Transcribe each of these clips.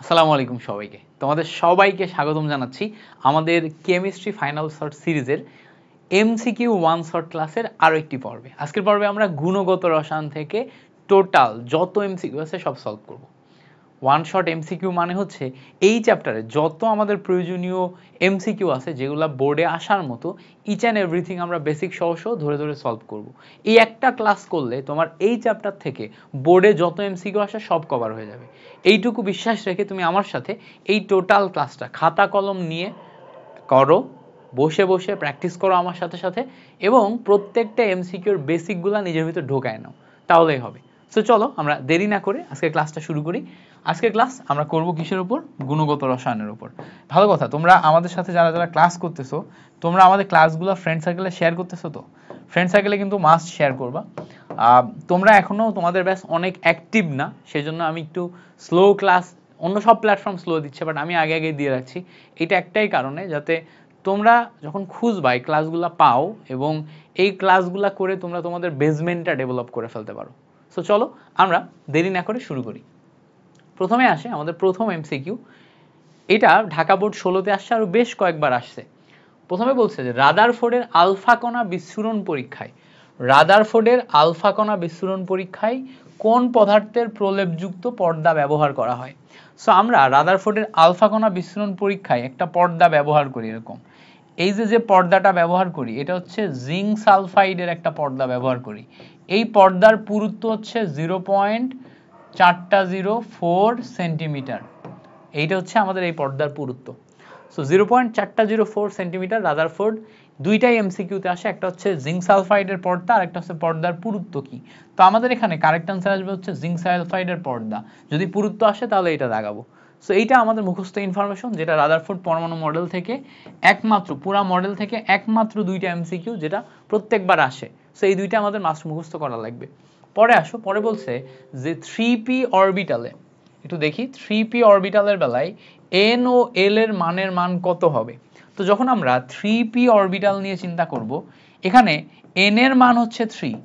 আসসালামু আলাইকুম সবাইকে। তোমাদের সবাইকে স্বাগতম জানাচ্ছি আমাদের কেমিস্ট্রি ফাইনাল শর্ট সিরিজের এমসিকিউ ওয়ান শর্ট ক্লাসের আরও একটি পর্বে। আজকের পর্বে আমরা গুণগত রসায়ন থেকে টোটাল যত এমসিকিউ আছে সব সলভ করব। ওয়ান শর্ট এমসিকিউ মানে হচ্ছে এই চ্যাপ্টারে যত আমাদের প্রয়োজনীয় এমসিকিউ আছে যেগুলো বোর্ডে আসার মতো ইচ অ্যান্ড এভরিথিং আমরা বেসিক সহ ধরে ধরে সলভ করব। এই একটা ক্লাস করলে তোমার এই চ্যাপ্টার থেকে বোর্ডে যত এমসিকিউ আসে সব কভার হয়ে যাবে। এইটুকু বিশ্বাস রেখে তুমি আমার সাথে এই টোটাল ক্লাসটা খাতা কলম নিয়ে করো, বসে বসে প্র্যাকটিস করো আমার সাথে সাথে, এবং প্রত্যেকটা এমসিকিউর বেসিকগুলো নিজের ভিতর ঢোকায় নাও, তাহলেই হবে। সো চলো আমরা দেরি না করে আজকের ক্লাসটা শুরু করি। আজকের ক্লাস আমরা করব কিসের উপর? গুণগত রসায়নের উপর। ভালো কথা, তোমরা আমাদের সাথে যারা যারা ক্লাস করতেছো তোমরা আমাদের ক্লাসগুলো ফ্রেন্ড সার্কেলে শেয়ার করতেছো তো? ফ্রেন্ড সার্কেলে কিন্তু মাস্ট শেয়ার করবা। তোমরা এখনও তোমাদের ব্যাস অনেক অ্যাক্টিভ না, সেজন্য আমি একটু স্লো ক্লাস, অন্য সব প্ল্যাটফর্ম স্লো দিচ্ছে বাট আমি আগে আগে দিয়ে রাখছি। এটা একটাই কারণে যাতে তোমরা যখন খুঁজবা এই ক্লাসগুলো পাও এবং এই ক্লাসগুলো করে তোমরা তোমাদের বেসমেন্টটা ডেভেলপ করে ফেলতে পারো। সো চলো আমরা দেরি না করে শুরু করি। প্রথমে আসে আমাদের প্রথম এমসিকিউ। এটা ঢাকা বোর্ড 16-তে আসছে, আরও বেশ কয়েকবার আসছে। প্রথমে বলছে যে রাদারফোর্ডের আলফা কণা বিস্ফোরণ পরীক্ষায়, রাদারফোর্ডের আলফা কণা বিস্ফোরণ পরীক্ষায় কোন পদার্থের প্রলেপযুক্ত পর্দা ব্যবহার করা হয়? সো আমরা রাদারফোর্ডের আলফা কণা বিস্ফোরণ পরীক্ষায় একটা পর্দা ব্যবহার করি এরকম। এই যে পর্দাটা ব্যবহার করি এটা হচ্ছে জিঙ্ক সালফাইডের একটা পর্দা ব্যবহার করি। এই পর্দার পুরুত্ব হচ্ছে 0.404 সেন্টিমিটার। এইটা হচ্ছে আমাদের এই পর্দার পুরুত্ব। So 0.404 centimetre Rutherford. দুইটাই এমসিকিউতে আসে, একটা হচ্ছে জিঙ্ক সালফাইডের পর্দা আর একটা হচ্ছে পর্দার পুরুত্ব কি। তো আমাদের এখানে কারেক্ট আনসার আসবে হচ্ছে জিঙ্ক সালফাইডের পর্দা। যদি পুরুত্ব আসে তাহলে এটা দাগাবো। সো এইটা আমাদের মুখস্থ ইনফরমেশন, যেটা রাদারফোর্ড পরমাণু মডেল থেকে একমাত্র, পুরা মডেল থেকে একমাত্র দুইটা এমসিকিউ যেটা প্রত্যেকবার আসে। সো এই দুইটা আমাদের মাস্ট মুখস্থ করা লাগবে। পরে আসো, পরে বলছে যে 3p অরবিটালে, একটু দেখি 3p অরবিটালের বেলায় n ও l এর মানের মান কত হবে? তো যখন আমরা 3p অরবিটাল নিয়ে চিন্তা করব, এখানে n এর মান হচ্ছে 3,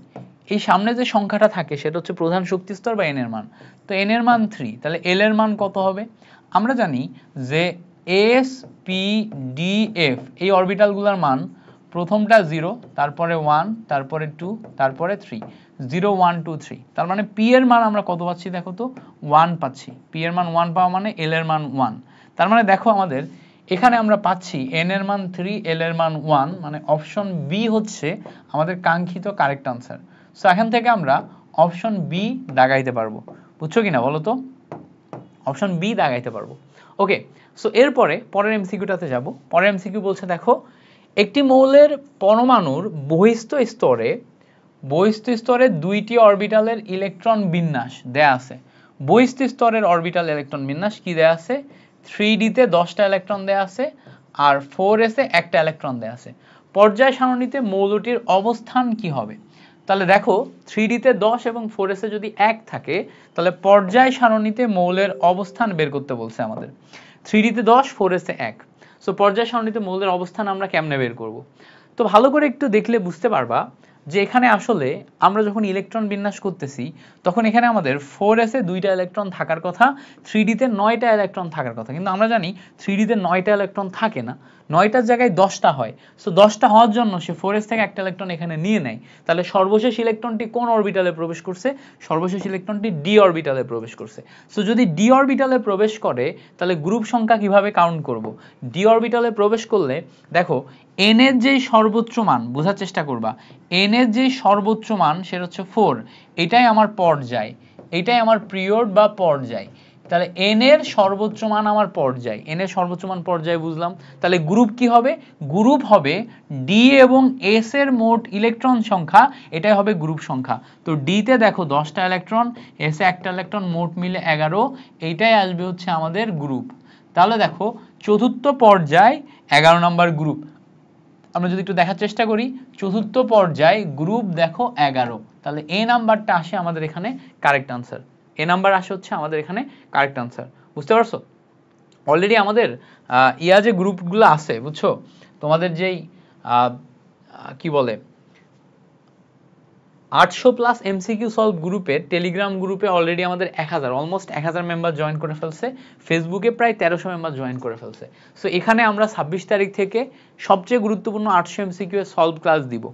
এই সামনে যে সংখ্যাটা থাকে সেটা হচ্ছে প্রধান শক্তি স্তর বা n এর মান। তো n এর মান 3, তাহলে l এর মান কত হবে? আমরা জানি যে s p d f এই অরবিটালগুলোর মান প্রথমটা 0, তারপরে 1, তারপরে 2, তারপরে 3, 0 1 2 3। তার মানে p এর মান আমরা কত পাচ্ছি দেখো তো? 1 পাচ্ছি। p এর মান 1 পাওয়া মানে l এর মান 1। তার মানে দেখো আমাদের এখানে আমরা পাচ্ছি n এর মান 3, l এর মান 1, মানে অপশন বি হচ্ছে আমাদের কাঙ্ক্ষিত কারেক্ট আনসার। সো এখান থেকে আমরা অপশন বি দাগাইতে পারবো। বুঝছো কিনা বলো তো? অপশন বি দাগাইতে পারবো। ওকে, সো এরপরে পরের এমসিকিউটাতে যাব। পরের এমসিকিউ বলছে দেখো, একটি মৌলের পরমাণুর বহিস্থ স্তরে দুইটি অরবিটালের ইলেকট্রন বিন্যাস দেয়া আছে। বহিস্থ স্তরের অরবিটাল ইলেকট্রন বিন্যাস কি দেয়া আছে? 3d তে 10টা ইলেকট্রন দেয়া আছে আর 4s এ একটা ইলেকট্রন দেয়া আছে। পর্যায় সারণীতে মৌলটির অবস্থান কি হবে? তাহলে দেখো 3d তে 10 এবং 4s এ যদি 1 থাকে তাহলে পর্যায় সারণীতে মৌলের অবস্থান বের করতে বলছে আমাদের। 3d তে 10, 4s এ 1। সো পর্যায় সারণীতে মৌলের অবস্থান আমরা কেমনে বের করব? তো ভালো করে একটু দেখলে বুঝতে পারবা যে এখানে আসলে আমরা যখন ইলেকট্রন বিন্যাস করতেছি তখন এখানে আমাদের 4s এ 2টা ইলেকট্রন থাকার কথা, 3d তে 9টা ইলেকট্রন থাকার কথা, কিন্তু আমরা জানি 3d তে 9টা ইলেকট্রন থাকে না, 9টার জায়গায় 10টা হয়। সো 10টা হওয়ার জন্য সে 4s থেকে একটা ইলেকট্রন এখানে নিয়ে নেয়। তাহলে সর্বশেষ ইলেকট্রনটি কোন অরবিটালে প্রবেশ করছে? সর্বশেষ ইলেকট্রনটি ডি অরবিটালে প্রবেশ করছে। সো যদি ডি অরবিটালে প্রবেশ করে তাহলে গ্রুপ সংখ্যা কিভাবে কাউন্ট করব? ডি অরবিটালে প্রবেশ করলে দেখো n এর যেই সর্বোচ্চ মান, বোঝার চেষ্টা করবা, n এর যেই সর্বোচ্চ মান সেটা হচ্ছে 4, এটাই আমার পর্যায়, এটাই আমার পিরিয়ড বা পর্যায়। তাহলে n এর সর্বোচ্চ মান আমার পর্যায়, n এর সর্বোচ্চ মান পর্যায় বুঝলাম। তাহলে গ্রুপ কি হবে? গ্রুপ হবে d এবং s এর মোট ইলেকট্রন সংখ্যা, এটাই হবে গ্রুপ সংখ্যা। তো d তে দেখো 10টা ইলেকট্রন, s এ একটা ইলেকট্রন, মোট মিলে 11, এইটাই আসবে হচ্ছে আমাদের গ্রুপ। তাহলে দেখো চতুর্থ পর্যায় 11 নম্বর গ্রুপ। আমরা যদি একটু দেখার চেষ্টা করি, চতুর্থ পর্যায় গ্রুপ দেখো 11, তাহলে এ নাম্বারটা আসে আমাদের এখানে কারেক্ট আনসার। এ নাম্বার আসে হচ্ছে আমাদের এখানে কারেক্ট আনসার। বুঝতে পারছো? অলরেডি আমাদের যে গ্রুপগুলো আছে, বুঝছো, তোমাদের যেই কি বলে 800+ MCQ সলভ গ্রুপে, টেলিগ্রাম গ্রুপে অলরেডি আমাদের 1000 অলমোস্ট 1000 মেম্বার জয়েন করে ফেলছে, ফেসবুকে প্রায় 1300 মেম্বার জয়েন করে ফেলছে। সো এখানে আমরা 26 তারিখ থেকে সবচেয়ে গুরুত্বপূর্ণ 800 MCQ এর সলভ ক্লাস দিব।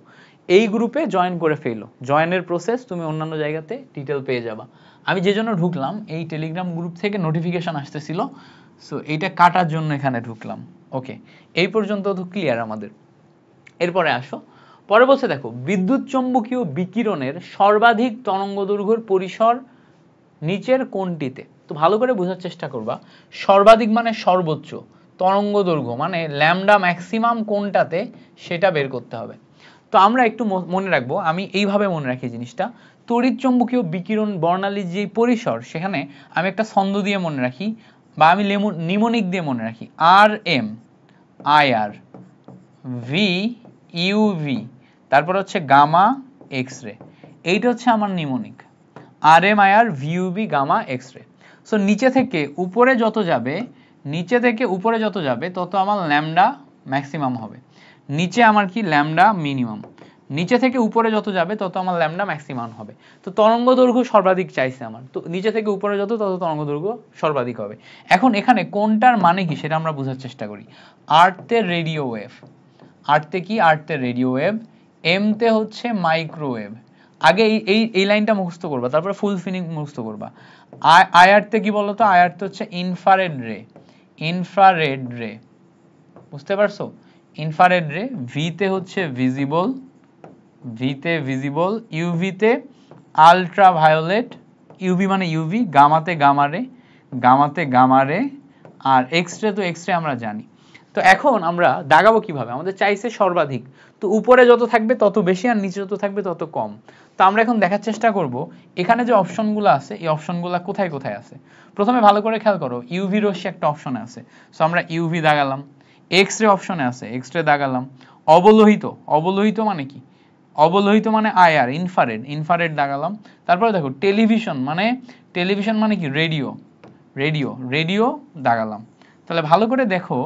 এই গ্রুপে জয়েন করে ফেলো, জয়েনের প্রসেস তুমি অন্যান্য জায়গাতে ডিটেল পেয়ে যাবা। আমি যে জন্য ঢুকলাম, এই টেলিগ্রাম গ্রুপ থেকে নোটিফিকেশন আসতেছিল, সো এইটা কাটার জন্য এখানে ঢুকলাম। ওকে, এই পর্যন্ত তো ক্লিয়ার আমাদের। এরপরে আসো, পরে বলছে দেখো, বিদ্যুৎ চৌম্বকীয় বিকিরণের সর্বাধিক তরঙ্গদৈর্ঘ্যের পরিসর নিচের কোনটিতে? তো ভালো করে বোঝার চেষ্টা করবা, সর্বাধিক মানে সর্বোচ্চ, তরঙ্গদৈর্ঘ্য মানে ল্যামডা ম্যাক্সিমাম কোনটাতে সেটা বের করতে হবে। তো আমরা একটু মনে রাখবো, আমি এইভাবে মনে রাখি জিনিসটা, তড়িৎ চৌম্বকীয় বিকিরণ বর্ণালীর যে পরিসর, সেখানে আমি একটা ছন্দ দিয়ে মনে রাখি, বা আমি নিমোনিক দিয়ে মনে রাখি, R M I R V UV, তারপর হচ্ছে গামা এক্স রে, এইটা হচ্ছে আমার mnemonic, R M I R VUV gamma X ray. So নিচে থেকে উপরে যত যাবে, নিচে থেকে উপরে যত যাবে তত আমার ল্যামডা ম্যাক্সিমাম হবে, নিচে আমার কি ল্যামডা মিনিমাম, নিচে থেকে উপরে যত যাবে তত আমার ল্যামডা ম্যাক্সিমাম হবে। তো তরঙ্গ দৈর্ঘ্য সর্বাধিক চাইছে আমার, তো নিচে থেকে উপরে যত তত তরঙ্গ দৈর্ঘ্য সর্বাধিক হবে। এখন এখানে কোনটার মানে কি সেটা আমরা বোঝার চেষ্টা করি। আর্থের রেডিও ওয়েভ, আর্থে কি, আর্থের রেডিও ওয়েভ, এমতে হচ্ছে মাইক্রোওয়েভ। আগে এই লাইনটা মুখস্থ করবা, তারপরে ফুল ফিনিং মুখস্থ করবা। আয়ারতে কি বলতো, আয়ারতে হচ্ছে ইনফ্রারেড রে, ইনফ্রারেড রে, বুঝতে পারছো, ইনফ্রারেড রে। ভিতে হচ্ছে ভিজিবল, ভিতে ভিজিবল, ইউভিতে আলট্রাভায়োলেট, ইউভি মানে ইউভি, গামাতে গামা রে, গামাতে গামা রে, আর এক্স রে তো এক্স রে আমরা জানি। তো এখন আমরা দাগাবো কিভাবে, আমাদের চাইছে সর্বাধিক, তো উপরে যত থাকবে তত বেশি আর নিচে যত থাকবে তত কম। তো আমরা এখন দেখার চেষ্টা করব এখানে যে অপশনগুলো আছে এই অপশনগুলো কোথায় কোথায় আছে। প্রথমে ভালো করে খেয়াল করো, ইউভি রশ্মি একটা অপশনে আছে, সো আমরা ইউভি দাগালাম। এক্স রে অপশনে আছে, এক্স রে দাগালাম। অবলোহিত, অবলোহিত মানে কি, অবলোহিত মানে আইআর, ইনফ্রারেড, ইনফ্রারেড দাগালাম। তারপরে দেখো টেলিভিশন মানে, টেলিভিশন মানে কি, রেডিও, রেডিও, রেডিও দাগালাম। তাহলে ভালো করে দেখো,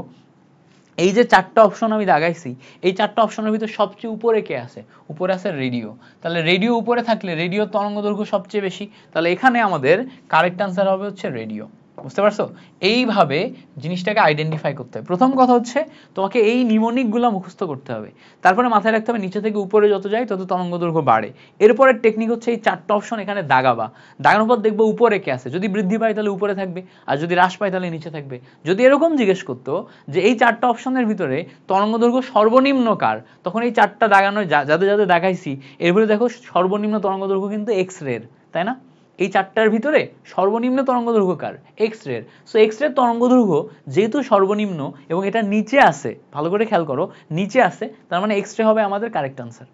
এই যে চারটা অপশন আমি দাগাইছি, এই চারটা অপশনের ভিতর সবচেয়ে উপরে কে আছে, উপরে আছে রেডিও। তাহলে রেডিও উপরে থাকলে রেডিও তরঙ্গ দৈর্ঘ্য সবচেয়ে বেশি, তাহলে এখানে আমাদের কারেক্ট আনসার হবে হচ্ছে রেডিও। বুঝতে পারছো, এইভাবে জিনিসটাকে আইডেন্টিফাই করতে হবে। প্রথম কথা হচ্ছে তোমাকে এই নিমোনিকগুলো মুখস্থ করতে হবে, তারপরে মাথায় রাখতে হবে নিচে থেকে উপরে যত যায় তত তরঙ্গ দৈর্ঘ্য বাড়ে। এরপরের টেকনিক হচ্ছে এই চারটা অপশন এখানে দাগাবা, দাগানোর পর দেখবো উপরে কে আছে, যদি বৃদ্ধি পায় তাহলে উপরে থাকবে, আর যদি হ্রাস পায় তাহলে নিচে থাকবে। যদি এরকম জিজ্ঞেস করতো যে এই চারটা অপশনের ভিতরে তরঙ্গ দৈর্ঘ্য সর্বনিম্ন কার, তখন এই চারটা দাগানো যাদের যাদের দেখাইছি এরপরে দেখো সর্বনিম্ন তরঙ্গ দৈর্ঘ্য কিন্তু এক্স রের, তাই না? এই চারটার ভিতরে সর্বনিম্ন তরঙ্গ দৈর্ঘ্য কার, এক্স রের। সো এক্স রের তরঙ্গ দৈর্ঘ্য যেহেতু সর্বনিম্ন এবং এটা নিচে আছে, ভালো করে খেয়াল করো নিচে আছে, তার মানে এক্স রে হবে আমাদের কারেক্ট আনসার।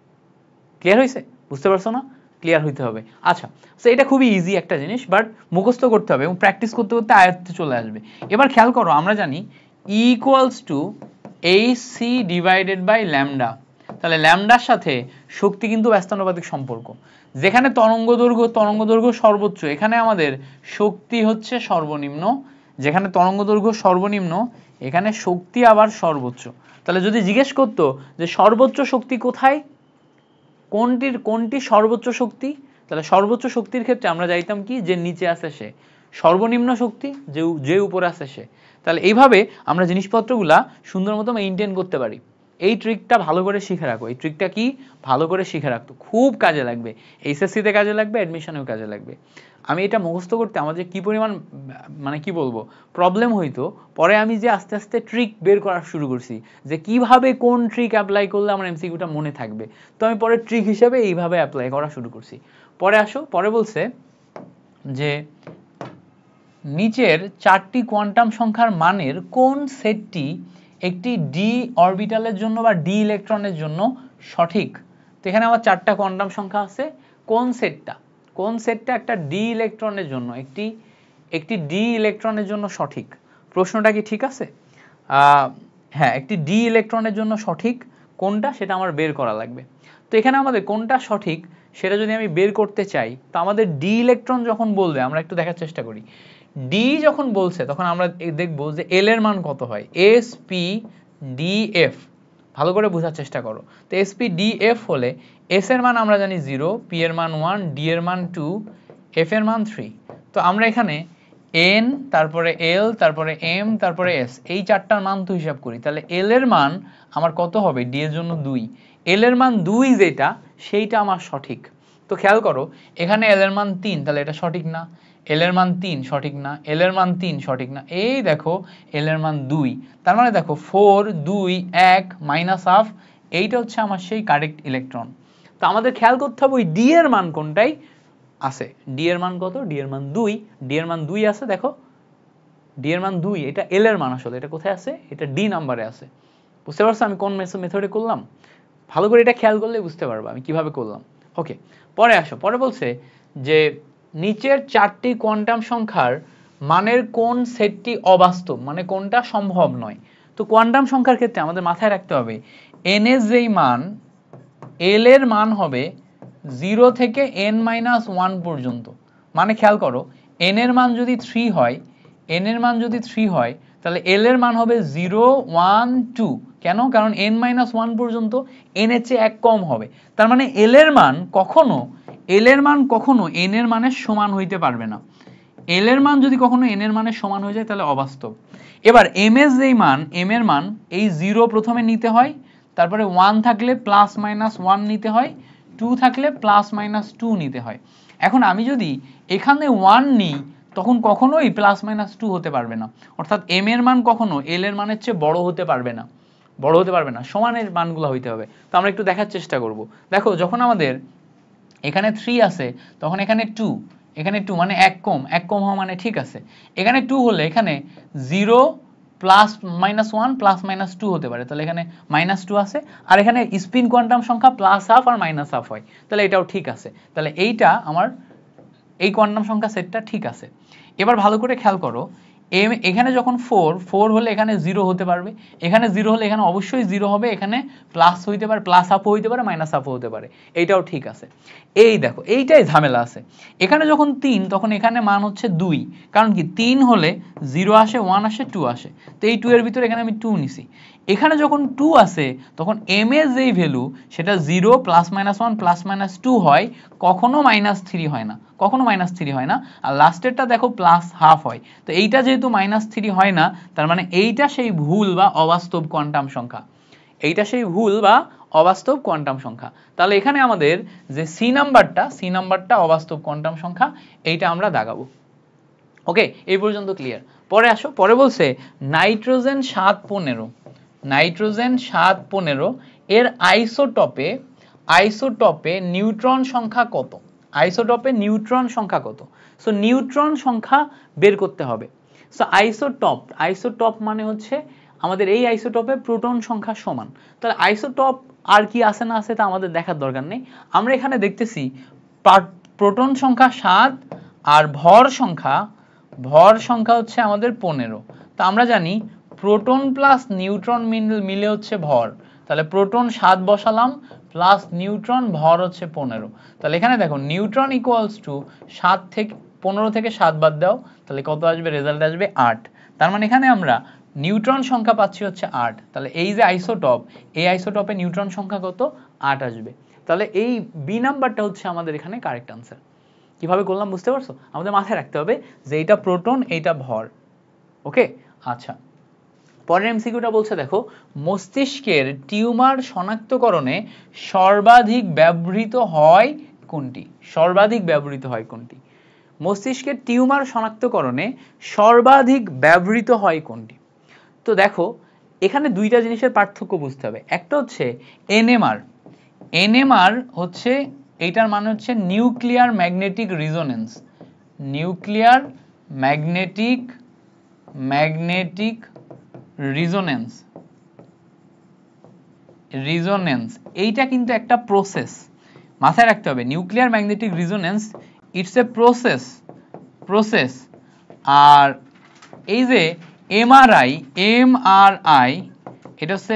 ক্লিয়ার হয়েছে, বুঝতে পারছো না? ক্লিয়ার হইতে হবে। আচ্ছা, সো এটা খুবই ইজি একটা জিনিস, বাট মুখস্থ করতে হবে এবং প্র্যাকটিস করতে করতে আয়ত্তে চলে আসবে। এবার খেয়াল করো, আমরা জানি E equals to AC divided by lambda. তাহলে ল্যামডার সাথে শক্তি কিন্তু ব্যস্তানুপাতিক সম্পর্ক, যেখানে তরঙ্গ দৈর্ঘ্য সর্বোচ্চ, এখানে আমাদের শক্তি হচ্ছে সর্বনিম্ন, যেখানে তরঙ্গ দৈর্ঘ্য সর্বনিম্ন এখানে শক্তি আবার সর্বোচ্চ। তাহলে যদি জিজ্ঞেস করতো যে সর্বোচ্চ শক্তি কোথায়, কোনটি সর্বোচ্চ শক্তি, তাহলে সর্বোচ্চ শক্তির ক্ষেত্রে আমরা যাইতাম কি, যে নিচে আছে সে, সর্বনিম্ন শক্তি যে উপরে আছে সে। তাহলে এইভাবে আমরা জিনিসপত্রগুলা সুন্দর মতো মেইনটেইন করতে পারি। এই ট্রিকটা ভালো করে শিখে রাখো, এই ট্রিকটা কি ভালো করে শিখে রাখতো, খুব কাজে লাগবে, এইচএসসিতে কাজে লাগবে, অ্যাডমিশনেও কাজে লাগবে। আমি এটা মুখস্থ করতে আমাদের কি পরিমাণ মানে কি বলবো প্রবলেম হইতো, পরে আমি যে আস্তে আস্তে ট্রিক বের করা শুরু করছি যে কিভাবে কোন ট্রিক অ্যাপ্লাই করলে আমার এমসিকিউটা মনে থাকবে, তো আমি পরে ট্রিক হিসেবে এইভাবে অ্যাপ্লাই করা শুরু করছি। পরে আসো, পরে বলছে যে নিচের চারটি কোয়ান্টাম সংখ্যার মানের কোন সেটটি একটি ডি অরবিটালের জন্য বা ডি ইলেকট্রনের জন্য সঠিক। তো এখানে আমার চারটা কোয়ান্টাম সংখ্যা আছে, কোন সেটটা একটা ডি ইলেকট্রনের জন্য, একটি ডি ইলেকট্রনের জন্য সঠিক। প্রশ্নটা কি ঠিক আছে? হ্যাঁ, একটি ডি ইলেকট্রনের জন্য সঠিক কোনটা সেটা আমার বের করা লাগবে। তো এখানে আমাদের কোনটা সঠিক সেটা যদি আমি বের করতে চাই, তো আমাদের ডি ইলেকট্রন যখন বলবে আমরা একটু দেখার চেষ্টা করি। ডি যখন বলছে তখন আমরা দেখবো যে এল এর মান কত হয়, এস পি ডি এফ। ভালো করে বোঝার চেষ্টা করো। তো sp/df হলে s এর মান আমরা জানি 0, p এর মান 1, d এর মান 2, f এর মান 3। তো আমরা এখানে n, তারপরে l, তারপরে m, তারপরে s, এই চারটার মান তো হিসাব করি। তাহলে l এর মান আমার কত হবে? d এর জন্য 2। l এর মান 2 যেটা, সেইটা আমার সঠিক। তো খেয়াল করো, এখানে l এর মান 3, তাহলে এটা সঠিক না। l এর মান 3 সঠিক না, l এর মান 3 সঠিক না। এই দেখো l এর মান 2, তার মানে দেখো 4, 2, 1 মাইনাস হাফ, এইটা হচ্ছে আমার সেই কারেক্ট ইলেকট্রন। তো আমাদের খেয়াল করতে হবে ওই d এর মান কোনটাই আছে। d এর মান কত? d এর মান 2, d এর মান 2 আছে, দেখো d এর মান 2, এটা l এর মান আসলে, এটা কোথায় আছে? এটা d নাম্বারে আছে। বুঝতে পারছো আমি কোন মেথডে করলাম? ভালো করে এটা খেয়াল করলে বুঝতে পারবা আমি কিভাবে করলাম। ওকে, পরে আসো। পরে বলছে যে নিচের চারটি কোয়ান্টাম সংখ্যার মানের কোন সেটটি অবাস্তব, মানে কোনটা সম্ভব নয়। তো কোয়ান্টাম সংখ্যার ক্ষেত্রে আমাদের মাথায় রাখতে হবে n এর যেই মান, l এর মান হবে 0 থেকে n-1 পর্যন্ত। মানে খেয়াল করো, n এর মান যদি 3 হয়, n এর মান যদি 3 হয়, তাহলে l এর মান হবে 0, 1, 2। কেন? কারণ n-1 পর্যন্ত n এর চেয়ে 1 কম হবে। তার মানে l এর মান কখনো n এর মানের সমান হইতে পারবে না। l এর মান যদি কখনো n এর মানের সমান হয়ে যায় তাহলে অবাস্তব। এবার m এর যেই মান, m এর মান এই 0 প্রথমে নিতে হয়, তারপরে 1 থাকলে +-1 নিতে হয়, 2 থাকলে +-2 নিতে হয়। এখন আমি যদি এখানে 1 নিই, তখন কখনোই +-2 হতে পারবে না। অর্থাৎ m এর মান কখনো l এর মানের চেয়ে বড় হতে পারবে না, সমানের মানগুলো হইতে হবে। তো আমরা একটু দেখার চেষ্টা করব। দেখো, যখন আমাদের এখানে 3 আছে, তখন এখানে 2, এখানে 2 মানে 1 কম হওয়া মানে ঠিক আছে। এখানে 2 হলে এখানে 0 +-1 +-2 হতে পারে, তাহলে এখানে -2 আছে। আর এখানে স্পিন কোয়ান্টাম সংখ্যা +12 আর -12 হয়, তাহলে এটাও ঠিক আছে। তাহলে এইটা আমার এই কোয়ান্টাম সংখ্যা সেটটা ঠিক আছে। এবার ভালো করে খেয়াল করো, এখানে যখন 4 হলে এখানে 0 হতে পারবে, এখানে 0 হলে এখানে অবশ্যই 0 হবে, এখানে প্লাস হইতে পারে, প্লাস হাফও হইতে পারে, মাইনাস হাফও হতে পারে, এইটাও ঠিক আছে। এই দেখো, এইটাই ঝামেলা আছে। এখানে যখন 3, তখন এখানে মান হচ্ছে 2, কারণ কি 3 হলে 0 আসে, 1 আসে, 2 আসে, তো এই 2 এর ভিতরে এখানে আমি 2 নিছি। এখানে যখন 2 আসে, তখন m এর যেই ভ্যালু সেটা 0 +-1 +-2 হয়, কখনো -3 হয় না, আর লাস্টেরটা দেখো +12 হয়। তো এইটা যেহেতু -3 হয় না, তার মানে এইটা সেই ভুল বা অবাস্তব কোয়ান্টাম সংখ্যা, তাহলে এখানে আমাদের যে সি নাম্বারটা অবাস্তব কোয়ান্টাম সংখ্যা, এইটা আমরা দাগাবো। ওকে, এই পর্যন্ত ক্লিয়ার। পরে আসো, পরে বলছে নাইট্রোজেন 7-15 এর আইসোটপে নিউট্রন সংখ্যা কত? সো নিউট্রন সংখ্যা বের করতে হবে। সো আইসোটপ মানে হচ্ছে আমাদের এই আইসোটপে প্রোটন সংখ্যা সমান। তাহলে আইসোটপ আর কি আছে না আছে তা আমাদের দেখার দরকার নেই। আমরা এখানে দেখতেছি প্রোটন সংখ্যা 7 আর ভর সংখ্যা হচ্ছে আমাদের 15। তো আমরা জানি প্রোটন প্লাস নিউট্রন মিলে হচ্ছে ভর। তাহলে প্রোটন 7 বসালাম, প্লাস নিউট্রন, ভর হচ্ছে 15। তাহলে এখানে দেখো নিউট্রন ইকুয়ালস টু 15 থেকে 7 বাদ দাও, তাহলে কত আসবে? রেজাল্ট আসবে 8। তার মানে এখানে আমরা নিউট্রন সংখ্যা পাচ্ছি হচ্ছে 8। তাহলে এই যে আইসোটপ, এই আইসোটপে নিউট্রন সংখ্যা কত? 8 আসবে। তাহলে এই বি নাম্বারটা হচ্ছে আমাদের এখানে কারেক্ট আনসার। কিভাবে করলাম বুঝতে পারছো? আমাদের মাথায় রাখতে হবে যে এইটা প্রোটন, এইটা ভর। ওকে, আচ্ছা। পরের এমসিকিউটা বলছে দেখো, মস্তিষ্কের টিউমার শনাক্তকরণে সর্বাধিক ব্যবহৃত হয় কোনটি? মস্তিষ্কের টিউমার শনাক্তকরণে সর্বাধিক ব্যবহৃত হয় কোনটি? তো দেখো, এখানে দুইটা জিনিসের পার্থক্য বুঝতে হবে। একটা হচ্ছে এনএমআর হচ্ছে, এইটার মানে হচ্ছে নিউক্লিয়ার ম্যাগনেটিক রিজোনেন্স, এইটা কিন্তু একটা প্রসেস, মাথায় রাখতে হবে। Nuclear magnetic resonance, it's a process. আর এই যে এমআরআই, এটা হচ্ছে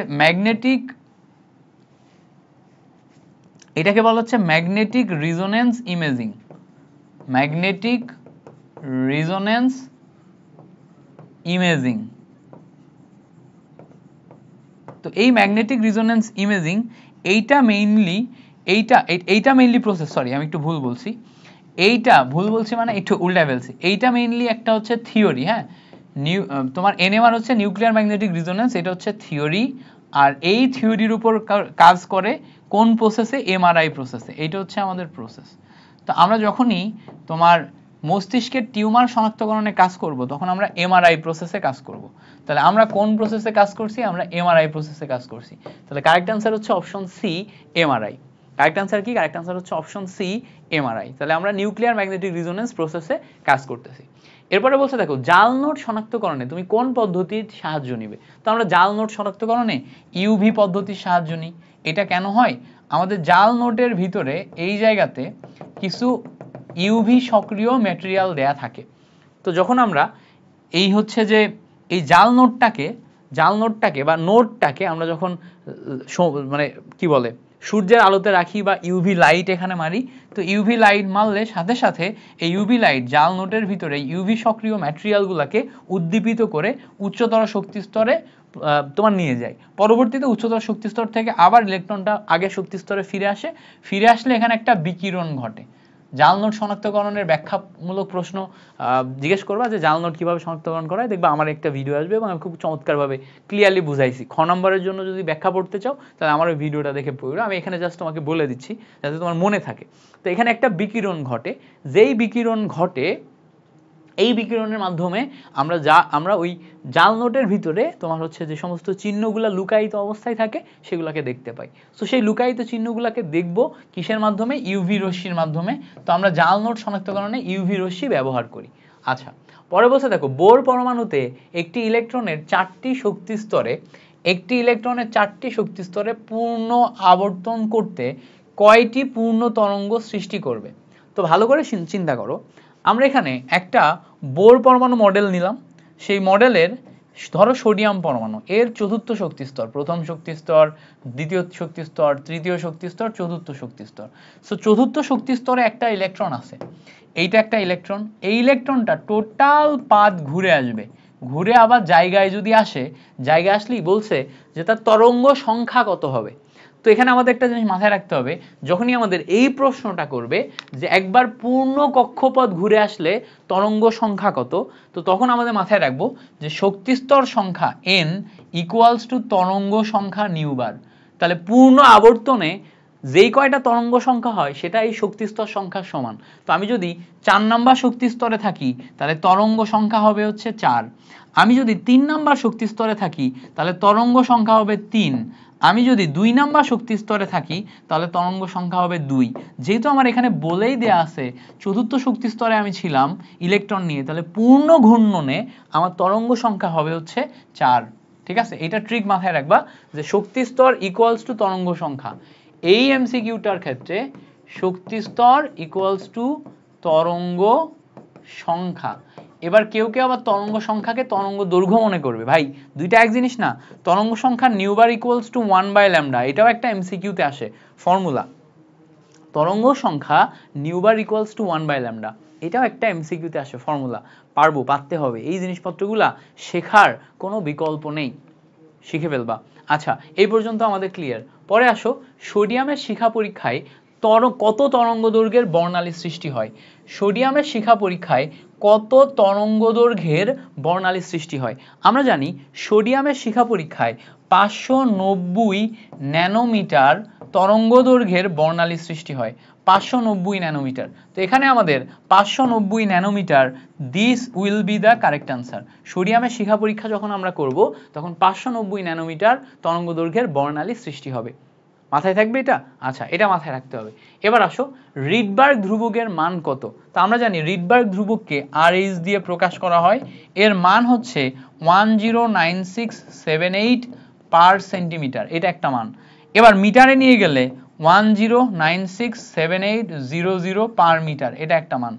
এটাকে বলা হচ্ছে ম্যাগনেটিক রিজোনেন্স ইমেজিং। তো এই ম্যাগনেটিক রিজোনেন্স ইমেজিং এইটা মেইনলি প্রসেস, সরি আমি একটু ভুল বলছি, মানে একটু উল্টা ফেলছি। এইটা মেইনলি একটা হচ্ছে থিওরি, হ্যাঁ, তোমার NMR হচ্ছে নিউক্লিয়ার ম্যাগনেটিক রিজোনেন্স, এটা হচ্ছে থিওরি। আর এই থিওরির উপর কাজ করে কোন প্রসেসে? MRI প্রসেসে। এইটা হচ্ছে আমাদের প্রসেস। তো আমরা যখনই তোমার মস্তিষ্কের টিউমার শনাক্তকরণে কাজ করব, তখন আমরা MRI প্রসেসে কাজ করব। তাহলে আমরা কোন প্রসেসে কাজ করছি? আমরা MRI প্রসেসে কাজ করছি। তাহলে কারেক্ট অ্যান্সার হচ্ছে option C, MRI। Correct answer কি? কারেক্ট অ্যান্সার হচ্ছে অপশন সি, MRI। তাহলে আমরা নিউক্লিয়ার ম্যাগনেটিক রিজোনেন্স প্রসেসে কাজ করতেছি। এরপরে বলছে দেখো, জাল নোট শনাক্তকরণে তুমি কোন পদ্ধতির সাহায্য নিবে? তো আমরা জাল নোট শনাক্তকরণে ইউভি পদ্ধতির সাহায্য নিই। এটা কেন হয়? আমাদের জাল নোটের ভিতরে এই জায়গাতে কিছু ইউভি সক্রিয় ম্যাটেরিয়াল দেয়া থাকে। তো যখন আমরা এই হচ্ছে যে এই জাল নোটটাকে বা নোটটাকে আমরা যখন মানে কি বলে সূর্যের আলোতে রাখি বা ইউভি লাইট এখানে মারি, তো ইউভি লাইট মারলে সাথে সাথে এই ইউভি লাইট জাল নোটের ভিতরে ইউভি সক্রিয় ম্যাটেরিয়ালগুলোকে উদ্দীপিত করে উচ্চতর শক্তি স্তরে তোমার নিয়ে যায়। পরবর্তীতে উচ্চতর শক্তি স্তর থেকে আবার ইলেকট্রনটা আগের শক্তি স্তরে ফিরে আসলে এখানে একটা বিকিরণ ঘটে। জাল নোট শনাক্তকরণের ব্যাখ্যামূলক প্রশ্ন জিজ্ঞেস করবা যে জাল নোট কিভাবে শনাক্তকরণ করা হয়, দেখবা আমার একটা ভিডিও আসবে এবং আমি খুব চমৎকারভাবে ক্লিয়ারলি বুঝাইছি। খ নম্বরের জন্য যদি ব্যাখ্যা পড়তে চাও তাহলে আমার ওই ভিডিওটা দেখে পড়ো, আমি এখানে জাস্ট তোমাকে বলে দিচ্ছি যাতে তোমার মনে থাকে। তো এখানে একটা বিকিরণ ঘটে, যেই বিকিরণ ঘটে এই বিকিরণের মাধ্যমে আমরা ওই জাল নোটের ভিতরে তোমার হচ্ছে যে সমস্ত চিহ্নগুলো লুকায়িত অবস্থায় থাকে সেগুলোকে দেখতে পাই। তো সেই লুকায়িত চিহ্নগুলোকে দেখব কিসের মাধ্যমে? ইউভি রশ্মির মাধ্যমে। তো আমরা জাল নোট শনাক্তকরণে ইউভি রশ্মি ব্যবহার করি। আচ্ছা, পরে বলছে দেখো, বোর পরমাণুতে একটি ইলেকট্রনের চারটি শক্তি স্তরে পূর্ণ আবর্তন করতে কয়টি পূর্ণ তরঙ্গ সৃষ্টি করবে? তো ভালো করে চিন্তা করো, আমরা এখানে একটা বোর পরমাণু মডেল নিলাম। সেই মডেলের ধরো সোডিয়াম পরমাণু, এর চতুর্থ শক্তি স্তর, প্রথম শক্তি স্তর, দ্বিতীয় শক্তি স্তর, তৃতীয় শক্তি স্তর, চতুর্থ শক্তি স্তর। সো চতুর্থ শক্তি স্তরে একটা ইলেকট্রন আছে, এইটা একটা ইলেকট্রন। এই ইলেকট্রনটা টোটাল পাথ ঘুরে আসবে, ঘুরে আবার জায়গায় আসলেই বলছে যে তার তরঙ্গ সংখ্যা কত হবে। তো এখানে আমাদের একটা জিনিস মাথায় রাখতে হবে, যখনই আমাদের এই প্রশ্নটা করবে যে একবার পূর্ণ কক্ষপথ ঘুরে আসলে তরঙ্গ সংখ্যা কত, তো তখন আমাদের মাথায় রাখবো যে শক্তিস্তর সংখ্যা n ইকুয়ালস টু তরঙ্গ সংখ্যা নিউবার। তাহলে পূর্ণ আবর্তনে যেই কয়টা তরঙ্গ সংখ্যা হয় সেটা এই শক্তিস্তর সংখ্যার সমান। তো আমি যদি 4 নাম্বার শক্তি স্তরে থাকি তাহলে তরঙ্গ সংখ্যা হবে হচ্ছে 4। আমি যদি 3 নাম্বার শক্তি স্তরে থাকি তাহলে তরঙ্গ সংখ্যা হবে 3। আমি যদি 2 নাম্বার শক্তি স্তরে থাকি তাহলে তরঙ্গ সংখ্যা হবে 2। যেহেতু আমার এখানে বলেই দেয়া আছে চতুর্থ শক্তি স্তরে আমি ছিলাম ইলেকট্রন নিয়ে, তাহলে পূর্ণ ঘূর্ণনে আমার তরঙ্গ সংখ্যা হবে হচ্ছে 4। ঠিক আছে, এটা ট্রিক মাথায় রাখবা যে শক্তি স্তর ইকুয়ালস টু তরঙ্গ সংখ্যা। এই এমসিকিউটার ক্ষেত্রে শক্তি স্তর ইকুয়ালস টু তরঙ্গ সংখ্যা। এবার কেউ আবার তরঙ্গ সংখ্যাকে তরঙ্গ দৈর্ঘ্য মনে করবে। ভাই দুইটা এক জিনিস না। তরঙ্গ সংখ্যা নিউবার ইকুয়ালস টু 1/λ, এটাও একটা এমসিকিউতে আসে ফর্মুলা। তরঙ্গ সংখ্যা নিউবার ইকুয়ালস টু 1/λ, এটাও একটা এমসিকিউতে আসে ফর্মুলা। পারতে হবে, এই জিনিসপত্রগুলা শেখার কোনো বিকল্প নেই, শিখে ফেলবা। আচ্ছা, এই পর্যন্ত আমাদের ক্লিয়ার। পরে আসো, সোডিয়ামের শিখা পরীক্ষায় কত তরঙ্গ দৈর্ঘ্যের বর্ণালী সৃষ্টি হয়? সোডিয়ামের শিখা পরীক্ষায় কত তরঙ্গ দৈর্ঘ্যের বর্ণালী সৃষ্টি হয়? আমরা জানি সোডিয়ামের শিখা পরীক্ষায় 590 ন্যানোমিটার তরঙ্গ দৈর্ঘ্যের বর্ণালী সৃষ্টি হয়। 590 ন্যানোমিটার। তো এখানে আমাদের 590 nanometre, this will be the correct answer. সোডিয়ামের শিখা পরীক্ষা যখন আমরা করব তখন 590 ন্যানোমিটার তরঙ্গ দৈর্ঘ্যের বর্ণালী সৃষ্টি হবে। মাথায় থাকবে এটা? আচ্ছা, এটা মাথায় রাখতে হবে। এবার আসো, রিডবার্গ ধ্রুবকের মান কত? তো আমরা জানি রিডবার্গ ধ্রুবককে RH দিয়ে প্রকাশ করা হয়। এর মান হচ্ছে 109678 পার সেন্টিমিটার, এটা একটা মান। এবার মিটারে নিয়ে গেলে 10967800 পার মিটার, এটা একটা মান।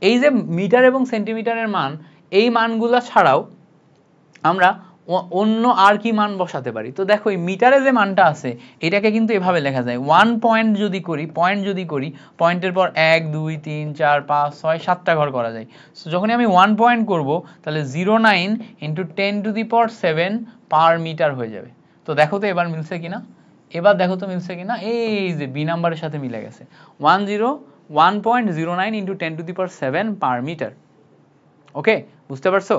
এই যে মিটার এবং সেন্টিমিটারের মান, এই মানগুলো ছাড়াও আমরা অন্য আর কি মান বসাতে পারি? তো দেখো, এই মিটারে যে মানটা আছে এটাকে কিন্তু এভাবে লেখা যায়, 1 পয়েন্ট যদি করি, পয়েন্টের পর 1 2 3 4 5 6 7টা ঘর করা যায়। সো যখনই আমি 1 পয়েন্ট করব তাহলে 09 × 10⁷ পার মিটার হয়ে যাবে। তো দেখো তো এবার মিলছে কিনা, এবার দেখো তো মিলছে কিনা, এই যে বি নাম্বারের সাথে মিলে গেছে 1.09 ইন্টু 10⁷ পার মিটার। ওকে, বুঝতে পারছো?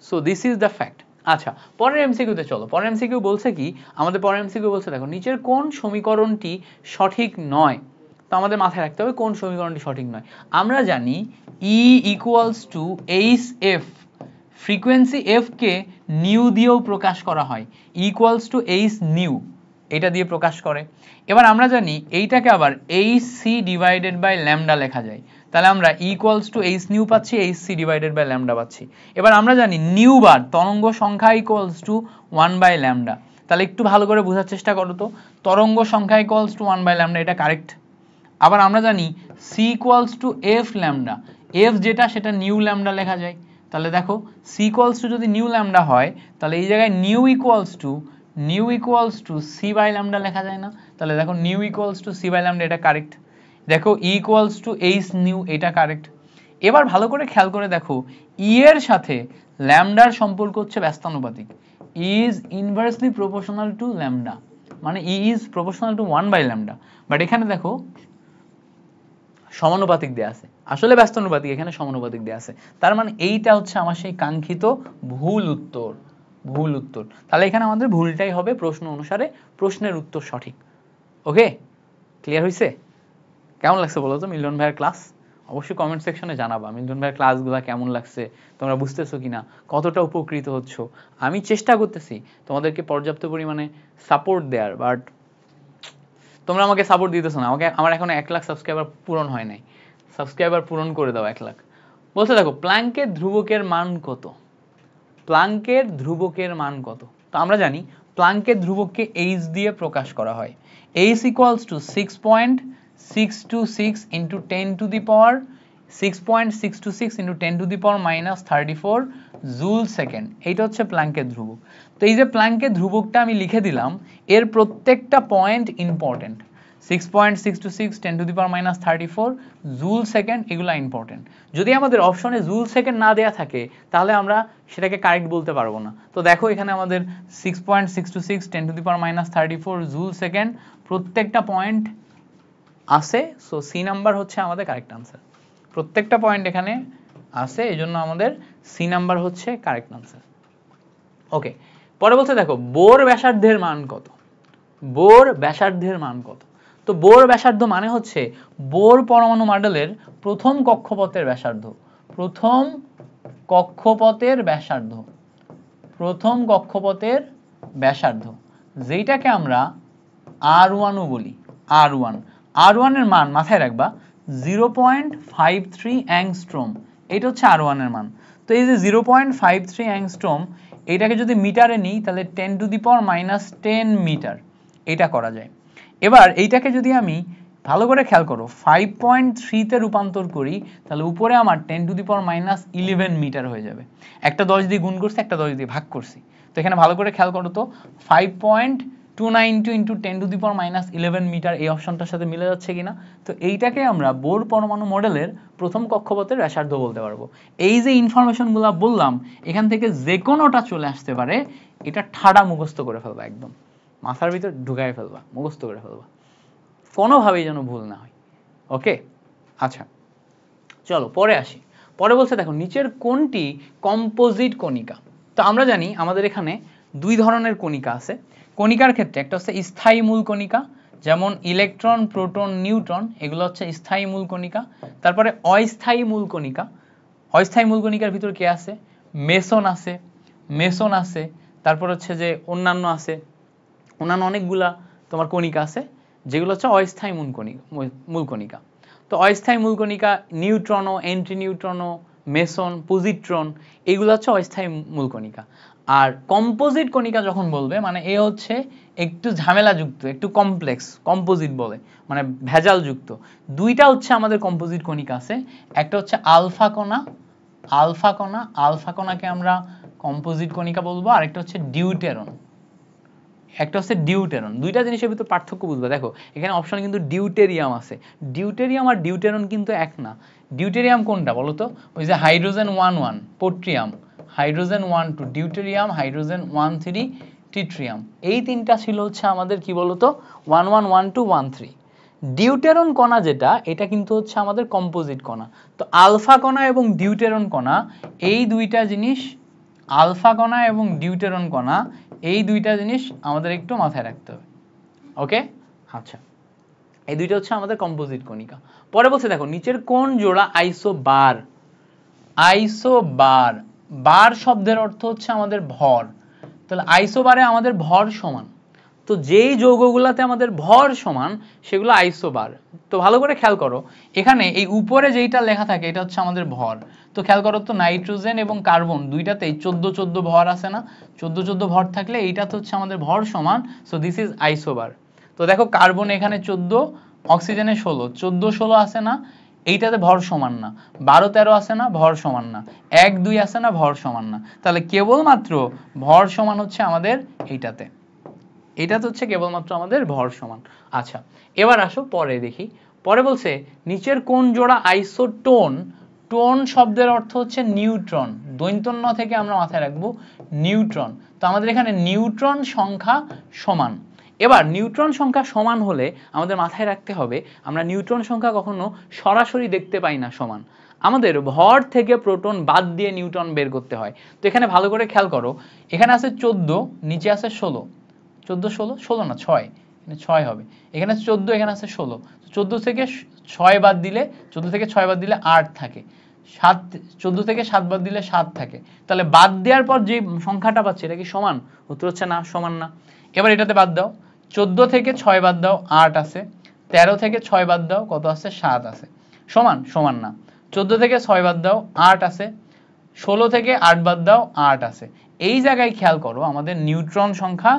So this is the fact. আচ্ছা, পরের এমসিকিউতে চলো। পরের এমসিকিউ বলছে কি, আমাদের পরের এমসিকিউ বলছে দেখো নিচের কোন সমীকরণটি সঠিক নয়। তো আমাদের মাথায় রাখতে হবে কোন সমীকরণটি সঠিক নয়। আমরা জানি E equals to H F, frequency F K new দিয়েও প্রকাশ করা হয়, ইকুয়ালস টু এইচ নিউ, এটা দিয়ে প্রকাশ করে। এবার আমরা জানি এইটাকে আবার H C divided by lambda লেখা যায়, তাহলে আমরা ইকুয়ালস টু এইচ নিউ পাচ্ছি, H C divided by lambda পাচ্ছি। এবার আমরা জানি নিউ বার তরঙ্গ সংখ্যা ইকুয়ালস টু 1/λ, তাহলে একটু ভালো করে বোঝার চেষ্টা করো তো, তরঙ্গ সংখ্যা ইকুয়ালস টু 1/λ, এটা কারেক্ট। আবার আমরা জানি C equals to F lambda, F যেটা সেটা নিউ ল্যামডা লেখা যায়, তাহলে দেখো সি ইকুয়ালস টু যদি নিউ ল্যামডা হয় তাহলে এই জায়গায় nu equals to C by lambda লেখা যায় না, তাহলে দেখো nu equals to C by lambda, এটা কারেক্ট। দেখো E equals to H nu, এটা কারেক্ট। এবার ভালো করে খেয়াল করে দেখো ই এর সাথে ল্যামডার সম্পর্ক হচ্ছে ব্যস্তানুপাতিক, is inversely proportional to lambda, মানে E is proportional to 1/λ, but এখানে দেখো সমানুপাতিক দেয়া আছে, আসলে ব্যস্তানুপাতিক, এখানে সমানুপাতিক দেয়া আছে, তার মানে এইটা হচ্ছে আমার সেই কাঙ্ক্ষিত ভুল উত্তর। তাহলে এখানে আমাদের ভুলটাই হবে প্রশ্ন অনুসারে, প্রশ্নের উত্তর সঠিক। ওকে, ক্লিয়ার হইছে? কেমন লাগছে বলো তো মিলন ভাইয়ের ক্লাস? অবশ্যই কমেন্ট সেকশনে জানাবা মিলন ভাইয়ের ক্লাসগুলো কেমন লাগছে, তোমরা বুঝতেছো কিনা, কতটা উপকৃত হচ্ছ। আমি চেষ্টা করতেছি তোমাদেরকে পর্যাপ্ত পরিমাণে সাপোর্ট দেওয়ার, বাট তোমরা আমাকে সাপোর্ট দিতেছো না। আমার এখন 1 লাখ সাবস্ক্রাইবার পূরণ হয় নাই, সাবস্ক্রাইবার পূরণ করে দাও 1 লাখ। বলতে দেখো প্ল্যাঙ্কের ধ্রুবকের মান কত, প্ল্যাঙ্কের ধ্রুবকের মান কত? তো আমরা জানি প্ল্যাঙ্কের ধ্রুবককে এইচ দিয়ে প্রকাশ করা হয়, H equals to 6.626 into 6.626 into 10⁻⁻34 joule second, এইটা হচ্ছে প্ল্যাঙ্কের ধ্রুবক। তো এই যে প্ল্যাঙ্কের ধ্রুবকটা আমি লিখে দিলাম, এর প্রত্যেকটা পয়েন্ট ইম্পর্টেন্ট, 6.626 10⁻⁻34 জুল সেকেন্ড, এগুলো ইম্পর্টেন্ট। যদি আমাদের অপশনে জুল সেকেন্ড না দেয়া থাকে তাহলে আমরা সেটাকে কারেক্ট বলতে পারবো না। তো দেখো এখানে আমাদের 6.626 10⁻⁻34 জুল সেকেন্ড, প্রত্যেকটা পয়েন্ট আছে, সো সি নাম্বার হচ্ছে আমাদের কারেক্ট আনসার। প্রত্যেকটা পয়েন্ট এখানে আছে, এই জন্য আমাদের সি নাম্বার হচ্ছে কারেক্ট আনসার। ওকে, পরে বলছে দেখো বোর ব্যাসার্ধের মান কত, বোর ব্যাসার্ধের মান কত? তো বোর ব্যাসার্ধ মানে হচ্ছে বোর পরমাণু মডেলের প্রথম কক্ষপথের ব্যাসার্ধ, প্রথম কক্ষপথের ব্যাসার্ধ, প্রথম কক্ষপথের ব্যাসার্ধ, যেটাকে আমরা R1 ও বলি, R1 এর মান মাথায় রাখবা 0.53 অ্যাংস্ট্রোম, এটা হচ্ছে R1 এর মান। তো এই যে 0.53 অ্যাংস্ট্রোম, এটাকে যদি মিটারে নিই তাহলে 10⁻10 মিটার, এটা করা যায়। এবার এইটাকে যদি আমি ভালো করে খেয়াল করো 5.3 তে রূপান্তর করি তাহলে উপরে আমার 10⁻11 মিটার হয়ে যাবে। একটা 10 দিয়ে গুণ করছি, একটা 10 দিয়ে ভাগ করছি, তো এখানে ভালো করে খেয়াল করো তো 5.292 ইন্টু 10⁻11 মিটার, এই অপশনটার সাথে মিলে যাচ্ছে কিনা। তো এইটাকে আমরা বোর পরমাণু মডেলের প্রথম কক্ষপথের ব্যাসার্ধ বলতে পারবো। এই যে ইনফরমেশনগুলো বললাম এখান থেকে যে কোনোটা চলে আসতে পারে, এটা ঠাডা মুখস্থ করে ফেলবা, একদম মাথার ভিতর ঢুকাই ফেলবা, মুখস্থ করে ফেলবা, কোনোভাবেই যেন ভুল না হয়। ওকে, আচ্ছা চলো পরে আসি। পরে বলছে দেখো নিচের কোনটি কম্পোজিট কণিকা? তো আমরা জানি আমাদের এখানে দুই ধরনের কণিকা আছে। কণিকার ক্ষেত্রে একটা হচ্ছে স্থায়ী মূল কণিকা, যেমন ইলেকট্রন, প্রোটন, নিউট্রন, এগুলো হচ্ছে স্থায়ী মূল কণিকা। তারপরে অস্থায়ী মূল কণিকা, অস্থায়ী মূল কণিকার ভিতর কে আছে? মেসন আছে, তারপর হচ্ছে যে অন্যান্য আছে, অন্যান্য অনেকগুলা তোমার কণিকা আছে যেগুলো হচ্ছে অস্থায়ী মূল কণিকা। তো অস্থায়ী মূল কণিকা নিউট্রনো, এন্টি নিউট্রনো, মেসন, পজিট্রন, এগুলো হচ্ছে অস্থায়ী মূল কণিকা। আর কম্পোজিট কণিকা যখন বলবে মানে এ হচ্ছে একটু ঝামেলাযুক্ত, একটু কমপ্লেক্স, কম্পোজিট বলে মানে ভেজাল যুক্ত। দুইটা হচ্ছে আমাদের কম্পোজিট কণিকা আছে, একটা হচ্ছে আলফা কণা, আলফা কণাকে আমরা কম্পোজিট কণিকা বলবো, আর একটা হচ্ছে ডিউটেরন, দুইটা জিনিসের ভিতর পার্থক্য বুঝবে। দেখো এখানে অপশন কিন্তু ডিউটেরিয়াম আছে, ডিউটেরিয়াম আর ডিউটেরন কিন্তু এক না। ডিউটেরিয়াম কোনটা বলো তো? ওই যে hydrogen 1 1 protium, hydrogen 1 2 deuterium, hydrogen 1 3 tritium. এই তিনটা ছিল হচ্ছে আমাদের কি বলতো 111213। ডিউটেরন কণা যেটা, এটা কিন্তু হচ্ছে আমাদের কম্পোজিট কণা। তো আলফা কণা এবং ডিউটেরন কণা এই দুইটা জিনিস, আলফা কণা এবং ডিউটেরন কণা এই দুইটা জিনিস আমাদের একটু মাথায় রাখতে হবে। ওকে, আচ্ছা, এই দুইটা হচ্ছে আমাদের কম্পোজিট কণিকা। পরে বলছে দেখো নিচের কোন জোড়া আইসোবার। আইসোবার, বার শব্দের অর্থ হচ্ছে আমাদের ভর, তাহলে আইসোবারে আমাদের ভর সমান। তো যেই যৌগগুলোতে আমাদের ভর সমান সেগুলো আইসোবার। তো ভালো করে খেয়াল করো, এখানে এই উপরে যেইটা লেখা থাকে এটা হচ্ছে আমাদের ভর। তো খেয়াল করো তো, নাইট্রোজেন এবং কার্বন দুইটাতেই 14 ভর আছে না? 14 ভর থাকলে এইটা তো হচ্ছে আমাদের ভর সমান, সো দিস ইজ আইসোবার। তো দেখো কার্বন এখানে 14, অক্সিজেনে 16, 14-16 আছে না? এইটাতে ভর সমান না। 12-13 আছে না? ভর সমান না। 1-2 আছে না? ভর সমান না। তাহলে কেবলমাত্র ভর সমান হচ্ছে আমাদের এইটাতে, এটা তো হচ্ছে কেবলমাত্র আমাদের ভর সমান। আচ্ছা, এবার আসো পরে দেখি। পরে বলছে নিচের কোন জোড়া আইসোটোন। টোন শব্দের অর্থ হচ্ছে নিউট্রন, দৈন্তন্য থেকে আমরা মাথায় রাখবো নিউট্রন। তো আমাদের এখানে নিউট্রন সংখ্যা সমান। এবার নিউট্রন সংখ্যা সমান হলে আমাদের মাথায় রাখতে হবে আমরা নিউট্রন সংখ্যা কখনো সরাসরি দেখতে পাই না সমান, আমাদের ভর থেকে প্রোটন বাদ দিয়ে নিউট্রন বের করতে হয়। তো এখানে ভালো করে খেয়াল করো, এখানে আছে 14, নিচে আছে 16, 14-16 না 6, এখানে 6 হবে, এখানে 14, এখানে আছে 16, 14 থেকে 6 বাদ দিলে, 14 থেকে 6 বাদ দিলে 8 থাকে, 7, 14 থেকে 7 বাদ দিলে 7 থাকে। তাহলে বাদ দেওয়ার পর যে সংখ্যাটা পাচ্ছে এটা কি সমান? উত্তর হচ্ছে না, সমান না। এবার এটাতে বাদ দাও, 14 থেকে 6 বাদ দাও 8 আছে, 13 থেকে 6 বাদ দাও কত আছে? 7 আছে, সমান? সমান না। 14 থেকে 6 বাদ দাও 8 আছে, 16 থেকে 8 বাদ দাও 8 আছে। এই জায়গায় খেয়াল করো আমাদের নিউট্রন সংখ্যা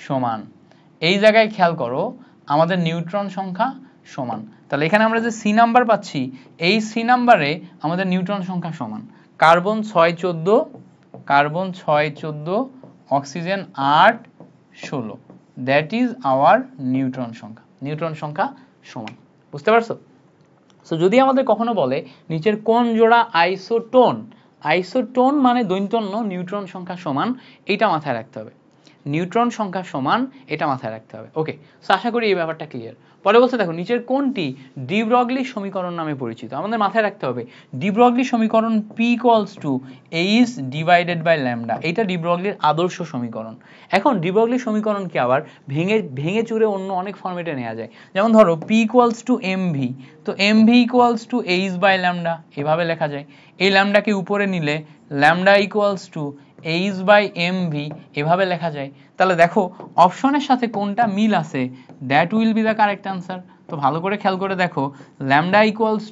সমান, এই জায়গায় খেয়াল করো আমাদের নিউট্রন সংখ্যা সমান। তাহলে এখানে আমরা যে সি নাম্বার পাচ্ছি, এই সি নাম্বারে আমাদের নিউট্রন সংখ্যা সমান। Carbon 6-14, carbon 6-14, oxygen 8-16, that is our neutron সংখ্যা। নিউট্রন সংখ্যা সমান, বুঝতে পারছো? সো যদি আমাদের কখনো বলে নিচের কোন জোড়া আইসোটোন, আইসোটোন মানে দৈন্তন্য নিউট্রন সংখ্যা সমান, এটা মাথায় রাখতে হবে। নিউট্রন সংখ্যা সমান, এটা মাথায় রাখতে হবে। ওকে, সো আশা করি এই ব্যাপারটা ক্লিয়ার। পরে বলছে দেখো নিচের কোনটি ডি ব্রগলি সমীকরণ নামে পরিচিত। আমাদের মাথায় রাখতে হবে ডি ব্রগলি সমীকরণ P = H divided by lambda, এটা ডি ব্রগলির আদর্শ সমীকরণ। এখন ডি ব্রগলি সমীকরণকে আবার ভেঙে চুরে অন্য অনেক ফরম্যাটে নেওয়া যায়। যেমন ধরো P = mv, তো mv = H বাই ল্যামডা, এভাবে লেখা যায়। এই ল্যামডাকে উপরে নিলে ল্যামডা = H বাই mv, এভাবে লেখা যায়। তাহলে দেখো অপশনের সাথে কোনটা মিল আছে, that will be the correct answer. তো ভালো করে খেয়াল করে দেখো, lambda equals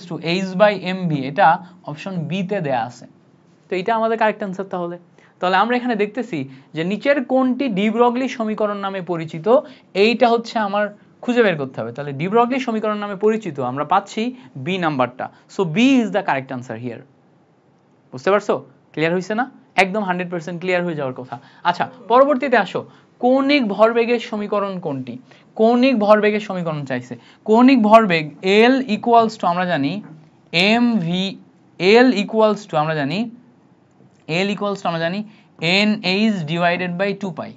to H by mv, এটা অপশন বি তে দেয়া আছে। তো এটা আমাদের কারেক্ট আনসার। তাহলে আমরা এখানে দেখতেছি যে নিচের কোনটি ডি ব্রগলি সমীকরণ নামে পরিচিত, এইটা হচ্ছে আমার খুঁজে বের করতে হবে। তাহলে ডি ব্রগলি সমীকরণ নামে পরিচিত আমরা পাচ্ছি বি নাম্বারটা, so B is the correct answer here. বুঝতে পারছো? ক্লিয়ার হয়েছে না? একদম 100% ক্লিয়ার হয়ে যাওয়ার কথা। আচ্ছা, পরবর্তীতে আসো, কৌণিক ভরবেগের সমীকরণ কোনটি? কৌণিক ভরবেগের সমীকরণ চাইছে। কৌণিক ভরবেগ L ইকুয়ালস টু আমরা জানি mv, L ইকুয়ালস টু আমরা জানি nh ডিভাইডেড বাই 2 পাই।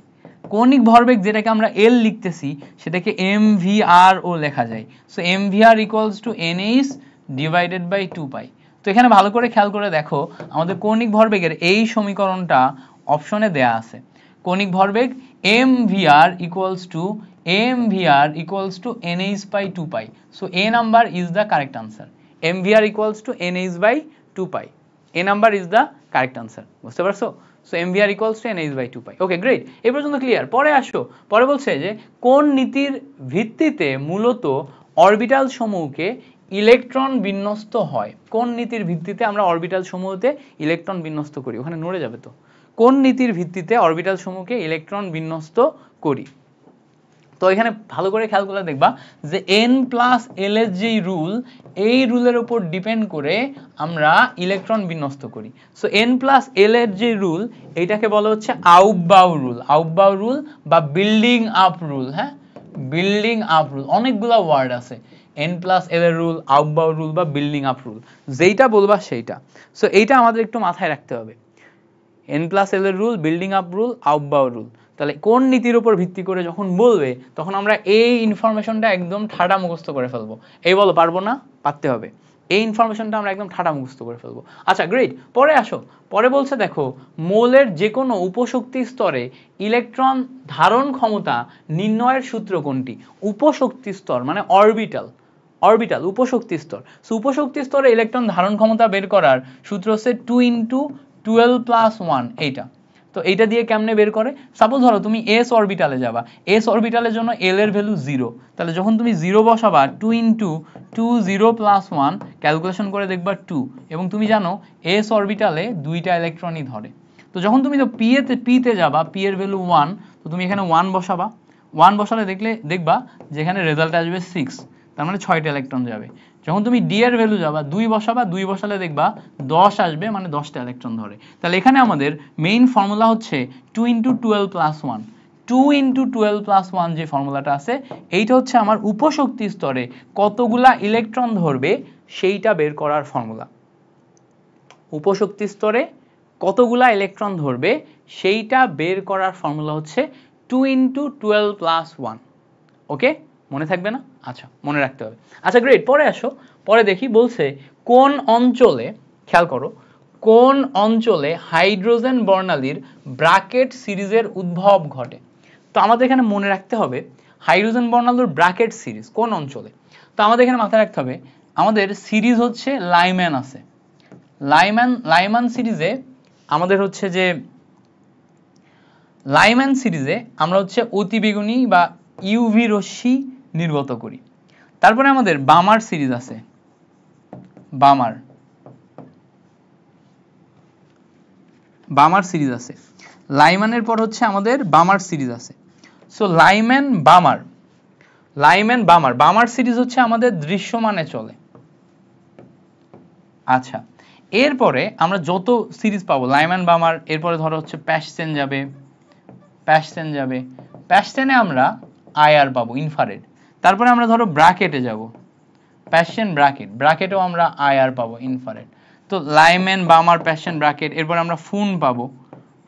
কৌণিক ভরবেগ যেটাকে আমরা L লিখতেছি সেটাকে mvr ও লেখা যায়। So mvr equals to nh divided by 2 pi. তো এখানে ভালো করে খেয়াল করে দেখো আমাদের কৌণিক ভরবেগের এই সমীকরণটা অপশনে দেয়া আছে। কৌণিক ভরবেগ mvr equals to nh by 2 pi. So a number is the correct answer. mvr equals to nh by 2 pi, a number is the correct answer. বুঝতে পারছো? So mvr equals to nh by 2 pi. Okay, great, এই পর্যন্ত clear. পরে আসো, পরে বলছে যে কোন নীতির ভিত্তিতে মূলত অরবিটাল সমূহকে ইলেকট্রন বিন্যস্ত হয়। কোন নীতির ভিত্তিতে আমরা অরবিটাল সমূহতে ইলেকট্রন বিন্যস্ত করি? ওখানে নড়ে যাবে তো। কোন নীতির ভিত্তিতে অরবিটাল সমূহকে ইলেকট্রন বিন্যস্ত করি? তো এখানে ভালো করে খেয়াল করে দেখবা যে n+l এর যে রুল, এই রুলের উপর ডিপেন্ড করে আমরা ইলেকট্রন বিন্যস্ত করি। সো n+l এর যে রুল, এইটাকে বলা হচ্ছে আউফবাউ রুল বা বিল্ডিং আপ রুল। হ্যাঁ, বিল্ডিং আপ রুল, অনেকগুলা ওয়ার্ড আছে। n+l এর রুল, আউফবাউ রুল বা বিল্ডিং আপ রুল, যেইটা বলবা সেইটা। সো এইটা আমাদের একটু মাথায় রাখতে হবে। n+l এর rule, building up rule, aufbau rule. তাহলে কোন নীতির উপর ভিত্তি করে যখন বলবে তখন আমরা এই ইনফরমেশনটা একদম ঠাডা মুখস্থ করে ফেলবো। এই বলো পারবো না? পারতে হবে। এই ইনফরমেশনটা আমরা একদম ঠাডা মুখস্থ করে ফেলবো। আচ্ছা গ্রেট, পরে আসো। পরে বলছে দেখো মৌলের যে কোনো উপশক্তি স্তরে ইলেকট্রন ধারণ ক্ষমতা নির্ণয়ের সূত্র কোনটি? উপশক্তি স্তর মানে অরবিটাল, অরবিটাল উপশক্তি স্তর। সো উপশক্তি স্তরে ইলেকট্রন ধারণ ক্ষমতা বের করার সূত্র হচ্ছে 2 × 12 + 1 এইটা। তো এইটা দিয়ে কেমনে বের করে? সাপোজ ধরো তুমি s অরবিটালে যাবা, s অরবিটালের জন্য l এর ভ্যালু 0, তাহলে যখন তুমি 0 বসাবা 2 × 20 + 1 ক্যালকুলেশন করে দেখবা 2, এবং তুমি জানো s অরবিটালে দুইটা ইলেকট্রনই ধরে। তো যখন তুমি তো p তে যাবা, p এর ভ্যালু 1, তো তুমি এখানে 1 বসাবা, 1 বসালে দেখবা যেখানে রেজাল্ট আসবে 6, তার মানে 6টা ইলেকট্রন যাবে। যখন তুমি ডি এর ভ্যালু যাবা, 2 বসাবা, 2 বসালে দেখবা 10 আসবে, মানে 10টা ইলেকট্রন ধরে। তাহলে এখানে আমাদের মেইন ফর্মুলা হচ্ছে 2 × 12 + 1। 2 × 12 + 1 যে ফর্মুলাটা আছে এইটা হচ্ছে আমার উপশক্তি স্তরে কতগুলা ইলেকট্রন ধরবে সেইটা বের করার ফর্মুলা। উপশক্তি স্তরে কতগুলা ইলেকট্রন ধরবে সেইটা বের করার ফর্মুলা হচ্ছে 2 × 12 + 1। ওকে, মনে থাকবে না? আচ্ছা, মনে রাখতে হবে। আচ্ছা গ্রেট, পরে আসো। পরে দেখি বলছে কোন অঞ্চলে, খেয়াল করো, কোন অঞ্চলে হাইড্রোজেন বর্ণালীর ব্র্যাকেট সিরিজের উদ্ভব ঘটে। তো আমাদের এখানে মনে রাখতে হবে হাইড্রোজেন বর্ণালীর ব্র্যাকেট সিরিজ কোন অঞ্চলে। তো আমাদের এখানে মাথায় রাখতে হবে আমাদের সিরিজ হচ্ছে লাইম্যান আছে। লাইম্যান সিরিজে আমাদের হচ্ছে যে লাইম্যান সিরিজে আমরা হচ্ছে অতিবেগুনি বা ইউভি রশ্মি নির্গত করি। তারপরে আমাদের বামার সিরিজ আছে, বামার সিরিজ আছে। লাইম্যানের পর হচ্ছে আমাদের বামার সিরিজ আছে। সো লাইম্যান বামার সিরিজ হচ্ছে আমাদের দৃশ্যমানে চলে। আচ্ছা, এরপরে আমরা যত সিরিজ পাবো লাইম্যান বামার, এরপরে ধরো হচ্ছে প্যাশচেন যাবে, প্যাশচেনে আমরা আইআর পাবো ইনফ্রারেড। তারপরে আমরা ধরো ব্র্যাকেটে যাব, প্যাশচেন ব্র্যাকেটেও আমরা আইআর পাবো ইনফ্রারেড। তো লাইম্যান বামার প্যাশচেন ব্র্যাকেট, এরপর আমরা ফুন পাবো,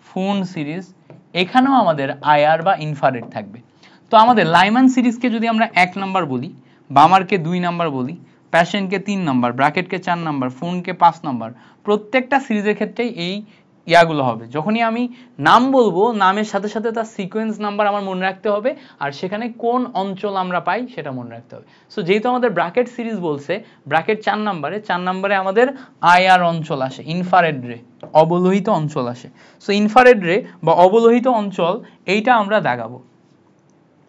ফুন সিরিজ, এখানেও আমাদের আইআর বা ইনফ্রারেড থাকবে। তো আমাদের লাইম্যান সিরিজকে যদি আমরা 1 নাম্বার বলি, বামারকে 2 নাম্বার বলি, প্যাশনকে 3 নাম্বার, ব্র্যাকেটকে 4 নাম্বার, ফোনকে 5 নাম্বার, প্রত্যেকটা সিরিজের ক্ষেত্রেই এই ইয়াগুলো হবে। যখনই আমি নাম বলবো নামের সাথে সাথে তার সিকোয়েন্স নাম্বার আমার মনে রাখতে হবে, আর সেখানে কোন অঞ্চল আমরা পাই সেটা মনে রাখতে হবে। সো যেহেতু আমাদের ব্র্যাকেট সিরিজ বলছে, ব্র্যাকেট 4 নাম্বারে আমাদের আইআর অঞ্চল আসে, ইনফ্রারেড রে, অবলোহিত অঞ্চল আসে। সো ইনফ্রারেড রে বা অবলোহিত অঞ্চল এইটা আমরা দাগাবো,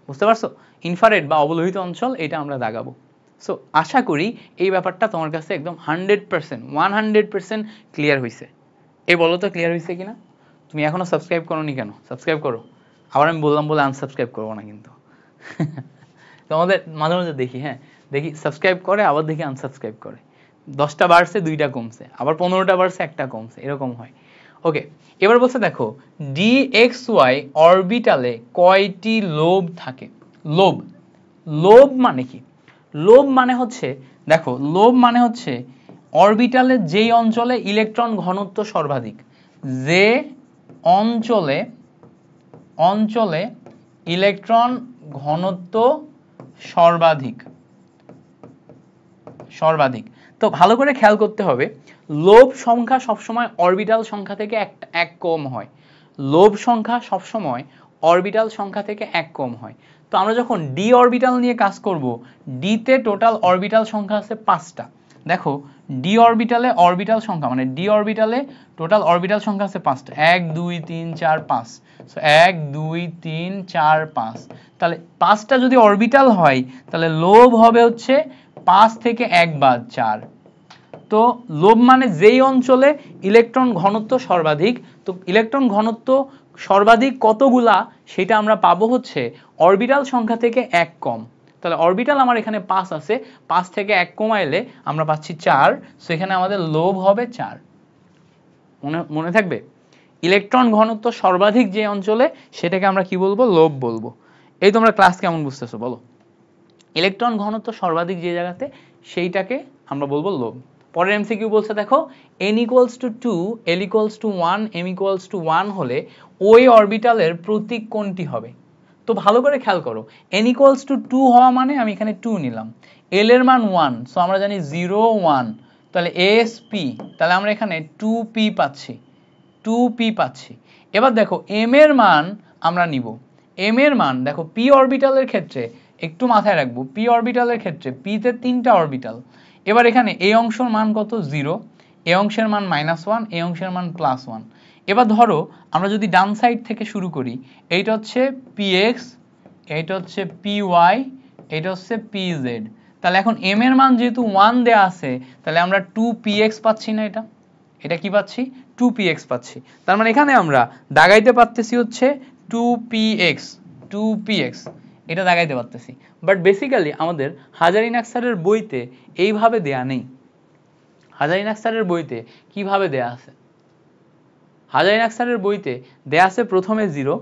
বুঝতে পারছো? ইনফ্রারেড বা অবলোহিত অঞ্চল এটা আমরা দাগাবো। সো আশা করি এই ব্যাপারটা তোমার কাছে একদম 100% ক্লিয়ার হয়েছে। এই বলো তো ক্লিয়ার হয়েছে কিনা? তুমি এখনো সাবস্ক্রাইব করোনি কেন? সাবস্ক্রাইব করো। আবার আমি বললাম বলে আনসাবস্ক্রাইব করবো না কিন্তু। তোমাদের মাঝে মাঝে দেখি, হ্যাঁ দেখি সাবস্ক্রাইব করে, আবার দেখি আনসাবস্ক্রাইব করে। 10টা বাড়ছে 2টা কমছে, আবার 15টা বাড়ছে 1টা কমছে, এরকম হয়। ওকে, এবার বলছে দেখো dxy অরবিটালে কয়টি লোব থাকে? লোব মানে কি? লোব মানে হচ্ছে, দেখো লোব মানে হচ্ছে অরবিটালে যেই অঞ্চলে ইলেকট্রন ঘনত্ব সর্বাধিক, যে অঞ্চলে ইলেকট্রন ঘনত্ব সর্বাধিক। তো ভালো করে খেয়াল করতে হবে, লোব সংখ্যা সবসময় অরবিটাল সংখ্যা থেকে এক কম হয়। লোব সংখ্যা সবসময় অরবিটাল সংখ্যা থেকে 1 কম হয়। তো আমরা যখন ডি অরবিটাল নিয়ে কাজ করব, ডিতে টোটাল অরবিটাল সংখ্যা আছে 5টা। দেখো ডি অরবিটালে অরবিটাল সংখ্যা মানে ডি অরবিটালে টোটাল অরবিটাল সংখ্যা আছে 5টা, 1 2 3 4 5। সো 1 2 3 4 5, তাহলে 5টা যদি অরবিটাল হয় তাহলে লোব হবে হচ্ছে 5 থেকে 1 বাদ 4। তো লোব মানে যেই অঞ্চলে ইলেকট্রন ঘনত্ব সর্বাধিক। তো ইলেকট্রন ঘনত্ব সর্বাধিক কতগুলা সেটা আমরা পাবো হচ্ছে অরবিটাল সংখ্যা থেকে 1 কম। তাহলে অরবিটাল আমার এখানে 5 আছে, 5 থেকে 1 কমাইলে আমরা পাচ্ছি 4। সো এখানে আমাদের লোব হবে 4। মনে থাকবে, ইলেকট্রন ঘনত্ব সর্বাধিক যে অঞ্চলে সেটাকে আমরা কি বলবো? লোব বলবো। এই তোমরা ক্লাস কেমন বুঝতেছো বলো? ইলেকট্রন ঘনত্ব সর্বাধিক যে জায়গাতে সেইটাকে আমরা বলবো লোব। পরের এমসিকিউ বলছে দেখো n equals to 2, l equals to 1, m equals to 1 হলে ওই অরবিটালের প্রতীক কোনটি হবে? তো ভালো করে খেয়াল করো, n equals to 2 হওয়া মানে আমি এখানে 2 নিলাম, l এর মান 1, সো আমরা জানি 0 1, তাহলে sp, তাহলে আমরা এখানে 2p পাচ্ছি, 2p পাচ্ছি। এবার দেখো m এর মান আমরা নিব, m এর মান দেখো p অরবিটালের ক্ষেত্রে একটু মাথায় রাখবো, p অরবিটালের ক্ষেত্রে p তে 3টা অরবিটাল। এবার এখানে এই অংশের মান কত 0, এই অংশের মান -1, এই অংশের মান +1। এবার ধরো আমরা যদি ডান সাইড থেকে শুরু করি, এইটা হচ্ছে px, এইটা হচ্ছে py, এইটা হচ্ছে pz। তাহলে এখন m এর মান যেহেতু 1 দেয়া আছে, তাহলে আমরা 2px পাচ্ছি না, এটা কি পাচ্ছি 2px পাচ্ছি। তার মানে এখানে আমরা দাগাইতে পারতেছি হচ্ছে 2px, এটা দাগাইতে পারতেছি। বাট বেসিক্যালি আমাদের হাজারিনাক স্যারের বইতে এইভাবে দেয়া নেই। হাজারিনাক স্যারের বইতে কিভাবে দেয়া আছে? হাজারিনাক স্যারের বইতে দেয়া আছে প্রথমে 0,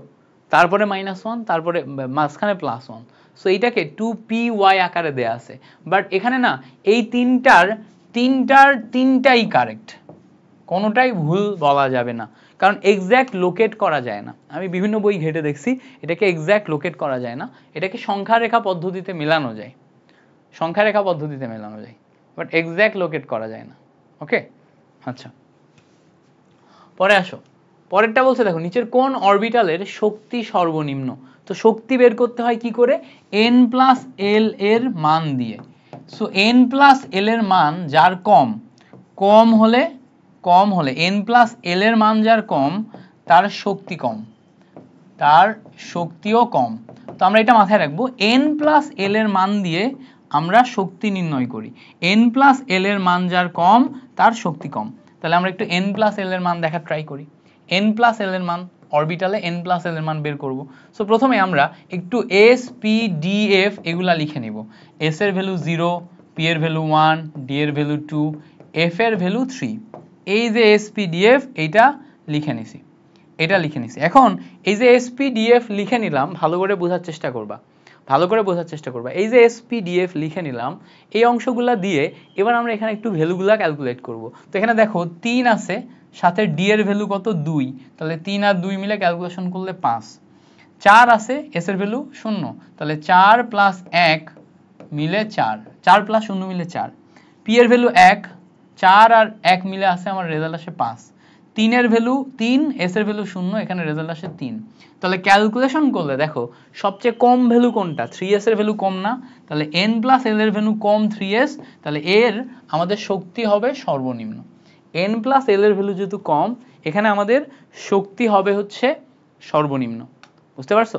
তারপরে -1, তারপরে মাঝখানে +1, সো এইটাকে 2py আকারে দেয়া আছে। বাট এখানে না, এই তিনটাই কারেক্ট, কোনোটাই ভুল বলা যাবে না, কারণ এক্স্যাক্ট লোকেট করা যায় না। আমি বিভিন্ন বই ঘেটে দেখছি, এটাকে এক্স্যাক্ট লোকেট করা যায় না, এটাকে সংখ্যা রেখা পদ্ধতিতে মেলানো যায়, সংখ্যা রেখা পদ্ধতিতে মেলানো যায়, বাট এক্স্যাক্ট লোকেট করা যায় না। ওকে, আচ্ছা পরে আসো, পরেরটা বলছে দেখো নিচের কোন অরবিটালের শক্তি সর্বনিম্ন? তো শক্তি বের করতে হয় কি করে? n প্লাস l এর মান দিয়ে। সো n প্লাস l এর মান যার কম হলে n প্লাস l এর মান যার কম, তার শক্তি কম, তার শক্তিও কম। তো আমরা এটা মাথায় রাখবো, n প্লাস l এর মান দিয়ে আমরা শক্তি নির্ণয় করি, n প্লাস l এর মান যার কম তার শক্তি কম। তাহলে আমরা একটু n প্লাস l এর মান দেখার ট্রাই করি, n প্লাস l এর মান অরবিটালে n প্লাস l এর মান বের করব। সো প্রথমে আমরা একটু s p d f এগুলা লিখে নিব, s এর ভ্যালু 0, p এর ভ্যালু 1, d এর ভ্যালু 2, f এর ভ্যালু 3। এই যে s p d f এইটা লিখে নিছি, এটা লিখে নিছি। এখন এই যে s p d f লিখে নিলাম, ভালো করে বোঝার চেষ্টা করবা, ভালো করে বোঝার চেষ্টা করবা। এই যে s p d f লিখে নিলাম, এই অংশগুলা দিয়ে এবার আমরা এখানে একটু ভ্যালুগুলা ক্যালকুলেট করব। তো এখানে দেখো 3 আছে, সাথে d এর ভ্যালু কত 2, তাহলে 3 আর 2 মিলে ক্যালকুলেশন করলে 5। 4 আছে, s এর ভ্যালু 0, তাহলে 4 প্লাস 1 মিলে 4, 4 প্লাস 0 মিলে 4। p এর ভ্যালু 1, 4 আর 1 মিলে আসে আমার রেজাল্ট আসে 5। 3 এর ভ্যালু 3, s এর ভ্যালু 0, এখানে রেজাল্ট আসে 3। তাহলে ক্যালকুলেশন করলে দেখো সবচেয়ে কম ভ্যালু কোনটা? 3s এর ভ্যালু কম না, তাহলে n প্লাস l এর ভ্যালু কম 3s, তাহলে এর আমাদের শক্তি হবে সর্বনিম্ন। n প্লাস l এর ভ্যালু যেহেতু কম, এখানে আমাদের শক্তি হবে হচ্ছে সর্বনিম্ন। বুঝতে পারছো?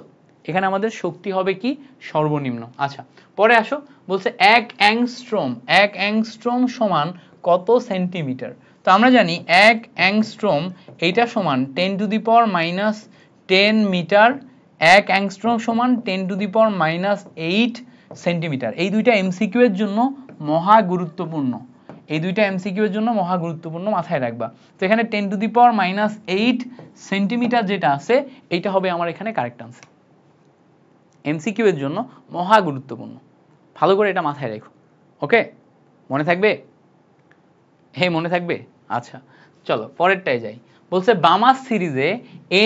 এখানে আমাদের শক্তি হবে কি? সর্বনিম্ন। আচ্ছা পরে আসো, বলছে 1 অ্যাংস্ট্রম সমান কত সেন্টিমিটার? তো আমরা জানি 1 অ্যাংস্ট্রম এইটা সমান 10 to the power -10 metre, 1 angstrom সমান 10 টু দি পাওয়ার -8 সেন্টিমিটার। এই দুইটা এমসিকিউ এর জন্য মহা গুরুত্বপূর্ণ, এই দুইটা এমসিকিউ এর জন্য মহা গুরুত্বপূর্ণ, মাথায় রাখবা। তো এখানে 10 টু দি পাওয়ার -8 সেন্টিমিটার যেটা আছে, এইটা হবে আমার এখানে কারেক্ট আনসার। এমসিকিউ এর জন্য মহা গুরুত্বপূর্ণ, ভালো করে এটা মাথায় রেখো। ওকে, মনে থাকবে? হে মনে থাকবে? আচ্ছা চলো পরেরটায় যাই। বলছে বামার সিরিজে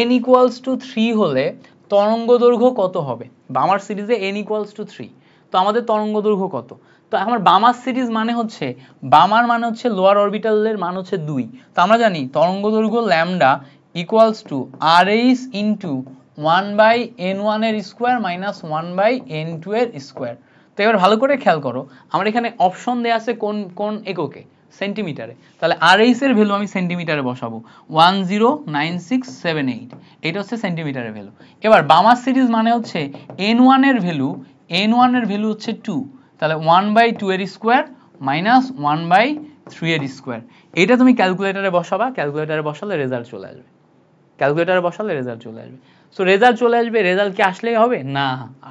n ইকুয়ালস টু 3 হলে তরঙ্গ দৈর্ঘ্য কত হবে? বামার সিরিজে n ইকুয়ালস টু 3, তো আমাদের তরঙ্গ দৈর্ঘ্য কত? তো আমার বামার সিরিজ মানে হচ্ছে, বামার মানে হচ্ছে লোয়ার অরবিটালের মান হচ্ছে 2, তো আমরা জানি তরঙ্গ দৈর্ঘ্য lambda equals two rh into 1/n1 এর স্কোয়ার মাইনাস 1/n2 এর স্কোয়ার। তো এবার ভালো করে খেয়াল করো, আমার এখানে অপশন দেয়া আছে কোন কোন এককে? সেন্টিমিটারে। তাহলে rh এর ভ্যালু আমি সেন্টিমিটারে বসাবো, 109678, এটা হচ্ছে সেন্টিমিটারের ভ্যালু। এবার বামার সিরিজ মানে হচ্ছে n1 এর ভ্যালু হচ্ছে 2, তাহলে 1/2 এর স্কোয়ার মাইনাস 1/3 এর স্কোয়ার। এটা তুমি ক্যালকুলেটরে বসাবা, ক্যালকুলেটরে বসালে রেজাল্ট চলে আসবে, ক্যালকুলেটরে বসালে রেজাল্ট চলে আসবে। সো রেজাল্ট চলে আসবে, রেজাল্ট কি আসলেই হবে? না,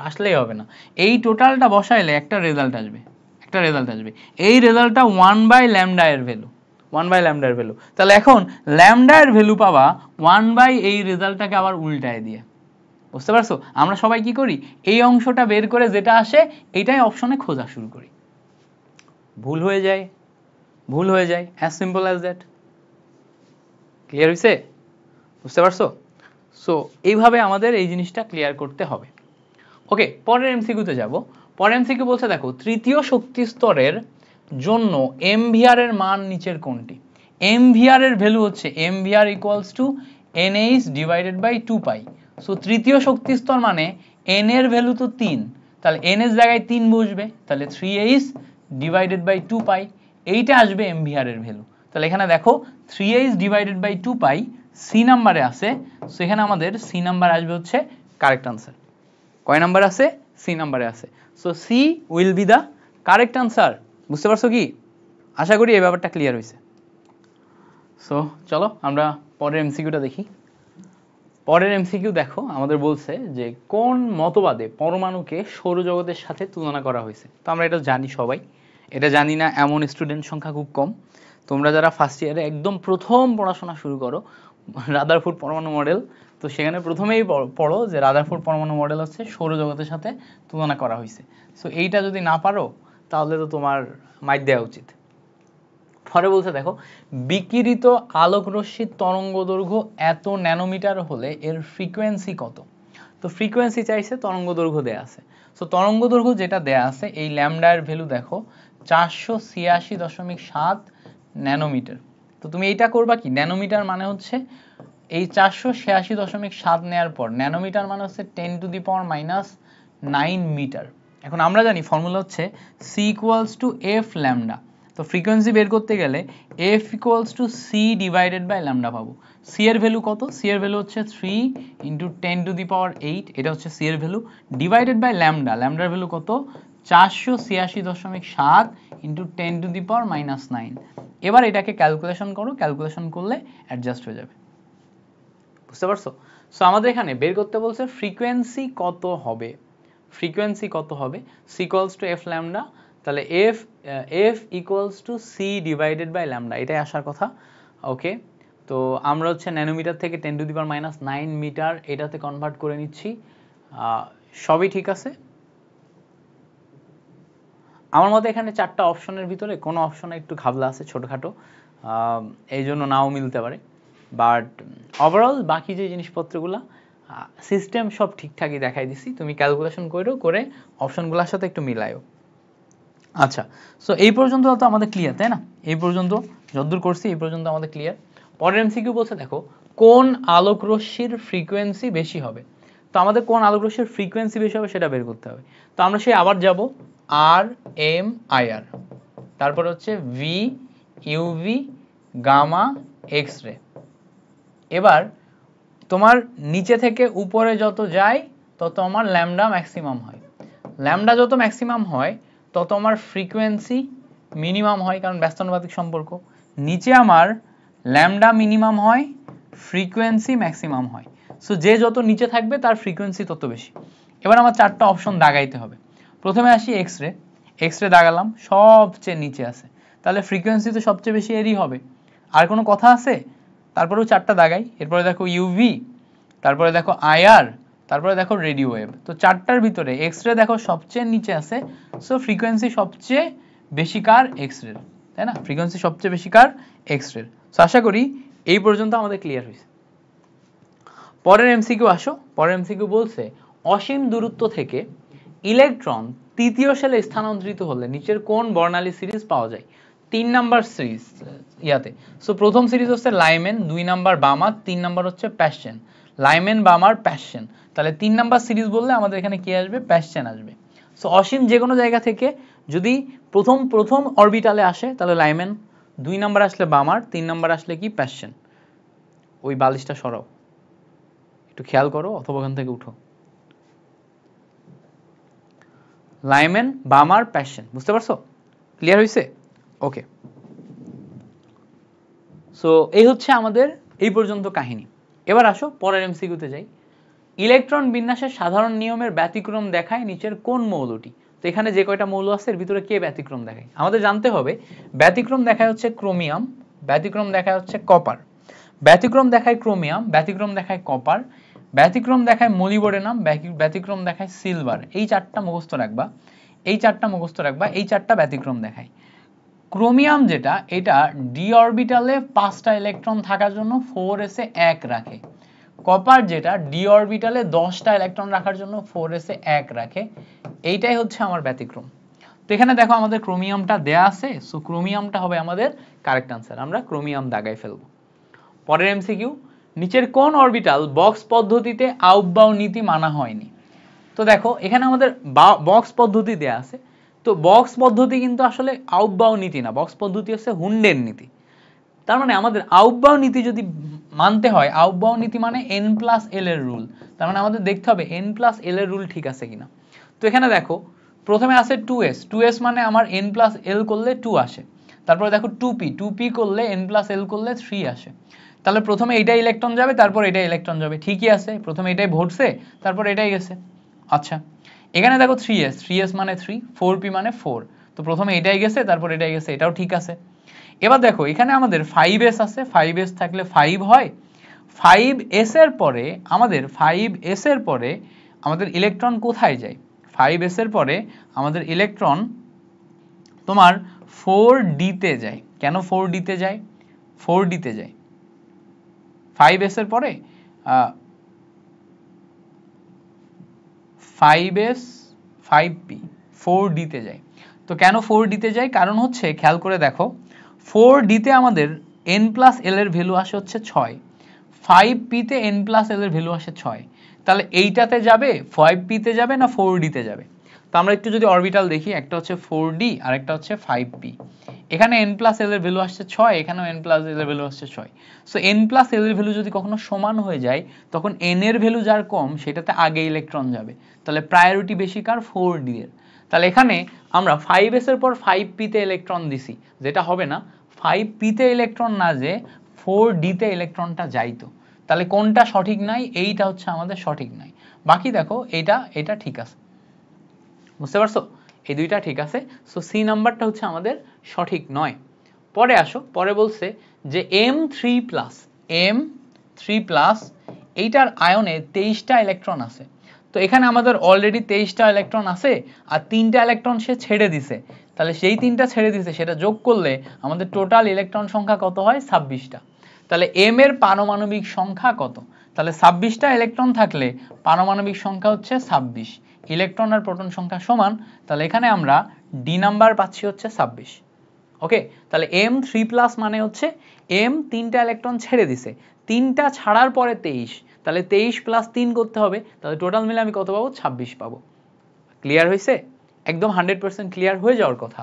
আসলেই হবে না। এই টোটালটা বসাইলে একটা রেজাল্ট আসবে, একটা রেজাল্ট আসবে। এই রেজাল্টটা 1/λ এর ভ্যালু, 1/λ এর ভ্যালু। তাহলে এখন ল্যামডা এর ভ্যালু পাবা 1/ এই রেজাল্টটাকে আবার উল্টায় দিয়ে। বুঝতে পারছো? আমরা সবাই কি করি? এই অংশটা বের করে যেটা আসে এটাই অপশনে খোঁজা শুরু করি, ভুল হয়ে যায়, ভুল হয়ে যায়, as simple as that. Clear হয়েছে? বুঝতে পারছো? সো এইভাবে আমাদের এই জিনিসটা ক্লিয়ার করতে হবে। ওকে, পরের এমসিকিউতে যাব। পরের এমসিকিউ বলছে দেখো, তৃতীয় শক্তি স্তরের জন্য এমভিআর এর মান নিচের কোনটি? এমভিআর এর ভ্যালু হচ্ছে MVR equals to NH divided by 2 pi. So তৃতীয় শক্তি স্তর মানে এন এর ভ্যালু তো 3, তাহলে এন এর জায়গায় 3 বসবে, তাহলে 3h ডিভাইডেড বাই 2 পাই, এইটা আসবে এমভিআর এর ভ্যালু। তাহলে এখানে দেখো 3h divided by 2 pi C নাম্বারে আছে, সো এখানে আমাদের সি নাম্বার আসবে হচ্ছে কারেক্ট আনসার। কয় নাম্বার আছে? সি নাম্বারে আছে। So C will be the correct answer. বুঝতে পারছো কি? আশা করি এই ব্যাপারটা ক্লিয়ার হয়েছে। সো চলো আমরা পরের এমসিকিউটা দেখি। পরের এমসিকিউ দেখো, আমাদের বলছে যে কোন মতবাদে পরমাণুকে সৌরজগতের সাথে তুলনা করা হয়েছে? তো আমরা এটা জানি সবাই, এটা জানি না এমন স্টুডেন্ট সংখ্যা খুব কম। তোমরা যারা ফার্স্ট ইয়ারে একদম প্রথম পড়াশোনা শুরু করো রাদারফোর্ড পরমাণু মডেল, তো সেখানে প্রথমেই পড়ো যে রাদারফোর্ড পরমাণু মডেল হচ্ছে সৌরজগতের সাথে তুলনা করা হয়েছে। সো এইটা যদি না পারো তাহলে তো তোমার মাইর দেওয়া উচিত। পরে বলছে দেখো, বিকিরিত আলোক রশ্মির তরঙ্গ দৈর্ঘ্য এত ন্যানোমিটার হলে এর ফ্রিকোয়েন্সি কত? তো ফ্রিকোয়েন্সি চাইছে, তরঙ্গ দৈর্ঘ্য দেয়া আছে। সো তরঙ্গ দৈর্ঘ্য যেটা দেয়া আছে, এই ল্যামডা এর ভ্যালু দেখো 486.7 ন্যানোমিটার। তো তুমি এইটা করবা কি, ন্যানোমিটার মানে হচ্ছে এই 486.7 নেওয়ার পর ন্যানোমিটার মানে হচ্ছে 10⁻⁹ মিটার। এখন আমরা জানি ফর্মুলা হচ্ছে C equals to F lambda. তো ফ্রিকোয়েন্সি বের করতে গেলে F equals to C divided by lambda পাবো। সি এর ভ্যালু কত? সি এর ভ্যালু হচ্ছে 3 × 10⁸, এটা হচ্ছে সি এর ভ্যালু, ডিভাইডেড বাই ল্যামডা। ল্যামডার ভ্যালু কত? 486.7 × 10⁻⁹। এবার এটাকে ক্যালকুলেশন করো, ক্যালকুলেশন করলে অ্যাডজাস্ট হয়ে যাবে। বুঝতে পারছো? সো আমাদের এখানে বের করতে বলছে ফ্রিকোয়েন্সি কত হবে। ফ্রিকোয়েন্সি কত হবে? C equals to F lambda, তাহলে F equals to C divided by lambda, এটাই আসার কথা। ওকে, তো আমরা হচ্ছে ন্যানোমিটার থেকে 10⁻⁹ মিটার এটাতে কনভার্ট করে নিচ্ছি। সবই ঠিক আছে। আমার মতে এখানে 4টা অপশনের ভিতরে কোনো অপশনে একটু ঘাবলা আছে ছোটোখাটো, এই জন্য নাও মিলতে পারে, বাট ওভারঅল বাকি যে জিনিসপত্রগুলো সিস্টেম সব ঠিকঠাকই দেখাই দিছি, তুমি ক্যালকুলেশন করে অপশনগুলোর সাথে একটু মিলায়ও। আচ্ছা, সো এই পর্যন্ত তো আমাদের ক্লিয়ার, তাই না? এই পর্যন্ত যতদূর করছি এই পর্যন্ত আমাদের ক্লিয়ার। পরের এমসিকিউ বলছে দেখো, কোন আলোক রশ্মির ফ্রিকোয়েন্সি বেশি হবে? তো আমাদের কোন আলোক রশ্মির ফ্রিকোয়েন্সি বেশি হবে সেটা বের করতে হবে। তো আমরা সেই আবার যাব আর এম আই আর, তারপর হচ্ছে ভি ইউভি গামা এক্স রে। এবার তোমার নিচে থেকে উপরে যত যায় তত আমার ল্যামডা ম্যাক্সিমাম হয়, ল্যামডা যত ম্যাক্সিমাম হয় তত আমার ফ্রিকোয়েন্সি মিনিমাম হয়, কারণ ব্যস্তানুপাতিক সম্পর্ক। নিচে আমার ল্যামডা মিনিমাম হয়, ফ্রিকোয়েন্সি ম্যাক্সিমাম হয়। সো যে যত নিচে থাকবে তার ফ্রিকোয়েন্সি তত বেশি। এবার আমার 4টা অপশন দাগাইতে হবে। প্রথমে আসি এক্স রে, এক্স রে দাগালাম, সবচেয়ে নিচে আছে, তাহলে ফ্রিকোয়েন্সি তো সবচেয়ে বেশি এরই হবে, আর কোনো কথা আছে? তারপরেও 4টা দাগাই, এরপরে দেখো ইউভি, তারপরে দেখো আইআর, তারপরে দেখো রেডিও ওয়েভ। তো 4টার ভিতরে এক্স রে দেখো সবচেয়ে নিচে আছে, সো ফ্রিকোয়েন্সি সবচেয়ে বেশি কার? এক্স রে, তাই না? ফ্রিকোয়েন্সি সবচেয়ে বেশি কার? X ray. সো আশা করি এই পর্যন্ত আমাদের ক্লিয়ার হয়েছে। পরের এমসিকিউ আসো। পরের এমসিকিউ বলছে অসীম দূরত্ব থেকে ইলেকট্রন তৃতীয় শেলে স্থানান্তরিত হলে নিচের কোন বর্ণালী সিরিজ পাওয়া যায়? 3 নাম্বার সিরিজ ইয়াতে। সো প্রথম সিরিজ হচ্ছে লাইমেন, 2 নাম্বার বামার, 3 নাম্বার হচ্ছে প্যাশন। লাইমেন, বামার, প্যাশন, তাহলে 3 নাম্বার সিরিজ বললে আমাদের এখানে কি আসবে? প্যাশন আসবে। সো অসীম যে কোনো জায়গা থেকে যদি প্রথম অরবিটালে আসে তাহলে লাইমেন, 2 নাম্বার আসলে বামার, 3 নাম্বার আসলে কি? প্যাশন। ওই বালিশটা সরাও, একটু খেয়াল করো অথবা ওখান থেকে উঠো। লাইমেন, বামার, প্যাশন, বুঝতে পারছো? ক্লিয়ার হয়েছে? ওকে, সো এই হচ্ছে আমাদের এই পর্যন্ত কাহিনী। এবার আসো পরের এমসিকিউতে যাই। ইলেকট্রন বিন্যাসের সাধারণ নিয়মের ব্যতিক্রম দেখায় নিচের কোন মৌলটি? তো এখানে যে কয়টা মৌল আছে এর ভিতরে কে ব্যতিক্রম দেখায়? আমাদের জানতে হবে ব্যতিক্রম দেখায় হচ্ছে ক্রোমিয়াম, ব্যতিক্রম দেখায় হচ্ছে কপার, ব্যতিক্রম দেখায় ক্রোমিয়াম, ব্যতিক্রম দেখায় কপার, ব্যতিক্রম দেখায় মলিবডেনাম, ব্যতিক্রম দেখায় সিলভার। এই 4টা মুখস্থ রাখবা, এই 4টা মুখস্থ রাখবা, এই 4টা ব্যতিক্রম দেখায়। ক্রোমিয়াম যেটা, এটা ডি অরবিটালে 5টা ইলেকট্রন থাকার জন্য 4s এ 1 রাখে। কপার যেটা ডি অরবিটালে 10টা ইলেকট্রন রাখার জন্য 4s এ 1 রাখে। এইটাই হচ্ছে আমার ব্যতিক্রম। তো এখানে দেখো আমাদের ক্রোমিয়ামটা দেয়া আছে, সো ক্রোমিয়ামটা হবে আমাদের কারেক্ট আনসার। আমরা ক্রোমিয়াম দাগায় ফেলবো। পরের এমসিকিউ, নিচের কোন অরবিটাল বক্স পদ্ধতিতে আউটবাউ নীতি মানা হয়নি? তো দেখো এখানে আমাদের বক্স পদ্ধতি দেয়া আছে, তো বক্স পদ্ধতি কিন্তু আসলে আউটবাউ নীতি না, বক্স পদ্ধতি হচ্ছে হুন্ডের নীতি। তার মানে আমাদের আউটবাউ নীতি যদি মানতে হয়, আউটবাউ নীতি মানে n+l এর রুল, তার মানে আমাদের দেখতে হবে n+l এর রুল ঠিক আছে কিনা। তো এখানে দেখো প্রথমে আছে 2s, 2s মানে আমার n+l করলে 2 আসে। তারপরে দেখো 2p করলে n+l করলে 3 আসে। তাহলে প্রথমে এইটা ইলেকট্রন যাবে, তারপর এটা ইলেকট্রন যাবে, ঠিকই আছে, প্রথমে এটাই ভরছে, তারপর এটাই গেছে। আচ্ছা, এখানে দেখো 3s, 3s মানে 3, 4p মানে 4, তো প্রথমে এটাই গেছে, তারপর এটাই গেছে, এটাও ঠিক আছে। এবার দেখো এখানে আমাদের 5s আছে, 5s থাকলে 5 হয়। 5s এর পরে আমাদের ইলেকট্রন কোথায় যায়? 5s এর পরে আমাদের ইলেকট্রন তোমার 4d তে যায়। কেন 4d তে যায়? 4d তে যায় 5s এর পরে 5s 5p 4d তে যায়। তো কেন 4d তে যায়? কারণ হচ্ছে খেয়াল করে দেখো 4d তে আমাদের n+l এর ভ্যালু আসে হচ্ছে 6, 5p তে n+l এর ভ্যালু আসে 6, তাহলে এইটাতে যাবে 5p তে যাবে না 4d তে যাবে? তো আমরা একটু যদি অরবিটাল দেখি, একটা হচ্ছে 4d আর একটা হচ্ছে 5p। এখানে n+l এর ভ্যালু আসছে 6, এখানেও n+l এর ভ্যালু আসছে 6। সো n+l এর ভ্যালু যদি কখনো সমান হয়ে যায়, তখন n এর ভ্যালু যার কম সেটাতে আগে ইলেকট্রন যাবে, তাহলে প্রায়োরিটি বেশি কার? 4d এর। তাহলে এখানে আমরা 5s এর পর 5p তে ইলেকট্রন দিছি, যেটা হবে না, 5p তে ইলেকট্রন না যে 4d তে ইলেকট্রনটা যাইতো। তাহলে কোনটা সঠিক নাই? এইটা হচ্ছে আমাদের সঠিক নাই। বাকি দেখো এটা ঠিক আছে, বুঝতে পারছো? এই দুইটা ঠিক আছে, সো সি নাম্বারটা হচ্ছে আমাদের সঠিক নয়। পরে আসো, পরে বলছে যে M3+, এইটার আয়নে 23টা ইলেকট্রন আছে। তো এখানে আমাদের অলরেডি 23টা ইলেকট্রন আছে, আর 3টা ইলেকট্রন সে ছেড়ে দিছে, তাহলে সেই 3টা ছেড়ে দিছে সেটা যোগ করলে আমাদের টোটাল ইলেকট্রন সংখ্যা কত হয়? 26টা। তাহলে M এর পারমাণবিক সংখ্যা কত? তাহলে 26টা ইলেকট্রন থাকলে পারমাণবিক সংখ্যা হচ্ছে 26, ইলেকট্রন আর প্রোটন সংখ্যা সমান, তাহলে এখানে আমরা ডি নাম্বার পাচ্ছি হচ্ছে 26। ওকে, তাহলে M3+ মানে হচ্ছে M 3টা ইলেকট্রন ছেড়ে দিছে, 3টা ছাড়ার পরে 23, তাহলে 23 + 3 করতে হবে, তাহলে টোটাল মিলে আমি কত পাবো? 26 পাবো। ক্লিয়ার হয়েছে? একদম 100% ক্লিয়ার হয়ে যাওয়ার কথা।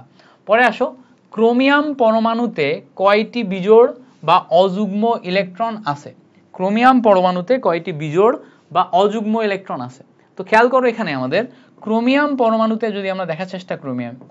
পরে আসো, ক্রোমিয়াম পরমাণুতে কয়টি বিজোড় বা অযুগ্ম ইলেকট্রন আছে? ক্রোমিয়াম পরমাণুতে কয়টি বিজোড় বা অযুগ্ম ইলেকট্রন আছে? তো খেয়াল করো এখানে আমাদের ক্রোমিয়াম পরমাণুতে যদি আমরা দেখার চেষ্টা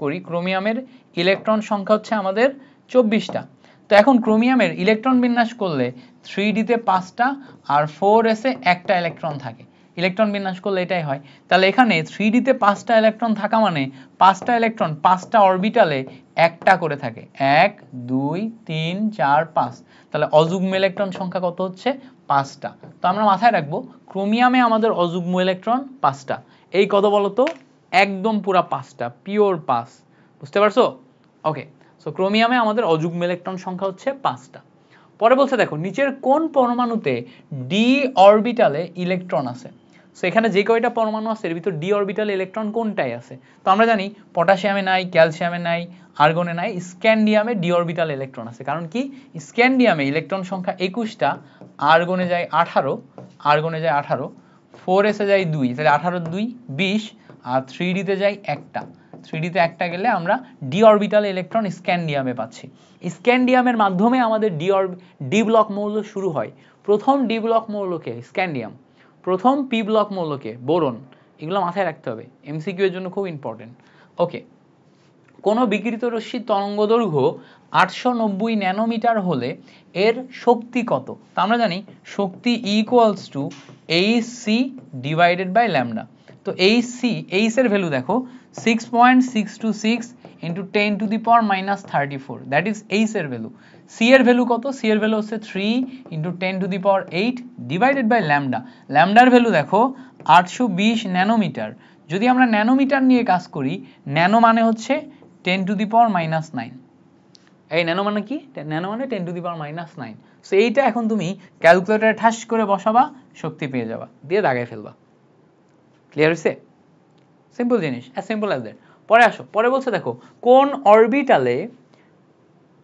করি, ক্রোমিয়ামের ইলেকট্রন সংখ্যা হচ্ছে আমাদের 24টা। তো এখন ক্রোমিয়ামের ইলেকট্রন বিন্যাস করলে 3d তে 5টা আর 4s এ 1টা ইলেকট্রন থাকে, ইলেকট্রন বিন্যাস করলে এটাই হয়। তাহলে এখানে 3d তে 5টা ইলেকট্রন থাকা মানে 5টা ইলেকট্রন 5টা অরবিটালে একটা করে থাকে, 1 2 3 4 5, তাহলে অযুগ্ম ইলেকট্রন সংখ্যা কত হচ্ছে? 5টা। তো আমরা মাথায় রাখবো ক্রোমিয়ামে আমাদের অযুগ্ম ইলেকট্রন 5টা। এই কত বলো তো? একদম পুরা 5টা, পিওর 5, বুঝতে পারছো? ওকে, সো ক্রোমিয়ামে আমাদের অযুগ্ম ইলেকট্রন সংখ্যা হচ্ছে 5টা। পরে বলছে দেখো নিচের কোন পরমাণুতে ডি অরবিটালে ইলেকট্রন আছে? সো এখানে যে কয়টা পরমাণু আছে এর ভিতর ডি অরবিটালে ইলেকট্রন কোনটাই আছে? তো আমরা জানি পটাশিয়ামে নাই, ক্যালসিয়ামে নাই, আর্গনে নাই, স্ক্যান্ডিয়ামে ডি অরবিটাল ইলেকট্রন আছে। কারণ কি? স্ক্যান্ডিয়ামে ইলেকট্রন সংখ্যা 21টা, আর্গনে যায় 18, 4s এ যায় 2, তাহলে 18 2 20, আর 3d তে যায় একটা, 3d তে একটা গেলে আমরা ডি অরবিটাল ইলেকট্রন স্ক্যান্ডিয়ামে পাচ্ছি। স্ক্যান্ডিয়ামের মাধ্যমে আমাদের ডি ব্লক মৌল শুরু হয়। প্রথম ডি ব্লক মৌলকে স্ক্যান্ডিয়াম, প্রথম পি ব্লক মৌলকে বোরন। এগুলো মাথায় রাখতে হবে, এমসিকিউ এর জন্য খুব ইম্পর্টেন্ট। ওকে, কোন বিকিরিত রশ্মির তরঙ্গদৈর্ঘ্য 890 ন্যানোমিটার হলে এর শক্তি কত? তা আমরা জানি শক্তি equals to hc divided by lambda. তো hc, h এর ভ্যালু দেখো 6.626 into 10 to the power -34, that is h এর ভ্যালু। c এর ভ্যালু কত? c এর ভ্যালু হচ্ছে 3 into 10 to the power 8 divided by lambda. ল্যামডার ভ্যালু দেখো 820 ন্যানোমিটার। যদি আমরা ন্যানোমিটার নিয়ে কাজ করি, ন্যানো মানে হচ্ছে 10 টু দি পাওয়ার -9, এই ন্যানো মানে কি? ন্যানো মানে 10 টু দি পাওয়ার -9। সো এইটা এখন তুমি ক্যালকুলেটরে ঠাস করে বসাবা, শক্তি পেয়ে যাবা, দিয়ে দাগায় ফেলবা। ক্লিয়ার হইছে? সিম্পল জিনিস, অ্যাজ সিম্পল অ্যাজ দ্যাট। পরে আসো, পরে বলছে দেখো কোন অরবিটালে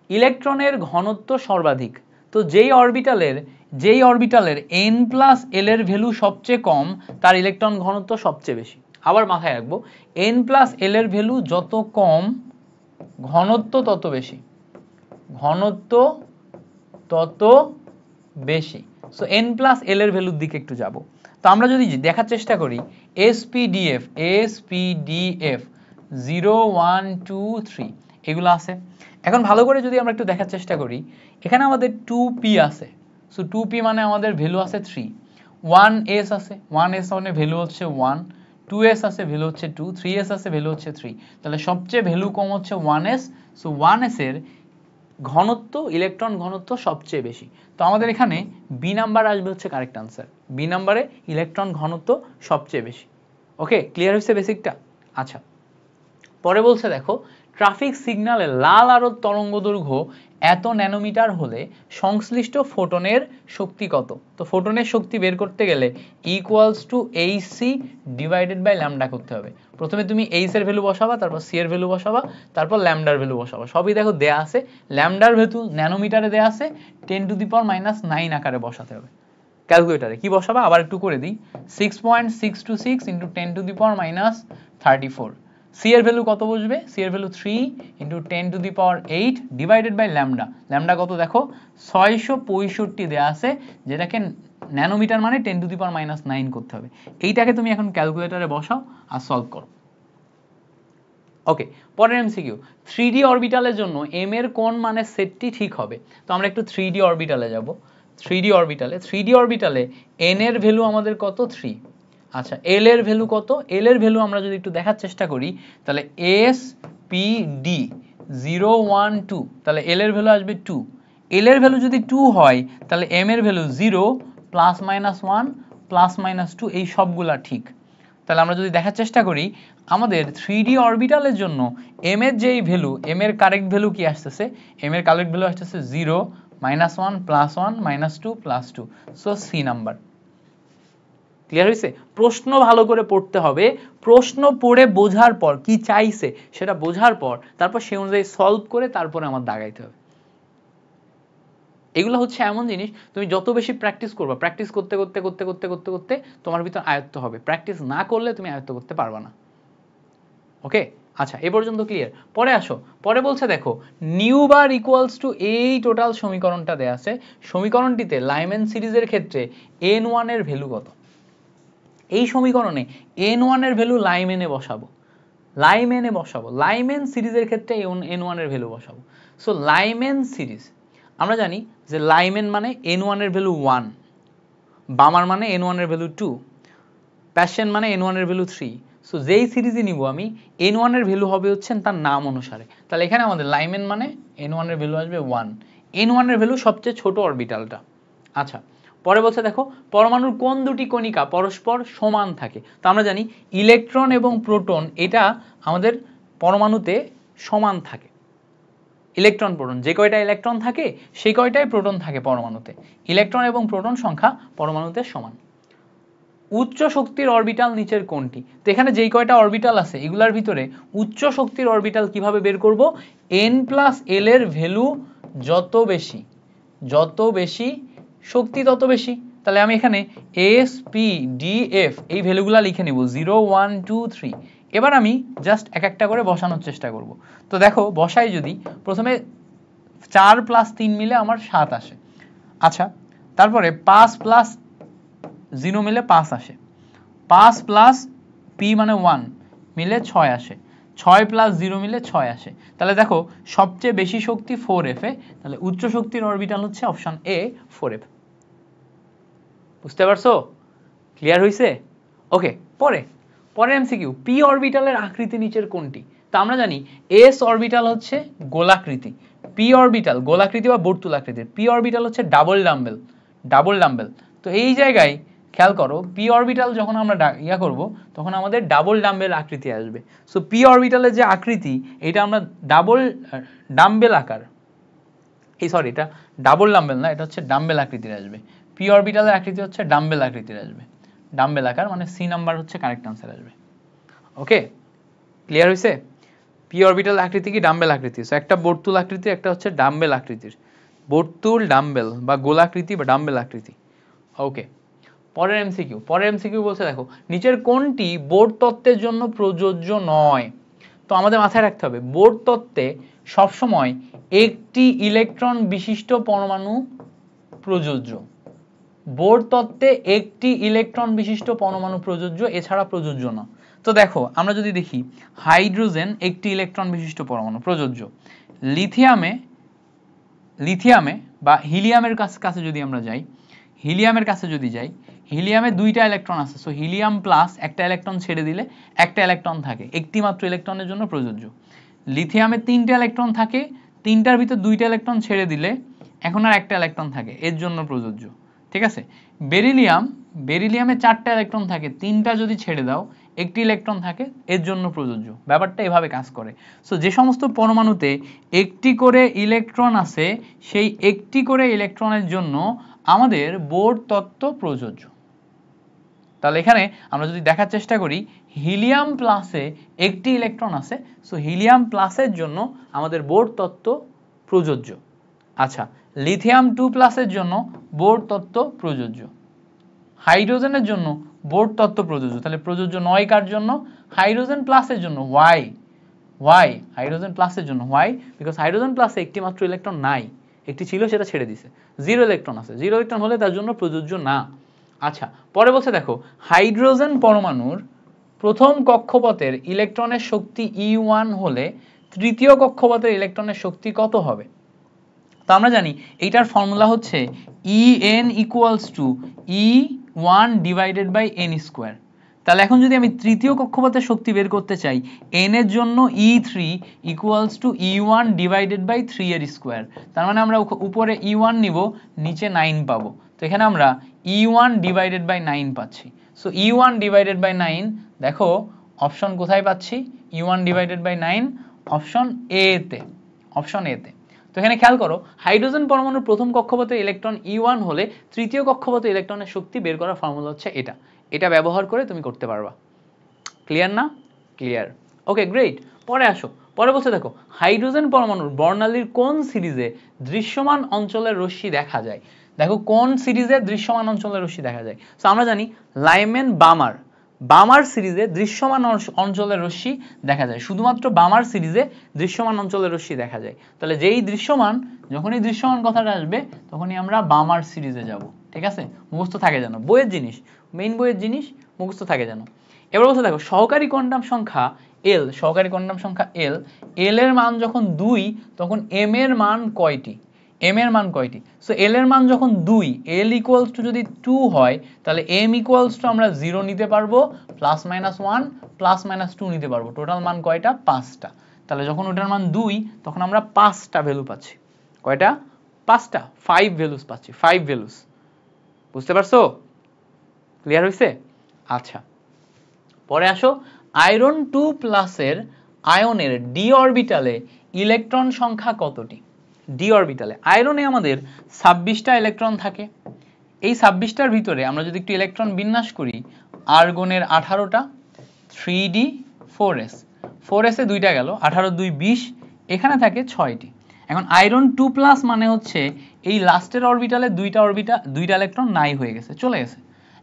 ইলেকট্রনের ঘনত্ব সর্বাধিক। তো যেই অরবিটালের n প্লাস l এর ভ্যালু সবচেয়ে কম তার ইলেকট্রন ঘনত্ব সবচেয়ে বেশি। আবার মাথায় রাখবো, n প্লাস l এর ভ্যালু যত কম ঘনত্ব তত বেশি, ঘনত্ব তত বেশি। সো n প্লাস l এর ভ্যালুর দিকে একটু যাব। তো আমরা যদি দেখার চেষ্টা করি SPDF 0 1 2 3 এগুলো আছে। এখন ভালো করে যদি আমরা একটু দেখার চেষ্টা করি, এখানে আমাদের 2p আছে। সো 2p মানে আমাদের ভ্যালু আছে 3, 1s আছে, 1s মানে ভ্যালু হচ্ছে 1, 2s আছে ভ্যালু হচ্ছে 2, 3s আছে ভ্যালু হচ্ছে 3। তাহলে সবচেয়ে ভ্যালু কম হচ্ছে 1s। সো 1s এর ঘনত্ব, ইলেকট্রন ঘনত্ব সবচেয়ে বেশি। তো আমাদের এখানে বি নাম্বার আসবে হচ্ছে কারেক্ট আনসার। বি নাম্বারে ইলেকট্রন ঘনত্ব সবচেয়ে বেশি। ওকে, ক্লিয়ার হয়েছে বেসিকটা? আচ্ছা, পরে বলছে দেখো ট্রাফিক সিগন্যালে লাল আলোর তরঙ্গদৈর্ঘ্য এত ন্যানোমিটার হলে সংশ্লিষ্ট ফোটনের শক্তি কত। তো ফোটনের শক্তি বের করতে গেলে equals to hc divided by lambda করতে হবে। প্রথমে তুমি h এর ভ্যালু বসাবা, তারপর c এর ভ্যালু বসাবা, তারপর ল্যামডার ভ্যালু বসাবা। সবই দেখো দেয়া আছে, ল্যামডার ভ্যালু ন্যানোমিটারে দেয়া আছে, 10 টু দি পাওয়ার -9 আকারে বসাতে হবে। ক্যালকুলেটরে কি বসাবা আবার একটু করে দিই, 6.626 into 10 to the power -34। c এর ভ্যালু কত বসবে? c এর value 3 into 10 to the power 8 divided by lambda. Lambda কত দেখো 665 দেয়া আছে, যেটাকে ন্যানোমিটার মানে 10 টু দি পাওয়ার -9 করতে হবে। এইটাকে তুমি এখন ক্যালকুলেটরে বসাও আর সলভ করো। ওকে, পরের এমসিকিউ, 3D অরবিটালের জন্য m এর কোন মানের সেটটি ঠিক হবে। তো আমরা একটু 3D অরবিটালে যাব। 3D অরবিটালে n এর ভ্যালু আমাদের কত? 3। আচ্ছা, l এর ভ্যালু কত? l এর ভ্যালু আমরা যদি একটু দেখার চেষ্টা করি, তাহলে SPD 0 1 2, তাহলে l এর ভ্যালু আসবে 2। l এর ভ্যালু যদি 2 হয় তাহলে m এর ভ্যালু 0 +-1 +-2 এই সবগুলা ঠিক। তাহলে আমরা যদি দেখার চেষ্টা করি আমাদের 3D অরবিটালের জন্য m এর যেই ভ্যালু, m এর কারেক্ট ভ্যালু কি আসতেছে? m এর কারেক্ট ভ্যালু আসতেছে 0 -1 +1 -2 +2। So C number. ক্লিয়ার হয়েছে? প্রশ্ন ভালো করে পড়তে হবে, প্রশ্ন পড়ে বোঝার পর কি চাইছে সেটা বোঝার পর তারপর সেই অনুযায়ী সলভ করে তারপরে আমার দাগাইতে হবে। এগুলো হচ্ছে এমন জিনিস, তুমি যত বেশি প্র্যাকটিস করবে, প্র্যাকটিস করতে করতে করতে করতে করতে করতে তোমার ভিতর আয়ত্ত হবে। প্র্যাকটিস না করলে তুমি আয়ত্ত করতে পারবে না। ওকে, আচ্ছা এ পর্যন্ত ক্লিয়ার? পরে আসো, পরে বলছে দেখো নিউ বার ইকুয়ালস টু এই টোটাল সমীকরণটা দেয়া আছে। সমীকরণটিতে লাইম্যান সিরিজের ক্ষেত্রে n1 এর ভ্যালু কত? এই সমীকরণে n1 এর ভ্যালু লাইম্যানে বসাবো, লাইম্যান সিরিজের ক্ষেত্রে n1 এর ভ্যালু বসাবো। সো লাইম্যান সিরিজ আমরা জানি যে লাইম্যান মানে n1 এর ভ্যালু 1, বামার মানে n1 এর ভ্যালু 2, প্যাশন মানে n1 এর ভ্যালু 3। সো যেই সিরিজে নিব আমি n1 এর ভ্যালু হবে হচ্ছে তার নাম অনুসারে। তাহলে এখানে আমাদের লাইম্যান মানে n1 এর ভ্যালু আসবে 1, n1 এর ভ্যালু সবচেয়ে ছোট অরবিটালটা। আচ্ছা, পরে বলছে দেখো পরমাণুর কোন দুটি কণিকা পরস্পর সমান থাকে। তো আমরা জানি ইলেকট্রন এবং প্রোটন এটা আমাদের পরমাণুতে সমান থাকে। ইলেকট্রন প্রোটন, যে কয়টা ইলেকট্রন থাকে সেই কয়টাই প্রোটন থাকে পরমাণুতে। ইলেকট্রন এবং প্রোটন সংখ্যা পরমাণুতে সমান। উচ্চ শক্তির অরবিটাল নিচের কোনটি? তো এখানে যেই কয়টা অরবিটাল আছে এগুলার ভিতরে উচ্চ শক্তির অরবিটাল কিভাবে বের করব? n প্লাস l এর ভ্যালু যত বেশি শক্তি তত বেশি। তাহলে আমি এখানে s p d f এই ভ্যালুগুলা লিখে নিব 0 1 2 3। এবার আমি জাস্ট এক একটা করে বসানোর চেষ্টা করব। তো দেখো বসাই, যদি প্রথমে 4 + 3 মিলে আমার 7 আসে। আচ্ছা, তারপরে 5 + 0 মিলে 5 আসে, 5 প্লাস p মানে 1 মিলে 6 আসে, 6 প্লাস 0 মিলে 6 আসে। তাহলে দেখো সবচেয়ে বেশি শক্তি 4f এ, তাহলে উচ্চ শক্তির অরবিটাল হচ্ছে অপশন এ 4f। বুঝতে পারছো? ক্লিয়ার হইছে? ওকে, পরে এমসিকিউ, পি অরবিটালের আকৃতি নিচের কোনটি? তো আমরা জানি এস অরবিটাল হচ্ছে গোলাকৃতি, পি অরবিটাল গোলাকৃতি বা বর্তুলাকৃতির, পি অরবিটাল হচ্ছে ডাবল ডাম্বেল। তো এই জায়গায় খেয়াল করো পি অরবিটাল যখন আমরা করব তখন আমাদের ডাবল ডাম্বেল আকৃতি আসবে। সো পি অরবিটালের যে আকৃতি এটা আমরা ডাবল ডাম্বেল আকার, সরি, এটা ডাবল ডাম্বেল না, এটা হচ্ছে ডাম্বেল আকৃতির আসবে। পি অরবিটালের আকৃতি হচ্ছে ডাম্বেল আকৃতির আসবে, ডাম্বেল আকার, মানে সি নাম্বার হচ্ছে কারেক্ট আনসার আসবে। ওকে, ক্লিয়ার হয়েছে? পি অরবিটাল আকৃতি কি ডাম্বেল আকৃতি, সো একটা বর্তুল আকৃতি, একটা হচ্ছে ডাম্বেল আকৃতির, বর্তুল ডাম্বেল বা গোলাকৃতি বা ডাম্বেল আকৃতি। ওকে, পরের এমসিকিউ বলছে দেখো, নিচের কোনটি বোর তত্ত্বের জন্য প্রযোজ্য নয়? তো আমাদের মাথায় রাখতে হবে বোর তত্ত্বে সবসময় একটি ইলেকট্রন বিশিষ্ট পরমাণু প্রযোজ্য। বোর তত্ত্বে একটি ইলেকট্রন বিশিষ্ট পরমাণু প্রযোজ্য, এছাড়া প্রযোজ্য না। তো দেখো আমরা যদি দেখি, হাইড্রোজেন একটি ইলেকট্রন বিশিষ্ট পরমাণু প্রযোজ্য, লিথিয়ামে বা হিলিয়ামের কাছে যদি আমরা যাই, হিলিয়ামে দুইটা ইলেকট্রন আছে, সো হিলিয়াম প্লাস একটা ইলেকট্রন ছেড়ে দিলে একটা ইলেকট্রন থাকে, একটি মাত্র ইলেকট্রনের জন্য প্রযোজ্য। লিথিয়ামে তিনটা ইলেকট্রন থাকে, তিনটার ভিতর দুইটা ইলেকট্রন ছেড়ে দিলে এখন আর একটা ইলেকট্রন থাকে, এর জন্য প্রযোজ্য। ঠিক আছে, বেরিলিয়ামে চারটা ইলেকট্রন থাকে, তিনটা যদি ছেড়ে দাও একটি ইলেকট্রন থাকে, এর জন্য প্রযোজ্য। ব্যাপারটা এভাবে কাজ করে। সো যে সমস্ত পরমাণুতে একটি করে ইলেকট্রন আছে, সেই একটি করে ইলেকট্রনের জন্য আমাদের বোর তত্ত্ব প্রযোজ্য। তাহলে এখানে আমরা যদি দেখার চেষ্টা করি, হিলিয়াম প্লাসে একটি ইলেকট্রন আছে, সো হিলিয়াম প্লাসের জন্য আমাদের বোর তত্ত্ব প্রযোজ্য। আচ্ছা, লিথিয়াম 2 প্লাসের জন্য বোর তত্ত্ব প্রযোজ্য। হাইড্রোজেনের জন্য বোর তত্ত্ব প্রযোজ্য। তাহলে প্রযোজ্য নয় কার জন্য? হাইড্রোজেন প্লাসের জন্য। ওয়াই হাইড্রোজেন প্লাসের জন্য, ওয়াই বিকজ হাইড্রোজেন প্লাসে একটি মাত্র ইলেকট্রন নাই, একটি ছিল সেটা ছেড়ে দিছে, 0 ইলেকট্রন আছে, 0 ইলেকট্রন হলে তার জন্য প্রযোজ্য না। আচ্ছা, পরে বলছে দেখো, হাইড্রোজেন পরমাণুর প্রথম কক্ষপথের ইলেকট্রনের শক্তি E1 হলে তৃতীয় কক্ষপথের ইলেকট্রনের শক্তি কত হবে? তো আমরা জানি এইটার ফর্মুলা হচ্ছে En equals to E1 divided by n square. তাহলে এখন যদি আমি তৃতীয় কক্ষপথের শক্তি বের করতে চাই, n এর জন্য E3 equals to E1 divided by 3 এর স্কয়ার। তার মানে আমরা উপরে E1 নিব, নিচে 9 পাবো। তো এখানে আমরা E1 divided by 9 পাচ্ছি। সো E1 divided by 9, দেখো অপশন কোথায় পাচ্ছি? E1 divided by 9 option A তে, অপশন এ তে। তো এখানে খেয়াল করো, হাইড্রোজেন পরমাণুর প্রথম কক্ষপথে ইলেকট্রন E1 হলে তৃতীয় কক্ষপথে ইলেকট্রনের শক্তি বের করার ফর্মুলা হচ্ছে এটা। এটা ব্যবহার করে তুমি করতে পারবা। ক্লিয়ার না? ক্লিয়ার। ওকে, গ্রেট। পরে আসো, পরে বলছে দেখো, হাইড্রোজেন পরমাণুর বর্ণালীর কোন সিরিজে দৃশ্যমান অঞ্চলের রশ্মি দেখা যায়? দেখো কোন সিরিজে দৃশ্যমান অঞ্চলের রশ্মি দেখা যায়। সো আমরা জানি লাইমেন বামার সিরিজে দৃশ্যমান অঞ্চলের রশ্মি দেখা যায়, শুধুমাত্র বামার সিরিজে দৃশ্যমান অঞ্চলের রশ্মি দেখা যায়। তাহলে যেই দৃশ্যমান, যখনই দৃশ্যমান কথাটা আসবে তখনই আমরা বামার সিরিজে যাব। ঠিক আছে, মুখস্থ থাকে যেন, বইয়ের জিনিস, মেইন বইয়ের জিনিস মুখস্থ থাকে যেন। এবার বলছে দেখো, সহকারী কোয়ান্টাম সংখ্যা এল, এল এর মান যখন 2, তখন এম এর মান কয়টি? সো এল এর মান যখন 2, এল ইকুয়ালস টু যদি 2 হয়, তাহলে এম ইকুয়ালস টু আমরা 0 নিতে পারবো, +-1 +-2 নিতে পারবো। টোটাল মান কয়টা? 5টা। তাহলে যখন ওটার মান 2, তখন আমরা 5টা ভ্যালু পাচ্ছি। কয়টা? 5টা, 5 ভ্যালুস পাচ্ছি, 5 ভ্যালুস। বুঝতে পারছো? ক্লিয়ার হয়েছে? আচ্ছা, পরে আসো, আয়রন 2 প্লাসের আয়নের ডি অরবিটালে ইলেকট্রন সংখ্যা কতটি? ডি অরবিটালে আয়রনে আমাদের 26টা ইলেকট্রন থাকে। এই 26টার ভিতরে আমরা যদি একটু ইলেকট্রন বিন্যাস করি, আর্গনের 18টা, 3d 4s, 4s এ 2টা গেল, 18 2 20, এখানে থাকে 6টি। এখন আয়রন 2 প্লাস মানে হচ্ছে এই লাস্টের অরবিটালে দুইটা ইলেকট্রন নাই হয়ে গেছে, চলে গেছে।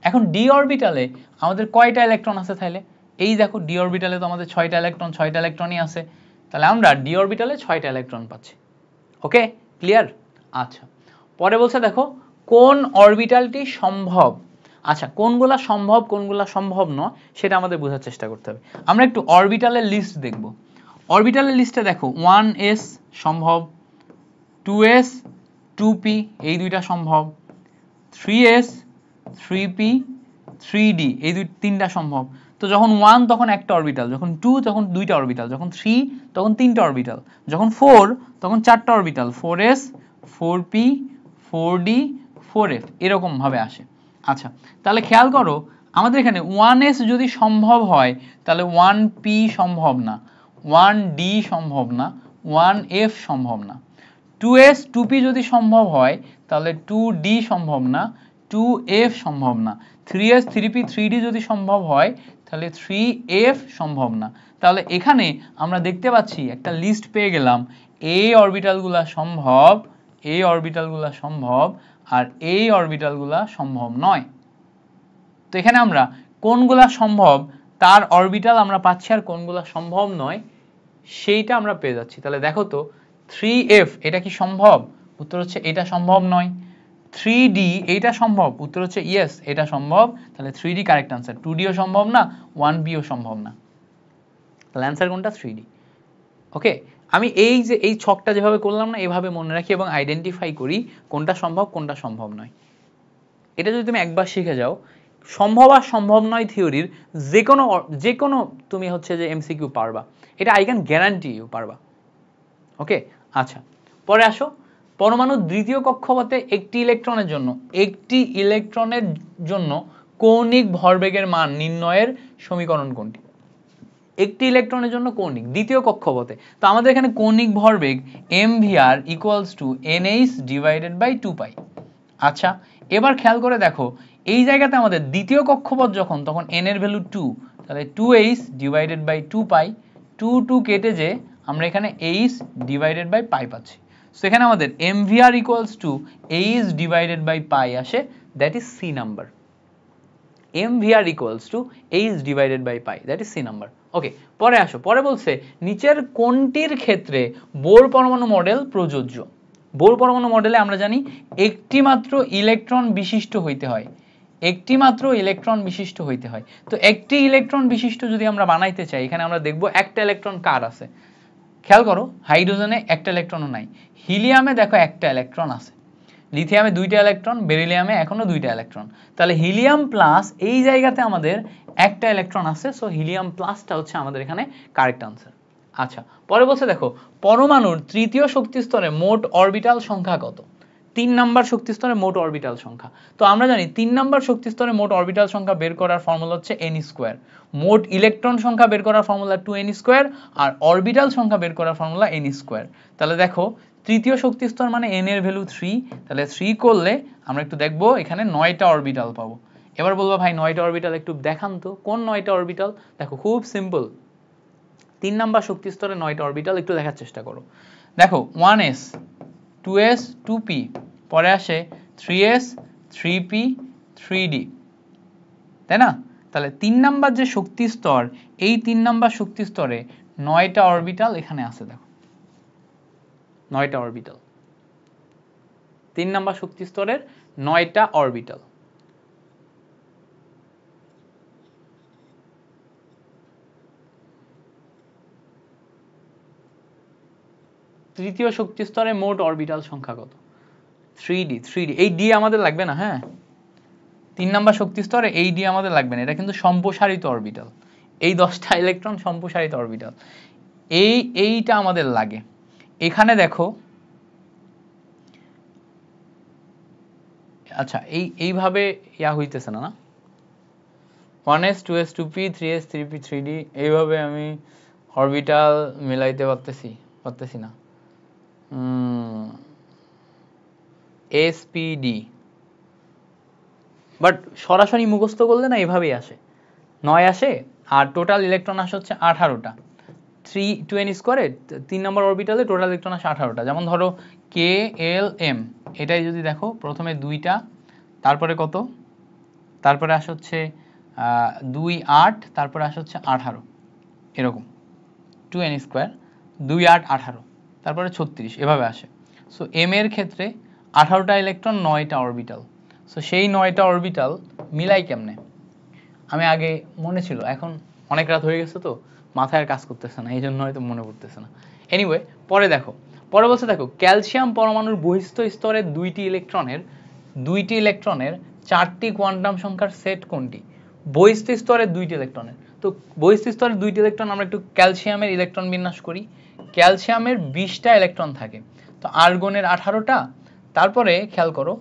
এখন ডি অরবিটালে আমাদের কয়টা ইলেকট্রন আছে? তাহলে এই দেখো, ডি অরবিটালে তো আমাদের 6টা ইলেকট্রনই আছে। তাহলে আমরা ডি অরবিটালে 6টা ইলেকট্রন পাচ্ছি। ওকে, ক্লিয়ার? আচ্ছা, পরে বলছে দেখো, কোন অরবিটালটি সম্ভব? আচ্ছা, কোনগুলা সম্ভব কোনগুলা সম্ভব নয় সেটা আমাদের বোঝার চেষ্টা করতে হবে। আমরা একটু অরবিটালের লিস্ট দেখব। অরবিটালের লিস্টে দেখো 1s সম্ভব, 2s 2p এই দুইটা সম্ভব, 3s 3p 3d এই তিনটা সম্ভব। তো যখন 1 তখন একটা অরবিটাল, যখন 2 তখন দুইটা অরবিটাল, যখন 3 তখন তিনটা অরবিটাল, যখন 4 তখন চারটা orbital, 4s 4p 4d 4f এরকম ভাবে আসে। আচ্ছা, তাহলে খেয়াল করো, আমাদের এখানে 1s যদি সম্ভব হয় তাহলে 1p সম্ভব না, 1d সম্ভব না, 1f সম্ভব না, 2s 2p যদি সম্ভব হয় তাহলে 2d সম্ভব না, 2f সম্ভব না। 3s 3p 3d যদি সম্ভব হয় তাহলে 3f সম্ভব না। তাহলে এখানে আমরা দেখতে পাচ্ছি একটা লিস্ট পেয়ে গেলাম, এই অরবিটালগুলা সম্ভব, এই অরবিটালগুলা সম্ভব, আর এই অরবিটালগুলা সম্ভব নয়। তো এখানে আমরা কোনগুলা সম্ভব তার অরবিটাল আমরা পাচ্ছি, আর কোনগুলা সম্ভব নয় সেইটা আমরা পেয়ে যাচ্ছি। তাহলে দেখো তো 3f এটা কি সম্ভব? উত্তর হচ্ছে এটা সম্ভব নয়। 3d এটা সম্ভব? উত্তর হচ্ছে ইয়েস এটা সম্ভব। তাহলে 3d কারেক্ট আনসার। 2d ও সম্ভব না, 1b ও সম্ভব না। তাহলে অ্যান্সার কোনটা? 3d। ওকে, আমি এই যে এই ছকটা যেভাবে করলাম না, এভাবে মনে রাখি এবং আইডেন্টিফাই করি কোনটা সম্ভব কোনটা সম্ভব নয়। এটা যদি তুমি একবার শিখে যাও, সম্ভব আর সম্ভব নয় থিওরির যে কোনো তুমি হচ্ছে যে এমসিকিউ পারবা, এটা আই ক্যান গ্যারান্টি ইউ পারবা। ওকে, আচ্ছা পরে আসো। পরমাণুর দ্বিতীয় কক্ষপথে একটি ইলেকট্রনের জন্য কৌণিক ভরবেগের মান নির্ণয়ের সমীকরণ কোনটি? একটি ইলেকট্রনের জন্য কৌণিক দ্বিতীয় কক্ষপথে, তো আমাদের এখানে কৌণিক ভরবেগ mvr equals to nh divided by 2π। আচ্ছা এবার খেয়াল করে দেখো, এই জায়গাতে আমাদের দ্বিতীয় কক্ষপথ যখন, তখন n এর ভ্যালু 2, তাহলে 2h ডিভাইডেড বাই 2π, 2 কেটে যে আমরা এখানে h ডিভাইডেড বাই পাই পাচ্ছি। সো এখানে আমাদের mvr equals to h divided by pi আসে, that is C number. mvr equals to h divided by pi, that is c number. ওকে, পরে আসো। পরে বলছে নিচের কোনটির ক্ষেত্রে বোর পরমাণু মডেল প্রযোজ্য? বোর পরমাণু মডেলে আমরা জানি একটি মাত্র ইলেকট্রন বিশিষ্ট হইতে হয়, একটি মাত্র ইলেকট্রন বিশিষ্ট হইতে হয়। তো একটি ইলেকট্রন বিশিষ্ট যদি আমরা বানাইতে চাই, এখানে আমরা দেখব একটা ইলেকট্রন কার আছে। খেয়াল করো, হাইড্রোজেনে একটা ইলেকট্রনও নাই, হিলিয়ামে দেখো একটা ইলেকট্রন আছে, লিথিয়ামে দুইটা ইলেকট্রন, বেরিলিয়ামে এখনো দুইটা ইলেকট্রন। তাহলে হিলিয়াম প্লাস এই জায়গাতে আমাদের একটা ইলেকট্রন আছে, সো হিলিয়াম প্লাসটা হচ্ছে আমাদের এখানে কারেক্ট আনসার। আচ্ছা পরে বলছে দেখো, পরমাণুর তৃতীয় শক্তি স্তরে মোট অরবিটাল সংখ্যা কত? 3 নাম্বার শক্তি স্তরে মোট অরবিটাল সংখ্যা। তো আমরা জানি 3 নাম্বার শক্তি স্তরে মোট অরবিটাল সংখ্যা বের করার ফর্মুলা হচ্ছে n স্কয়ার। মোট ইলেকট্রন সংখ্যা বের করার ফর্মুলা 2n স্কয়ার, আর অরবিটাল সংখ্যা বের করার ফর্মুলা n স্কয়ার। তাহলে দেখো তৃতীয় শক্তি স্তর মানে n এর ভ্যালু 3, তাহলে 3 করলে আমরা একটু দেখবো এখানে 9টা অরবিটাল পাবো। এবার বলবো ভাই 9টা অরবিটাল একটু দেখান তো, কোন 9টা অরবিটাল? দেখো খুব সিম্পল, 3 নাম্বার শক্তি স্তরে 9টা অরবিটাল একটু দেখার চেষ্টা করো। দেখো 1s 2s 2p, পরে আসে 3s 3p 3d, তাই না? তাহলে 3 নাম্বার যে শক্তি স্তর, এই 3 নাম্বার শক্তি স্তরে 9টা অরবিটাল এখানে আছে। দেখো 9টা অরবিটাল, 3 নাম্বার শক্তি স্তরের 9টা অরবিটাল। তৃতীয় শক্তি স্তরে মোট অরবিটাল সংখ্যা কত? 3d। এই d আমাদের লাগবে না, হ্যাঁ 3 নাম্বার শক্তি স্তরে এই d আমাদের লাগবে না, এটা কিন্তু সম্প্রসারিত অরবিটাল, এই 10টা ইলেকট্রন সম্প্রসারিত অরবিটাল, এইটা আমাদের লাগে। এখানে দেখো, আচ্ছা এইভাবে ইয়া হইতেছে না, 1s 2s 2p 3s 3p 3d, এইভাবে আমি অরবিটাল মিলাইতে পারতেছি না। spd, বাট সরাসরি মুখস্থ করলে না এভাবেই আসে, 9 আসে, আর টোটাল ইলেকট্রন আসে হচ্ছে 18টা। 2n স্কয়ারে 3 নম্বর অরবিটালে টোটাল ইলেকট্রন আসে 18টা। যেমন ধরো KLM, এটাই যদি দেখো প্রথমে 2টা, তারপরে কত, তারপরে আসে হচ্ছে 2 8, তারপরে আসে হচ্ছে 18, এরকম 2n স্কয়ার 2 8 18, তারপরে 36, এভাবে আসে। সো m এর ক্ষেত্রে 18টা ইলেকট্রন 9টা অরবিটাল। সো সেই 9টা অরবিটাল মিলাই কেমনে? আমি আগে মনে ছিল, এখন অনেক রাত হয়ে গেছে তো মাথায় আর কাজ করতেছে না, এই জন্য হয়তো মনে পড়তেছে না। এনিওয়ে পরে দেখো, পরে বলছে দেখো ক্যালসিয়াম পরমাণুর বহিস্থ স্তরের 2টি ইলেকট্রনের 4টি কোয়ান্টাম সংখ্যার সেট কোনটি? বহিস্থ স্তরের 2টি ইলেকট্রনের, তো বহিস্থ স্তরের 2টি ইলেকট্রন আমরা একটু ক্যালসিয়ামের ইলেকট্রন বিন্যাস করি। ক্যালসিয়ামের 20টা ইলেকট্রন থাকে, তো আর্গনের 18টা, তারপরে খেয়াল করো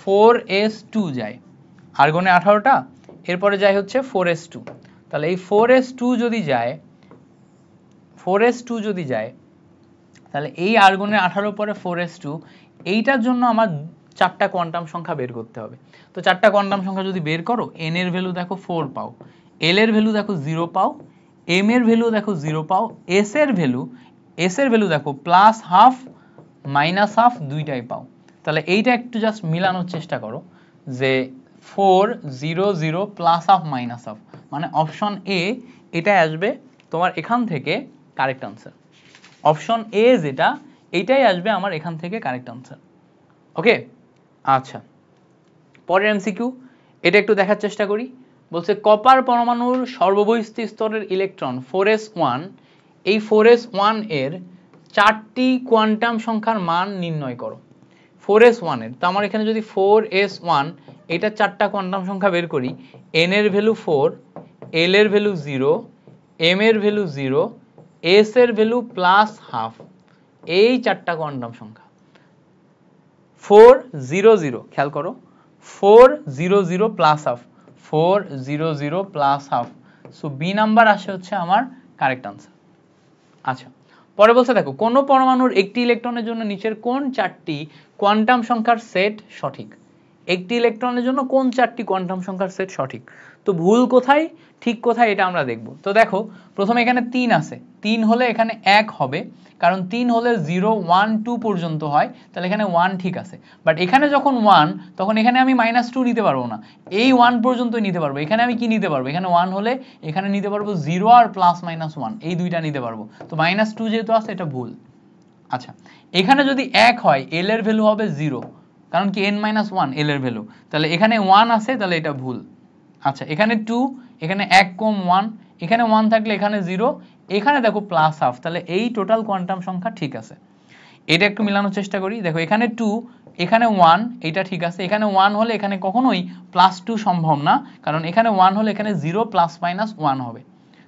4s2 যায়, আর্গনে 18টা, এরপরে যায় হচ্ছে 4s2। তাহলে এই 4s2 যদি যায় তাহলে এই আর্গনের 18 পরে 4s2, এইটার জন্য আমার 4টা কোয়ান্টাম সংখ্যা বের করতে হবে। তো 4টা কোয়ান্টাম সংখ্যা যদি বের করো, n এর ভ্যালু দেখো 4 পাও, l এর ভ্যালু দেখো 0 পাও, m এর ভ্যালু দেখো 0 পাও, s এর ভ্যালু দেখো প্লাস হাফ মাইনাস হাফ দুইটাই পাও। তাহলে এইটা একটু জাস্ট মিলানোর চেষ্টা করো যে 4 0 0 প্লাস হাফ মাইনাস হাফ, মানে অপশন এ এটাই আসবে তোমার এখান থেকে কারেক্ট আনসার। অপশন এ যেটা, এইটাই আসবে আমার এখান থেকে কারেক্ট আনসার। ওকে, আচ্ছা পরের এমসিকিউ, এটা একটু দেখার চেষ্টা করি। বলছে কপার পরমাণুর সর্ববহিস্থ স্তরের ইলেকট্রন 4s1, এই 4s1 এর 4টি কোয়ান্টাম সংখ্যার মান নির্ণয় করো। 4s1 এর, তো আমার এখানে যদি 4s1 এটা 4টা কোয়ান্টাম সংখ্যা বের করি, n এর ভ্যালু 4, l এর ভ্যালু 0, m এর ভ্যালু 0, s এর ভ্যালু প্লাস হাফ, এই 4টা কোয়ান্টাম সংখ্যা 4 0 0, খেয়াল করো 4 0 0 plus half, 4 0 0 plus half, so B number আসে হচ্ছে আমার কারেক্ট আনসার। আচ্ছা পরে বলছে দেখো কোন পরমাণুর একটি ইলেকট্রনের জন্য নিচের কোন 4টি কোয়ান্টাম সংখ্যার সেট সঠিক। একটি ইলেকট্রনের জন্য কোন 4টি কোয়ান্টাম সংখ্যার সেট সঠিক, তো ভুল কোথায় ঠিক কোথায় এটা আমরা দেখব। তো দেখো প্রথমে এখানে 3 আছে, 3 হলে এখানে 1 হবে, কারণ 3 হলে 0 1 2 পর্যন্ত হয়, তাহলে এখানে 1 ঠিক আছে। বাট এখানে যখন 1, তখন এখানে আমি -2 নিতে পারবো না, এই 1 পর্যন্তই নিতে পারবো। এখানে আমি কি নিতে পারবো, এখানে 1 হলে এখানে নিতে পারবো 0 আর +-1, এই দুইটা নিতে পারবো। তো -2 যেহেতু আছে এটা ভুল। আচ্ছা এখানে যদি 1 হয়, l এর ভ্যালু হবে 0, কারণ কি n-1 l এর ভ্যালু, তাহলে এখানে 1 আছে, তাহলে এটা ভুল। আচ্ছা এখানে 2, এখানে 1 কম 1, এখানে 1 থাকলে এখানে 0, এখানে দেখো প্লাস হাফ, তাহলে এই টোটাল কোয়ান্টাম সংখ্যা ঠিক আছে। এটা একটু মিলানোর চেষ্টা করি, দেখো এখানে 2, এখানে 1, এটা ঠিক আছে। এখানে 1 হলে এখানে কখনোই +2 সম্ভব না, কারণ এখানে 1 হলে এখানে 0 +-1 হবে,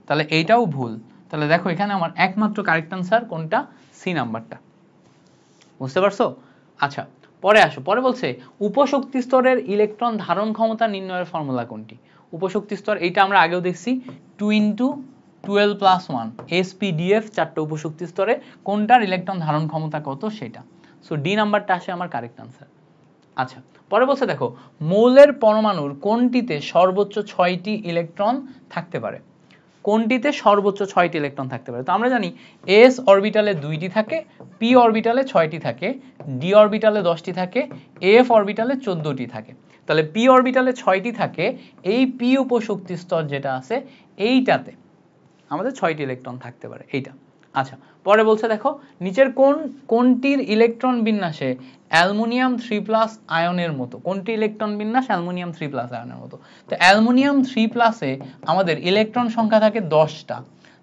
তাহলে এইটাও ভুল। তাহলে দেখো এখানে আমার একমাত্র কারেক্ট আনসার কোনটা, সি নাম্বারটা। বুঝতে পারছো? আচ্ছা পরে আসো, পরে বলছে উপশক্তি স্তরের ইলেকট্রন ধারণ ক্ষমতা নির্ণয়ের ফর্মুলা কোনটি। উপশক্তি স্তর এইটা আমরা আগেও দেখছি, 2 × 12 + 1 sp-df, 4টা উপশক্তি স্তরে কোনটার ইলেকট্রন ধারণ ক্ষমতা কত সেটা। সো ডি নাম্বারটা আসে আমার কারেক্ট আনসার। আচ্ছা পরে বলছে দেখো মৌলের পরমাণুর কোনটিতে সর্বোচ্চ 6টি ইলেকট্রন থাকতে পারে। কোনটিতে সর্বোচ্চ 6টি ইলেকট্রন থাকতে পারে, তো আমরা জানি s অরবিটালে 2টি থাকে, p অরবিটালে 6টি থাকে, d অরবিটালে 10টি থাকে, f অরবিটালে 14টি থাকে। তাহলে p অরবিটালে 6টি থাকে, এই p উপশক্তি স্তর যেটা আছে এইটাতে আমাদের 6টি ইলেকট্রন থাকতে পারে, এইটা। আচ্ছা পরে বলছে দেখো নিচের কোনটির ইলেকট্রন বিন্যাসে অ্যালুমিনিয়াম 3+ আয়নের মতো, কোনটি ইলেকট্রন বিন্যাস অ্যালুমিনিয়াম 3+ আয়নের মতো। তো অ্যালুমিনিয়াম 3+-এ আমাদের ইলেকট্রন সংখ্যা থাকে 10টা,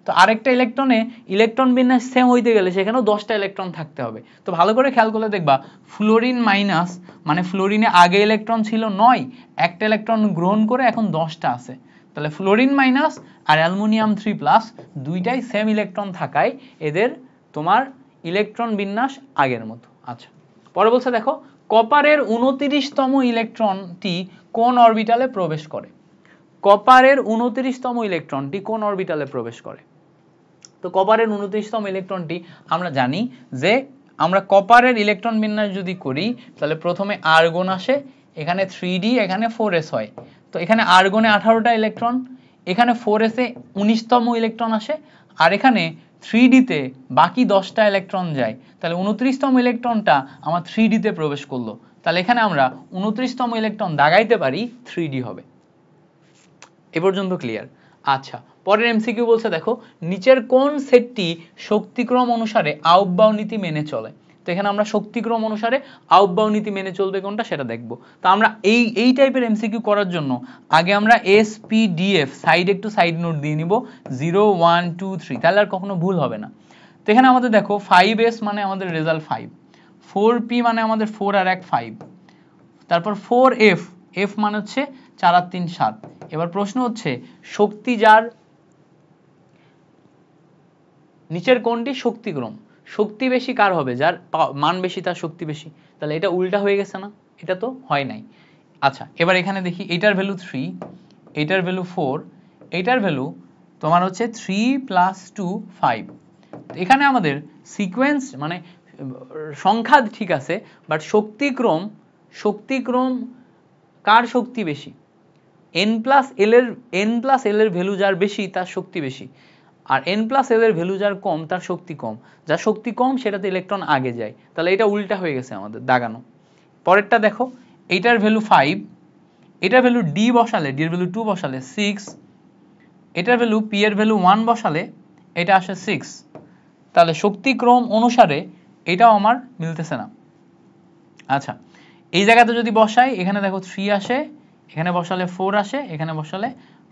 তো আরেকটা ইলেকট্রনে ইলেকট্রন বিন্যাস সেম হইতে গেলে সেখানেও 10টা ইলেকট্রন থাকতে হবে। তো ভালো করে খেয়াল করলে দেখবা ফ্লোরিন মাইনাস, মানে ফ্লোরিনে আগে ইলেকট্রন ছিল 9, একটা ইলেকট্রন গ্রহণ করে এখন 10টা আছে, তাহলে ফ্লোরিন মাইনাস আর অ্যালুমিনিয়াম 3+ দুইটাই সেম ইলেকট্রন থাকায় এদের তোমার ইলেকট্রন বিন্যাস আগের মতো। আচ্ছা পরে বলছে দেখো কপারের 29তম ইলেকট্রনটি কোন অরবিটালে প্রবেশ করে। কপারের 29তম ইলেকট্রনটি কোন অরবিটালে প্রবেশ করে। তো কপারের 29তম ইলেকট্রনটি আমরা জানি যে আমরা কপারের ইলেকট্রন বিন্যাস যদি করি, তাহলে প্রথমে আর্গন আসে, এখানে 3d, এখানে 4s হয়। তো এখানে আর্গনে 18টা ইলেকট্রন, এখানে 4s-এ 19তম ইলেকট্রন আসে, আর এখানে 3d-তে বাকি 10টা ইলেকট্রন যায়, তাহলে 29তম ইলেকট্রনটা আমার 3d-তে প্রবেশ করলো, তাহলে এখানে আমরা 29তম ইলেকট্রন দাগাইতে পারি 3d হবে। এ পর্যন্ত ক্লিয়ার? আচ্ছা পরের এমসিকিউ বলছে দেখো নিচের কোন সেটটি শক্তিক্রম অনুসারে আউটবাউ নীতি মেনে চলে। তো এখানে আমরা শক্তিক্রম অনুসারে আউটবাউ নীতি মেনে চলবে কোনটা সেটা দেখব। তো আমরা এই টাইপের এমসিকিউ করার জন্য আগে আমরা SPDF সাইড একটু সাইড নোট দিয়ে নিব, 0 1 2 3, তাহলে আর কখনো ভুল হবে না। তো এখানে আমাদের দেখো 5s মানে আমাদের রেজাল্ট 5, 4p মানে আমাদের 4 আর 1 5, তারপর 4f, f মানে হচ্ছে 4 আর 3 7। এবার প্রশ্ন হচ্ছে শক্তি যার নিচের কোনটি শক্তিক্রম, শক্তি বেশি কার হবে, যার মান বেশি তার শক্তি বেশি, তাহলে এটা উল্টা হয়ে গেছে না, এটা তো হয় নাই। আচ্ছা এবার এখানে দেখি এটার ভ্যালু 3, এটার ভ্যালু 4, এটার ভ্যালু তোমার হচ্ছে 3 + 2 5, এখানে আমাদের সিকোয়েন্স মানে সংখ্যা ঠিক আছে, বাট শক্তিক্রম কার শক্তি বেশি? n প্লাস এল এর ভ্যালু যার বেশি তার শক্তি বেশি, আর n প্লাস এল এর ভ্যালু যার কম তার শক্তি কম। যার শক্তি কম সেটাতে ইলেকট্রন আগে যায়, তাহলে এটা উল্টা হয়ে গেছে আমাদের দাগানো। পরেরটা দেখো, এইটার ভ্যালু 5, এটার ভ্যালু d বসালে, d এর ভ্যালু 2 বসালে 6, এটার ভ্যালু p এর ভ্যালু 1 বসালে এটা আসে 6। তাহলে শক্তিক্রম অনুসারে এটাও আমার মিলতেছে না। আচ্ছা, এই জায়গাতে যদি বসাই, এখানে দেখো 3 আসে, এখানে বসালে 4 আসে, এখানে বসালে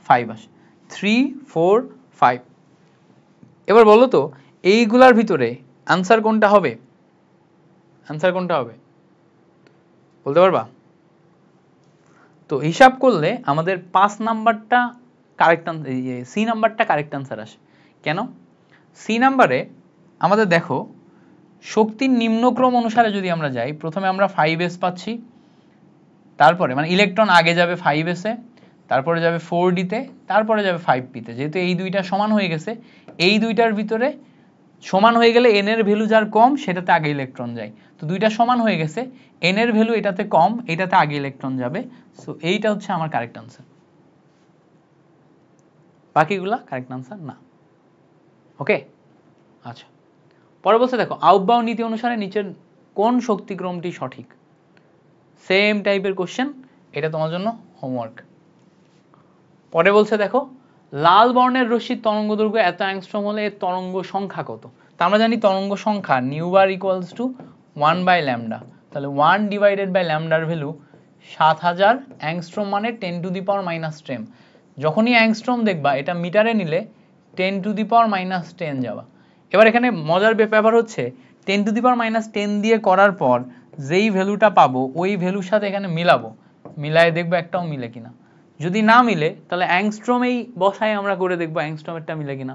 5 আসে, 3 4 5। এবার বলো তো এইগুলার ভিতরে আনসার কোনটা হবে? আনসার কোনটা হবে বলতে পারবা? তো হিসাব করলে আমাদের 5 নাম্বারটা কারেক্ট আনসার, সি নাম্বারটা কারেক্ট আনসার আসে। কেন? সি নাম্বারে আমাদের দেখো শক্তির নিম্নক্রম অনুসারে যদি আমরা যাই, প্রথমে আমরা 5s পাচ্ছি, তারপরে মানে ইলেকট্রন আগে যাবে 5s এ, তারপরে যাবে 4d তে, তারপরে যাবে 5p তে। যেহেতু এই দুইটা সমান হয়ে গেছে, এই দুইটার ভিতরে সমান হয়ে গেলে n এর ভ্যালু যার কম সেটাতে আগে ইলেকট্রন যায়। তো দুইটা সমান হয়ে গেছে, n এর ভ্যালু এটাতে কম, এটাতে আগে ইলেকট্রন যাবে। সো এইটা হচ্ছে আমার কারেক্ট আনসার, বাকিগুলা কারেক্ট আনসার না। ওকে, আচ্ছা পরে বলছে দেখো আউটবাউ নীতি অনুসারে নিচের কোন শক্তিক্রমটি সঠিক? সেম টাইপের কোশ্চেন, এটা তোমার জন্য হোমওয়ার্ক। পরে বলছে দেখো লাল বর্ণের রশ্মির তরঙ্গ দৈর্ঘ্য এত অ্যাংস্ট্রম হলে এর তরঙ্গ সংখ্যা কত? তা আমরা জানি তরঙ্গ সংখ্যা নিউ বার ইকুয়ালস টু 1/λ, তাহলে 1 ডিভাইডেড বাই ল্যামডার ভ্যালু 7000 অ্যাংস্ট্রম মানে 10⁻⁻10। যখনই অ্যাংস্ট্রম দেখবা এটা মিটারে নিলে 10⁻⁻10 যাবা। এবার এখানে মজার ব্যাপার হচ্ছে 10⁻⁻10 দিয়ে করার পর যেই ভ্যালুটা পাবো ওই ভ্যালুর সাথে এখানে মিলাবো, মিলায়ে দেখবো একটাও মিলে কিনা। যদি না মিলে তাহলে অ্যাংস্ট্রমেই বসায় আমরা করে দেখবো অ্যাংস্ট্রমেরটা মিলে কিনা।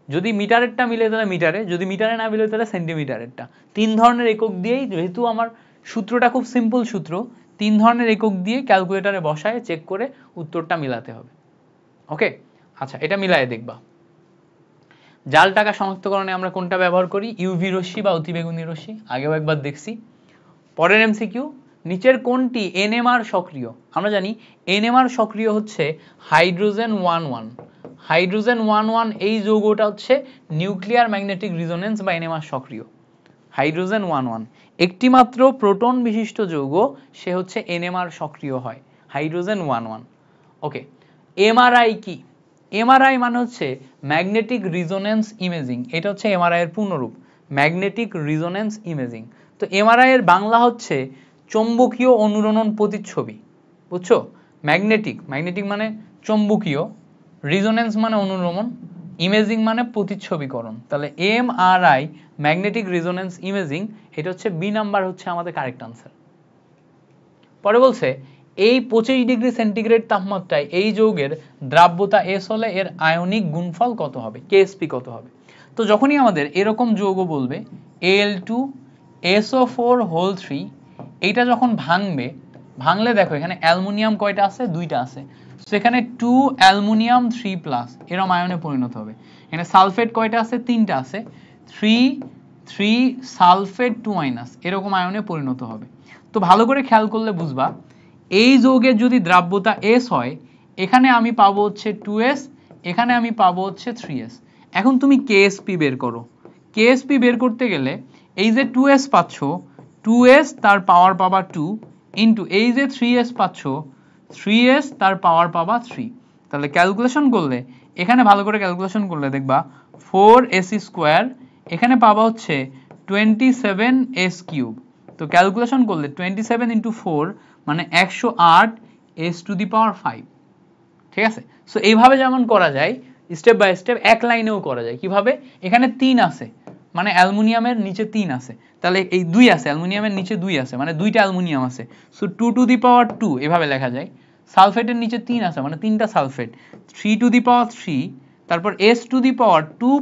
যদি মিটারেরটা মিলে তাহলে মিটারে, যদি মিটারে না মিলে তাহলে সেন্টিমিটারেরটা। 3 ধরনের একক দিয়েই, যেহেতু আমার সূত্রটা খুব সিম্পল সূত্র, 3 ধরনের একক দিয়ে ক্যালকুলেটরে বসায় চেক করে উত্তরটা মিলাতে হবে। ওকে, আচ্ছা এটা মিলায়ে দেখবা। জাল টাকা শনাক্তকরণে আমরা কোনটা ব্যবহার করি? ইউভি রশ্মি বা অতিবেগুনি রশ্মি, আগেও একবার দেখছি। পরের এমসিকিউ, নিচের কোনটি এনএমআর সক্রিয়? আমরা জানি এনএমআর সক্রিয় হচ্ছে হাইড্রোজেন 11। হাইড্রোজেন 11 এই যৌগটা হচ্ছে নিউক্লিয়ার ম্যাগনেটিক রিজোনেন্স বা এনএমআর সক্রিয়। হাইড্রোজেন 11 একটি মাত্র প্রোটন বিশিষ্ট যৌগ, সে হচ্ছে এনএমআর সক্রিয় হয়, হাইড্রোজেন 11। ওকে, এমআরআই কি? এমআরআই মানে হচ্ছে ম্যাগনেটিক রিজোনেন্স ইমেজিং, এটা হচ্ছে এমআরআই এর পূর্ণরূপ, ম্যাগনেটিক রিজোনেন্স ইমেজিং। তো এমআরআই এর বাংলা হচ্ছে চৌম্বকীয় অনুরণন প্রতিচ্ছবি, বুঝছো? ম্যাগনেটিক মানে চৌম্বকীয়, রিজোনেন্স মানে অনুরণন, ইমেজিং মানে প্রতিচ্ছবিকরণ। তাহলে এমআরআই ম্যাগনেটিক রিজোনেন্স ইমেজিং, এটা হচ্ছে বি নাম্বার হচ্ছে আমাদের কারেক্ট আনসার। পরে বলছে এই 25 ডিগ্রি সেন্টিগ্রেড তাপমাত্রায় এই যৌগের দ্রাব্যতা S হলে এর আয়নিক গুণফল কত হবে, KSP কত হবে? তো যখনই আমাদের এরকম যৌগ বলবে Al2SO4 এইটা যখন ভাঙলে দেখো এখানে অ্যালুমিনিয়াম কয়টা আছে? 2টা আছে। সো এখানে 2 অ্যালুমিনিয়াম 3+ এরকম আয়নে পরিণত হবে। এখানে সালফেট কয়টা আছে? 3টা আছে, 3 সালফেট 2- এরকম আয়নে পরিণত হবে। তো ভালো করে খেয়াল করলে বুঝবা এই যৌগের যদি দ্রাব্যতা S হয়, এখানে আমি পাবো হচ্ছে 2s, এখানে আমি পাবো হচ্ছে 3s। এখন তুমি KSP বের করো। KSP বের করতে গেলে এই যে 2s পাচ্ছ, 2s তার পাওয়ার পাবা 2 ইন্টু এই যে 3s পাচ্ছ, 3s তার পাওয়ার পাবা 3। তাহলে ক্যালকুলেশন করলে, এখানে ভালো করে ক্যালকুলেশন করলে দেখবা 4s², এখানে পাবা হচ্ছে 27s³। তো ক্যালকুলেশন করলে 27 × 4 মানে 108 s⁵। ঠিক আছে? সো এইভাবে যেমন করা যায় স্টেপ বাই স্টেপ, এক লাইনেও করা যায়। কিভাবে? এখানে 3 আছে মানে অ্যালুমিনিয়ামের নিচে 3 আছে, তাহলে এই 2 আছে, অ্যালুমিনিয়ামের নিচে 2 আছে মানে 2টা অ্যালুমিনিয়াম আছে। সো 2⁻², এভাবে লেখা যায়। সালফেটের নিচে 3 আছে মানে 3টা সালফেট, 3⁻3, তারপর s⁻2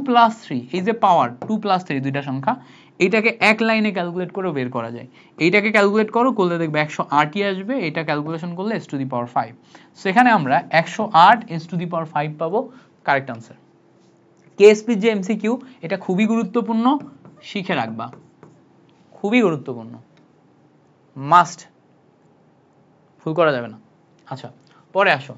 + 3, এই যে পাওয়ার 2 + 3 দুইটা সংখ্যা, এইটাকে এক লাইনে ক্যালকুলেট করে বের করা যায়। এইটাকে ক্যালকুলেট করলে দেখবে 108ই আসবে, এটা ক্যালকুলেশন করলে s⁵। সেখানে আমরা 108 s⁵ পাবো, কারেক্ট আনসার। কেএসপির যে এমসিকিউ এটা খুবই গুরুত্বপূর্ণ, শিখে রাখবা, খুবই গুরুত্বপূর্ণ, মাস্ট, ভুল করা যাবে না। আচ্ছা পরে আসো,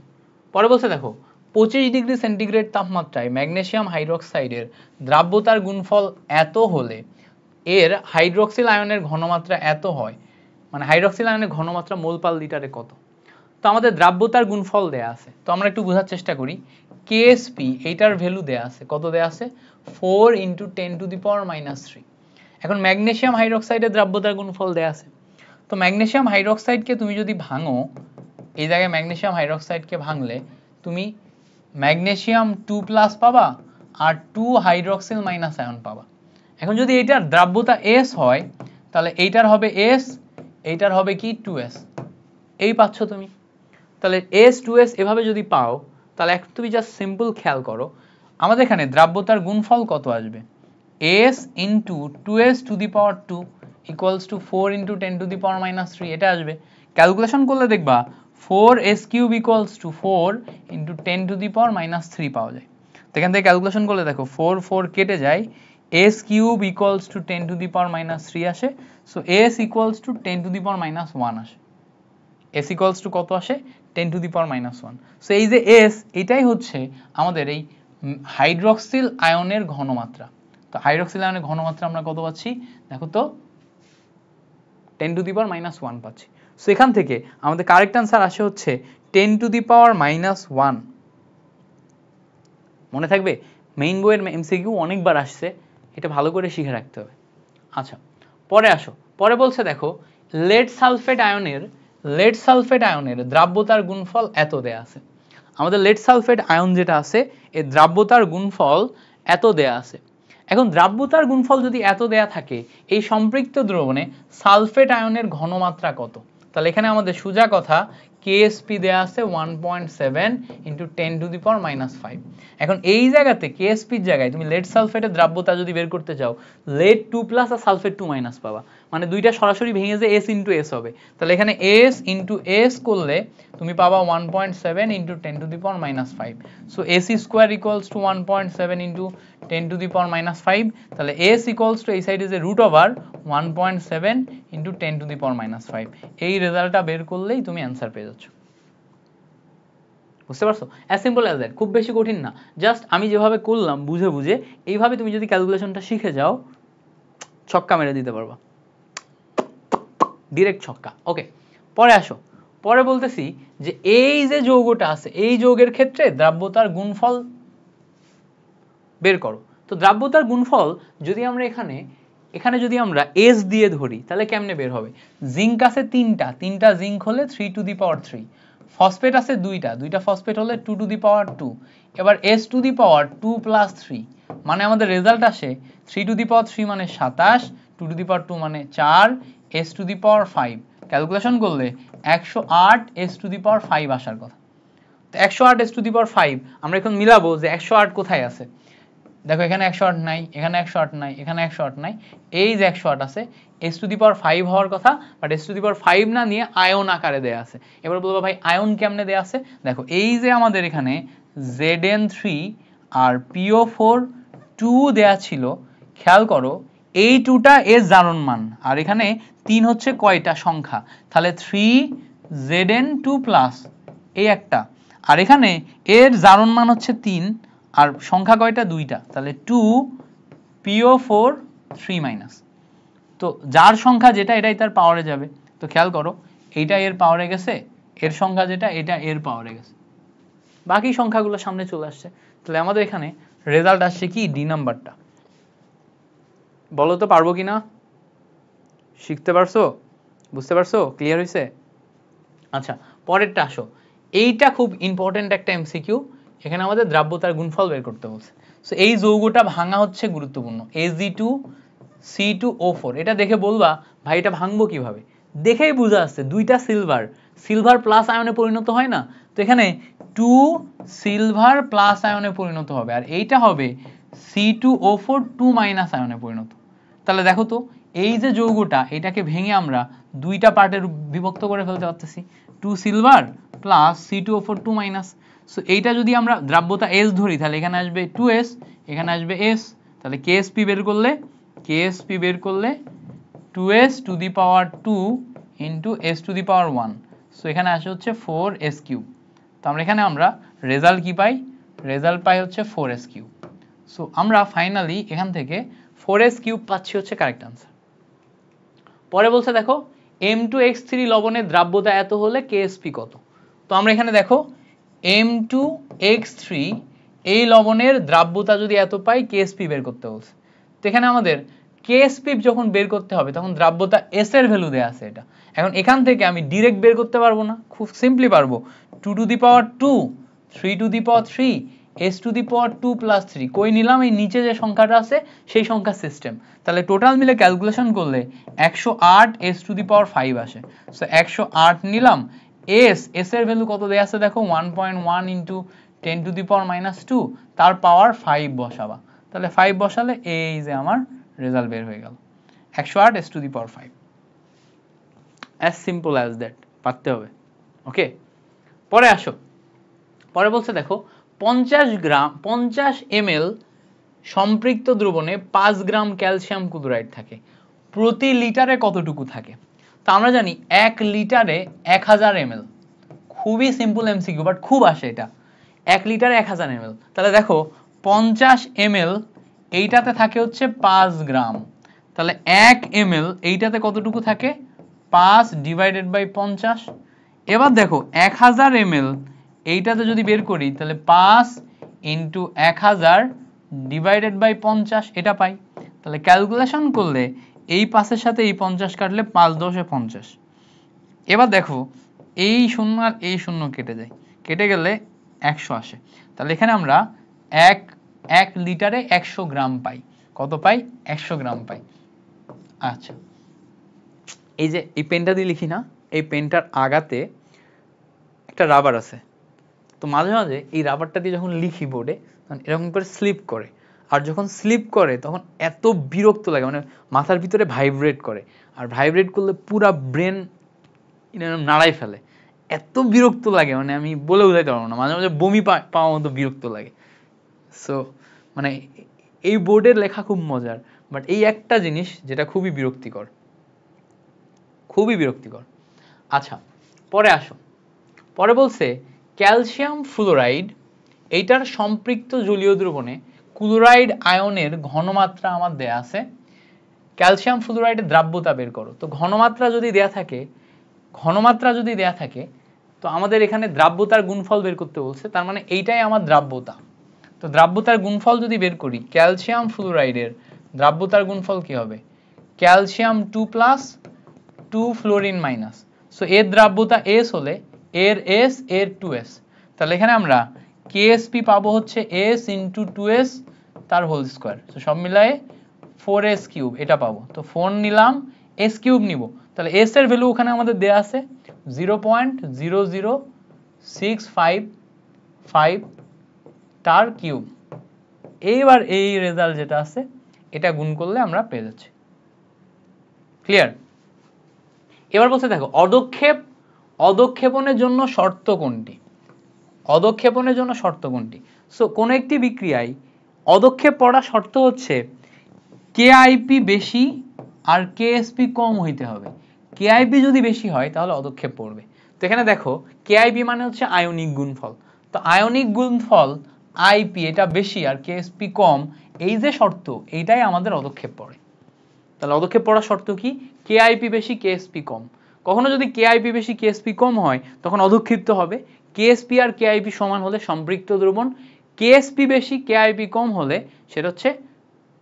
পরে বলছে দেখো 25 ডিগ্রি সেন্টিগ্রেড তাপমাত্রায় ম্যাগনেসিয়াম হাইড্রোক্সাইডের দ্রাব্যতার গুণফল এত হলে এর হাইড্রোক্সিল আয়নের ঘনমাত্রা এত হয়, মানে হাইড্রোক্সিল আয়নের ঘনমাত্রা মোল পার লিটারে কত। তো আমাদের দ্রাব্যতার গুণফল দেয়া আছে, তো আমরা একটু বোঝার চেষ্টা করি। কেএসপি এইটার ভ্যালু দেয়া আছে, কত দেয়া আছে 4 × 10⁻³ এখন ম্যাগনেসিয়াম হাইড্রোক্সাইডের দ্রাব্যতার গুণফল দেয়া আছে, তো ম্যাগনেসিয়াম হাইড্রোক্সাইডকে তুমি যদি ভাঙো, এই জায়গায় ম্যাগনেসিয়াম হাইড্রোক্সাইডকে ভাঙলে তুমি ম্যাগনেসিয়াম 2+ পাবা আর 2 হাইড্রোক্সিল মাইনাস আয়ন পাবা। এখন যদি এইটার দ্রাব্যতা S হয় তাহলে এইটার হবে S, এইটার হবে কি 2S, এই পাচ্ছ তুমি। তাহলে S 2S এভাবে যদি পাও তাহলে একটু তুমি জাস্ট সিম্পল খেয়াল করো, আমাদের এখানে দ্রাব্যতার গুণফল কত আসবে, S × 2S⁻² = 4 × 10⁻³ এটা আসবে। ক্যালকুলেশন করলে দেখবা 4S³ = 4 × 10⁻³ পাওয়া যায়। তো এখান থেকে ক্যালকুলেশন করলে দেখো 4 4 কেটে যায়, S³ = 10⁻³ আসে, সো S = 10⁻⁻1 আসে। S = কত আসে 10⁻⁻1। সো এই যে S এটাই হচ্ছে আমাদের এই হাইড্রোক্সিল আয়নের ঘনমাত্রা। তো হাইড্রোক্সিল আয়নের ঘনমাত্রা আমরা কত পাচ্ছি দেখো তো 10⁻⁻1 পাচ্ছি। সো এখান থেকে আমাদের কারেক্ট আনসার আসে হচ্ছে 10⁻⁻1। মনে থাকবে, মেইন বইয়ের এমসিকিউ অনেকবার আসছে, এটা ভালো করে শিখে রাখতে হবে। আচ্ছা পরে আসো, পরে বলছে দেখো লেড সালফেট আয়নের দ্রাব্যতার গুণফল এত দেয়া আছে। আমাদের লেড সালফেট আয়ন যেটা আছে এর দ্রাব্যতার গুণফল এত দেয়া আছে। এখন দ্রাব্যতার গুণফল যদি এত দেয়া থাকে, এই সম্পৃক্ত দ্রবণে সালফেট আয়নের ঘনমাত্রা কত, তাহলে এখানে আমাদের সোজা কথা কেএসপি দেয়া আছে 1.7 × 10⁻⁻5। এখন এই জায়গাতে কেএসপির জায়গায় তুমি লেড সালফেটের দ্রাব্যতা যদি বের করতে চাও, লেড 2+ আর সালফেট 2- পাবা, মানে দুইটা সরাসরি ভেঙে যে S × S হবে, তাহলে এখানে S × S করলে তুমি পাবা 1.7 × 10⁻⁻5। সো S² = 1.7 × 10⁻⁻5, তাহলে S = এই সাইডে যে √1.7 × 10⁻⁻5। এই রেজাল্টটা বের করলেই তুমি অ্যান্সার পেয়ে যাচ্ছ। বুঝতে পারছো? অ্যাজ সিম্পল অ্যাজ দ্যাট, খুব বেশি কঠিন না, জাস্ট আমি যেভাবে করলাম বুঝে বুঝে এইভাবে তুমি যদি ক্যালকুলেশনটা শিখে যাও, ছক্কা মেরে দিতে পারবা, ডিরেক্ট ছক্কা। ওকে পরে আসো, পরে বলতেছি যে এই যে যৌগটা আছে এই যৌগের ক্ষেত্রে দ্রাব্যতার গুণফল বের করো। তো দ্রাব্যতার গুণফল যদি আমরা এখানে যদি আমরা S দিয়ে ধরি তাহলে কেমনে বের হবে, জিঙ্ক আছে তিনটা জিঙ্ক হলে 3⁻3, ফসফেট আছে দুইটা ফসফেট হলে 2⁻2, এবার S⁻2 + 3 মানে আমাদের রেজাল্ট আসে 3⁻3 মানে 27, 2⁻2 মানে 4, S⁵ ক্যালকুলেশন করলে 108 S⁵ আসার কথা। তো 108 S⁵ আমরা এখন মিলাবো যে 108 কোথায় আছে, দেখো এখানে 108 নাই, এখানে 108 নাই, এখানে 108 নাই, এই যে 108 আছে S⁵ হওয়ার কথা, বাট S⁵ না নিয়ে আয়ন আকারে দেয়া আছে। এবার বলবো ভাই আয়ন কেমনে দেয়া আছে, দেখো এই যে আমাদের এখানে Zn3 আর PO4 2 দেয়া ছিল, খেয়াল করো এই 2টা এর জারণ মান, আর এখানে 3 হচ্ছে কয়টা সংখ্যা, তাহলে 3Zn2+, এই একটা, আর এখানে এর জারণ মান হচ্ছে 3 আর সংখ্যা কয়টা দুইটা, তাহলে 2PO4 3-। তো যার সংখ্যা যেটা এটাই তার পাওয়ারে যাবে। তো খেয়াল করো এইটা এর পাওয়ারে গেছে, এর সংখ্যা যেটা এটা এর পাওয়ারে গেছে, বাকি সংখ্যাগুলো সামনে চলে আসছে। তাহলে আমাদের এখানে রেজাল্ট আসছে কি ডি নাম্বারটা। বলো তো পারবো কিনা, শিখতে পারছো, বুঝতে পারছো, ক্লিয়ার হয়েছে? আচ্ছা পরেরটা আসো, এইটা খুব ইম্পর্টেন্ট একটা এমসিকিউ, এখানে আমাদের দ্রাব্যতার গুণফল বের করতে বলছে। সো এই যৌগটা ভাঙা হচ্ছে গুরুত্বপূর্ণ, Ag2C2O4, এটা দেখে বলবা ভাই এটা ভাঙবো কিভাবে, দেখেই বোঝা যাচ্ছে দুইটা সিলভার প্লাস আয়নে পরিণত হয় না, তো এখানে 2 সিলভার প্লাস আয়নে পরিণত হবে, আর এইটা হবে C2O4 2- আয়নে পরিণত। তাহলে দেখো তো এই যে যৌগটা এটাকে ভেঙে আমরা দুইটা পার্টে বিভক্ত করে ফেলতে পারতেছি, 2 সিলভার প্লাস C2O4 2-। সো এইটা যদি আমরা দ্রাব্যতা S ধরি তাহলে এখানে আসবে 2S, এখানে আসবে s, তাহলে KSP বের করলে 2s two the power 2 into s two the power 1, so এখানে আসে হচ্ছে 4s কিউব। তো আমরা রেজাল্ট কি পাই? রেজাল্ট পাই হচ্ছে 4s কিউব। সো আমরা ফাইনালি এখান থেকে 4s কিউব পাচ্ছি হচ্ছে কারেক্ট আনসার। পরে বলছে দেখো M2X3 লবণের দ্রাব্যতা এত হলে KSP কত? তো আমরা এখানে দেখো M2X3 এই লবণের দ্রাব্যতা যদি এত পাই, KSP বের করতে বলছে। তো এখানে আমাদের KSP যখন বের করতে হবে তখন দ্রাব্যতা S এর ভ্যালু দেয়া আছে এটা। এখন এখান থেকে আমি ডাইরেক্ট বের করতে পারবো না, খুব সিম্পলি পারবো 2 two the power 2, 3 two the power 3, s two the power 2 plus 3, কই নিলাম এই নিচে যে সংখ্যাটা আছে সেই সংখ্যার সিস্টেম। তাহলে টোটাল মিলে ক্যালকুলেশন করলে 108 s টু দি পাওয়ার 5 আসে। সো 108 নিলাম, s এর ভ্যালু কত দেয়া আছে দেখো 1.1 ইন্টু 10 টু দি পাওয়ার -2, তার পাওয়ার 5 বসাবা। তাহলে 5 বসালে এই যে আমার রেজাল্ট বের হয়ে গেল 108 s two the power 5। As simple as that, পারতে হবে। ওকে, পরে আসো। পরে বলছে দেখো 50 ml সম্পৃক্ত দ্রবণে 5 গ্রাম ক্যালসিয়াম ক্লোরাইড থাকে, প্রতি লিটারে কতটুকু থাকে? তো আমরা জানি 1 লিটারে 1000 ml, খুবই সিম্পল এমসিকিউ বাট খুব আসে এটা। 1 লিটারে 1000 ml, তাহলে দেখো 50 ml এইটাতে থাকে হচ্ছে 5 গ্রাম, তাহলে 1 ml এইটাতে কতটুকু থাকে? 5 ডিভাইডেড বাই 50। এবার দেখো 1000 ml এইটাতে যদি বের করি তাহলে 5 ইন্টু 1000 ডিভাইডেড বাই 50 এটা পাই। তাহলে ক্যালকুলেশন করলে এই 5-এর সাথে এই 50 কাটলে 5 10 50। এবার দেখো এই শূন্য আর এই শূন্য কেটে যায়, কেটে গেলে 100 আসে। তাহলে এখানে আমরা 1 লিটারে 100 গ্রাম পাই। কত পাই? 100 গ্রাম পাই। আচ্ছা, এই যে এই পেনটা দিয়ে লিখি না, এই পেনটার আগাতে একটা রাবার আছে, তো মাঝে মাঝে এই রাবারটা দিয়ে যখন লিখি বোর্ডে তখন এরকম করে স্লিপ করে, আর যখন স্লিপ করে তখন এত বিরক্ত লাগে, মানে মাথার ভিতরে ভাইব্রেট করে, আর ভাইব্রেট করলে পুরা ব্রেন নাড়াই ফেলে, এত বিরক্ত লাগে মানে আমি বলে বোঝাইতে পারবো না, মাঝে মাঝে বমি পাওয়ার মতো বিরক্ত লাগে। সো মানে এই বোর্ডের লেখা খুব মজার, বাট এই একটা জিনিস যেটা খুবই বিরক্তিকর, খুবই বিরক্তিকর। আচ্ছা, পরে আসো। পরে বলছে ক্যালসিয়াম ফ্লোরাইড এইটার সম্পৃক্ত জলীয় দ্রবণে ক্লোরাইড আয়নের ঘনমাত্রা আমার দেয়া আছে, ক্যালসিয়াম ফ্লোরাইডের দ্রাব্যতা বের করো। তো ঘনমাত্রা যদি দেয়া থাকে তো আমাদের এখানে দ্রাব্যতার গুণফল বের করতে বলছে, তার মানে এইটাই আমার দ্রাব্যতা। তো দ্রাব্যতার গুণফল যদি বের করি, ক্যালসিয়াম ফ্লোরাইডের দ্রাব্যতার গুণফল কি হবে? Calcium 2 plus 2 fluorine minus, so এর দ্রাব্যতা s হলে এর s এর 2s, তাহলে এখানে আমরা KSP পাবো হচ্ছে s ইন্টু 2s তার হোল স্কোয়ার, তো সব মিলায়ে 4s কিউব এটা পাবো। তো 4 নিলাম, s কিউব নিব, তাহলে s এর ভ্যালু ওখানে আমাদের দেয়া আছে 0.00655 তার কিউব। এইবার এই রেজাল্ট যেটা আছে এটা গুণ করলে আমরা পেয়ে যাচ্ছি। ক্লিয়ার? এবার বলছে দেখো অদক্ষেপণের জন্য শর্ত কোনটি? অদক্ষেপণের জন্য শর্ত কোনটি? সো কোন একটি বিক্রিয়ায় অদক্ষেপ পড়া শর্ত হচ্ছে KIP বেশি আর KSP কম হইতে হবে। KIP যদি বেশি হয় তাহলে অদক্ষেপ পড়বে। তো এখানে দেখো KIP মানে হচ্ছে আয়নিক গুণফল, তো আয়নিক গুণফল IP এটা বেশি আর KSP কম, এই যে শর্ত এইটাই আমাদের অদক্ষেপ পড়ে। তাহলে অদক্ষেপ পড়ার শর্ত কি? KIP বেশি KSP কম। কখনো যদি KIP বেশি KSP কম হয় তখন অদক্ষিপ্ত হবে, KSP আর KIP সমান হলে সম্পৃক্ত দ্রবণ, KSP বেশি KIP কম হলে সেটা হচ্ছে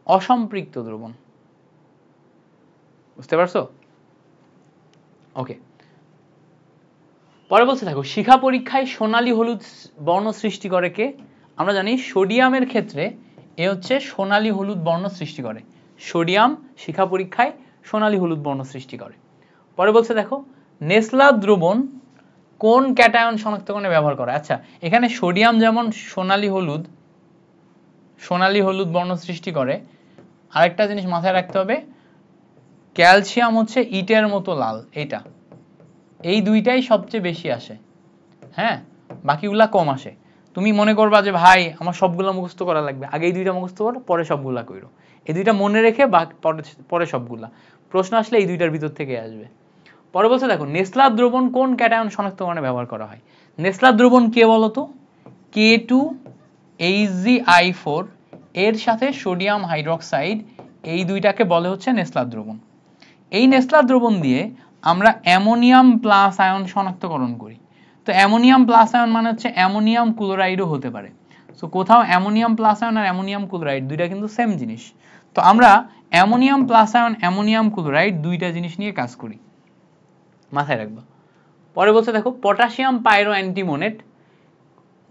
অসম্পৃক্ত দ্রবণ। বুঝতে পারছো? ওকে, পরে বলছে দেখো শিখা পরীক্ষায় সোনালী হলুদ বর্ণ সৃষ্টি করে কে? আমরা জানি সোডিয়ামের ক্ষেত্রে এ হচ্ছে সোনালী হলুদ বর্ণ সৃষ্টি করে, সোডিয়াম শিখা পরীক্ষায় সোনালী হলুদ বর্ণ সৃষ্টি করে। পরে বলছে দেখো নেসলা দ্রবণ কোন ক্যাটায়ন শনাক্তকরণে ব্যবহার করে? আচ্ছা, এখানে সোডিয়াম যেমন সোনালী হলুদ বর্ণ সৃষ্টি করে, আরেকটা জিনিস মাথায় রাখতে হবে, ক্যালসিয়াম হচ্ছে ইটের মতো লাল, এটা এই দুইটাই সবচেয়ে বেশি আসে, হ্যাঁ বাকিগুলা কম আসে। তুমি মনে করবা যে ভাই আমার সবগুলা মুখস্থ করা লাগবে, আগে এই দুইটা মুখস্থ করো, পরে সবগুলা কইরো। এই দুইটা মনে রেখে পরে সবগুলা প্রশ্ন আসলে এই দুইটার ভিতর থেকে আসবে। পরে বলছে দেখো নেসলার দ্রবণ কোন ক্যাটায়ন শনাক্তকরণে ব্যবহার করা হয়? নেসলার দ্রবণ কে বলতো? K2HgI4 এর সাথে সোডিয়াম হাইড্রোক্সাইড, এই দুইটাকে বলে হচ্ছে নেসলার দ্রবণ। এই নেসলার দ্রবণ দিয়ে আমরা অ্যামোনিয়াম প্লাস আয়ন শনাক্তকরণ করি। তো অ্যামোনিয়াম প্লাস আয়ন মানে হচ্ছে অ্যামোনিয়াম ক্লোরাইডও হতে পারে। সো কোথাও অ্যামোনিয়াম প্লাস আয়ন আর অ্যামোনিয়াম ক্লোরাইড দুইটা কিন্তু সেম জিনিস। তো আমরা ammonium plus ion ammonium chloride দুইটা জিনিস নিয়ে কাজ করি, মাথায় রাখবা। পরে বলছে দেখো পটাশিয়াম পাইরো অ্যান্টিমোনেট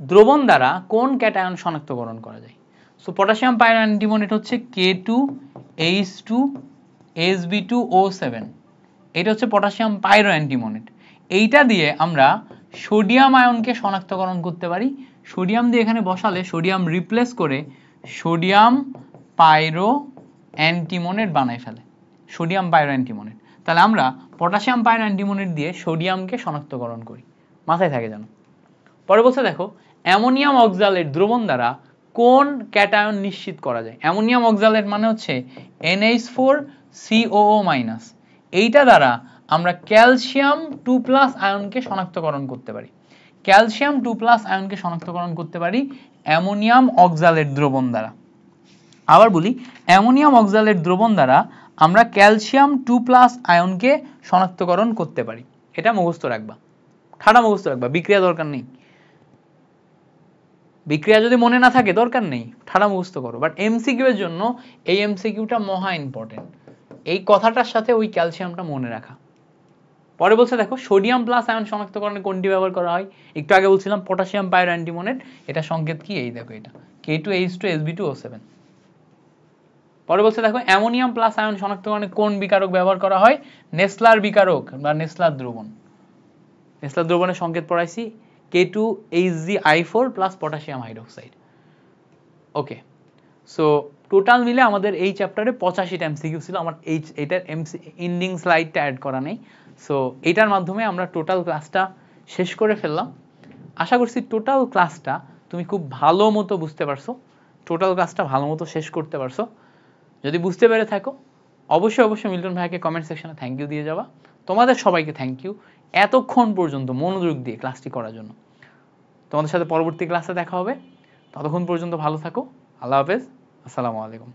দ্রবণ দ্বারা কোন ক্যাটায়ন শনাক্তকরণ করা যায়? সো পটাশিয়াম পাইরো অ্যান্টিমোনেট হচ্ছে K2H2SB2O7, এটা হচ্ছে পটাশিয়াম পাইরো অ্যান্টিমোনেট। এইটা দিয়ে আমরা সোডিয়াম আয়নকে শনাক্তকরণ করতে পারি। সোডিয়াম দিয়ে এখানে বসালে সোডিয়াম রিপ্লেস করে সোডিয়াম পাইরো অ্যান্টিমোনেট বানাই ফেলে, সোডিয়াম পাইরো অ্যান্টিমোনেট। তাহলে আমরা পটাশিয়াম পাইরো অ্যান্টিমোনেট দিয়ে সোডিয়ামকে শনাক্তকরণ করি, মাথায় থাকে যেন। পরে বলছে দেখো অ্যামোনিয়াম অক্সালেট দ্রবণ দ্বারা কোন ক্যাটায়ন নিশ্চিত করা যায়? অ্যামোনিয়াম অক্সালেট মানে হচ্ছে NH4COO-। এইটা দ্বারা আমরা ক্যালসিয়াম 2+ আয়নকে শনাক্তকরণ করতে পারি। ক্যালসিয়াম 2+ আয়নকে শনাক্তকরণ করতে পারি অ্যামোনিয়াম অক্সালেট দ্রবণ দ্বারা। আবার বলি, অ্যামোনিয়াম অক্সালেট দ্রবণ দ্বারা আমরা ক্যালসিয়াম 2+ আয়নকে শনাক্তকরণ করতে পারি। এটা মুখস্থ রাখবা, ঠাডা মুখস্থ রাখবা, বিক্রিয়া দরকার নেই। বিক্রিয়া যদি মনে না থাকে দরকার নেই, ঠাডা মুখস্থ করো। বাট এমসিকিউ এর জন্য এই এমসিকিউটা মহা ইম্পর্টেন্ট, এই কথাটার সাথে ওই ক্যালসিয়ামটা মনে রাখা। পরে বলছে দেখো সোডিয়াম প্লাস আয়ন শনাক্তকরণে কোনটি ব্যবহার করা হয়? একটু আগে বলছিলাম পটাশিয়াম পাইরো অ্যান্টিমোনেট, এটা সংকেত কি? এই দেখো এটা K2H2SB2O7। পরে বলছে দেখো অ্যামোনিয়াম প্লাস আয়ন শনাক্তকরণে কোন বিকারক ব্যবহার করা হয়? নেসলার বিকারক বা নেসলার দ্রবণ। নেসলার দ্রবণের সংকেত পড়াইছি K2HgI4 প্লাস পটাশিয়াম হাইড্রোক্সাইড। ওকে, সো টোটাল মিলে আমাদের এই চ্যাপ্টারে 85টা এমসিকিউ ছিল। আমার এইটার এন্ডিং স্লাইডটা অ্যাড করা নেই। সো এইটার মাধ্যমে আমরা টোটাল ক্লাসটা শেষ করে ফেললাম। আশা করছি টোটাল ক্লাসটা তুমি খুব ভালো মতো বুঝতে পারছো, টোটাল ক্লাসটা ভালো মতো শেষ করতে পারছো। যদি বুঝতে পেরে থাকো অবশ্যই মিল্টন ভাইকে কমেন্ট সেকশনে থ্যাংক ইউ দিয়ে যাবা। তোমাদের সবাইকে থ্যাংক ইউ এতক্ষণ পর্যন্ত মনোযোগ দিয়ে ক্লাসটি করার জন্য। তোমাদের সাথে পরবর্তী ক্লাসে দেখা হবে, ততক্ষণ পর্যন্ত ভালো থাকো। আল্লাহ হাফেজ, আসসালামু আলাইকুম।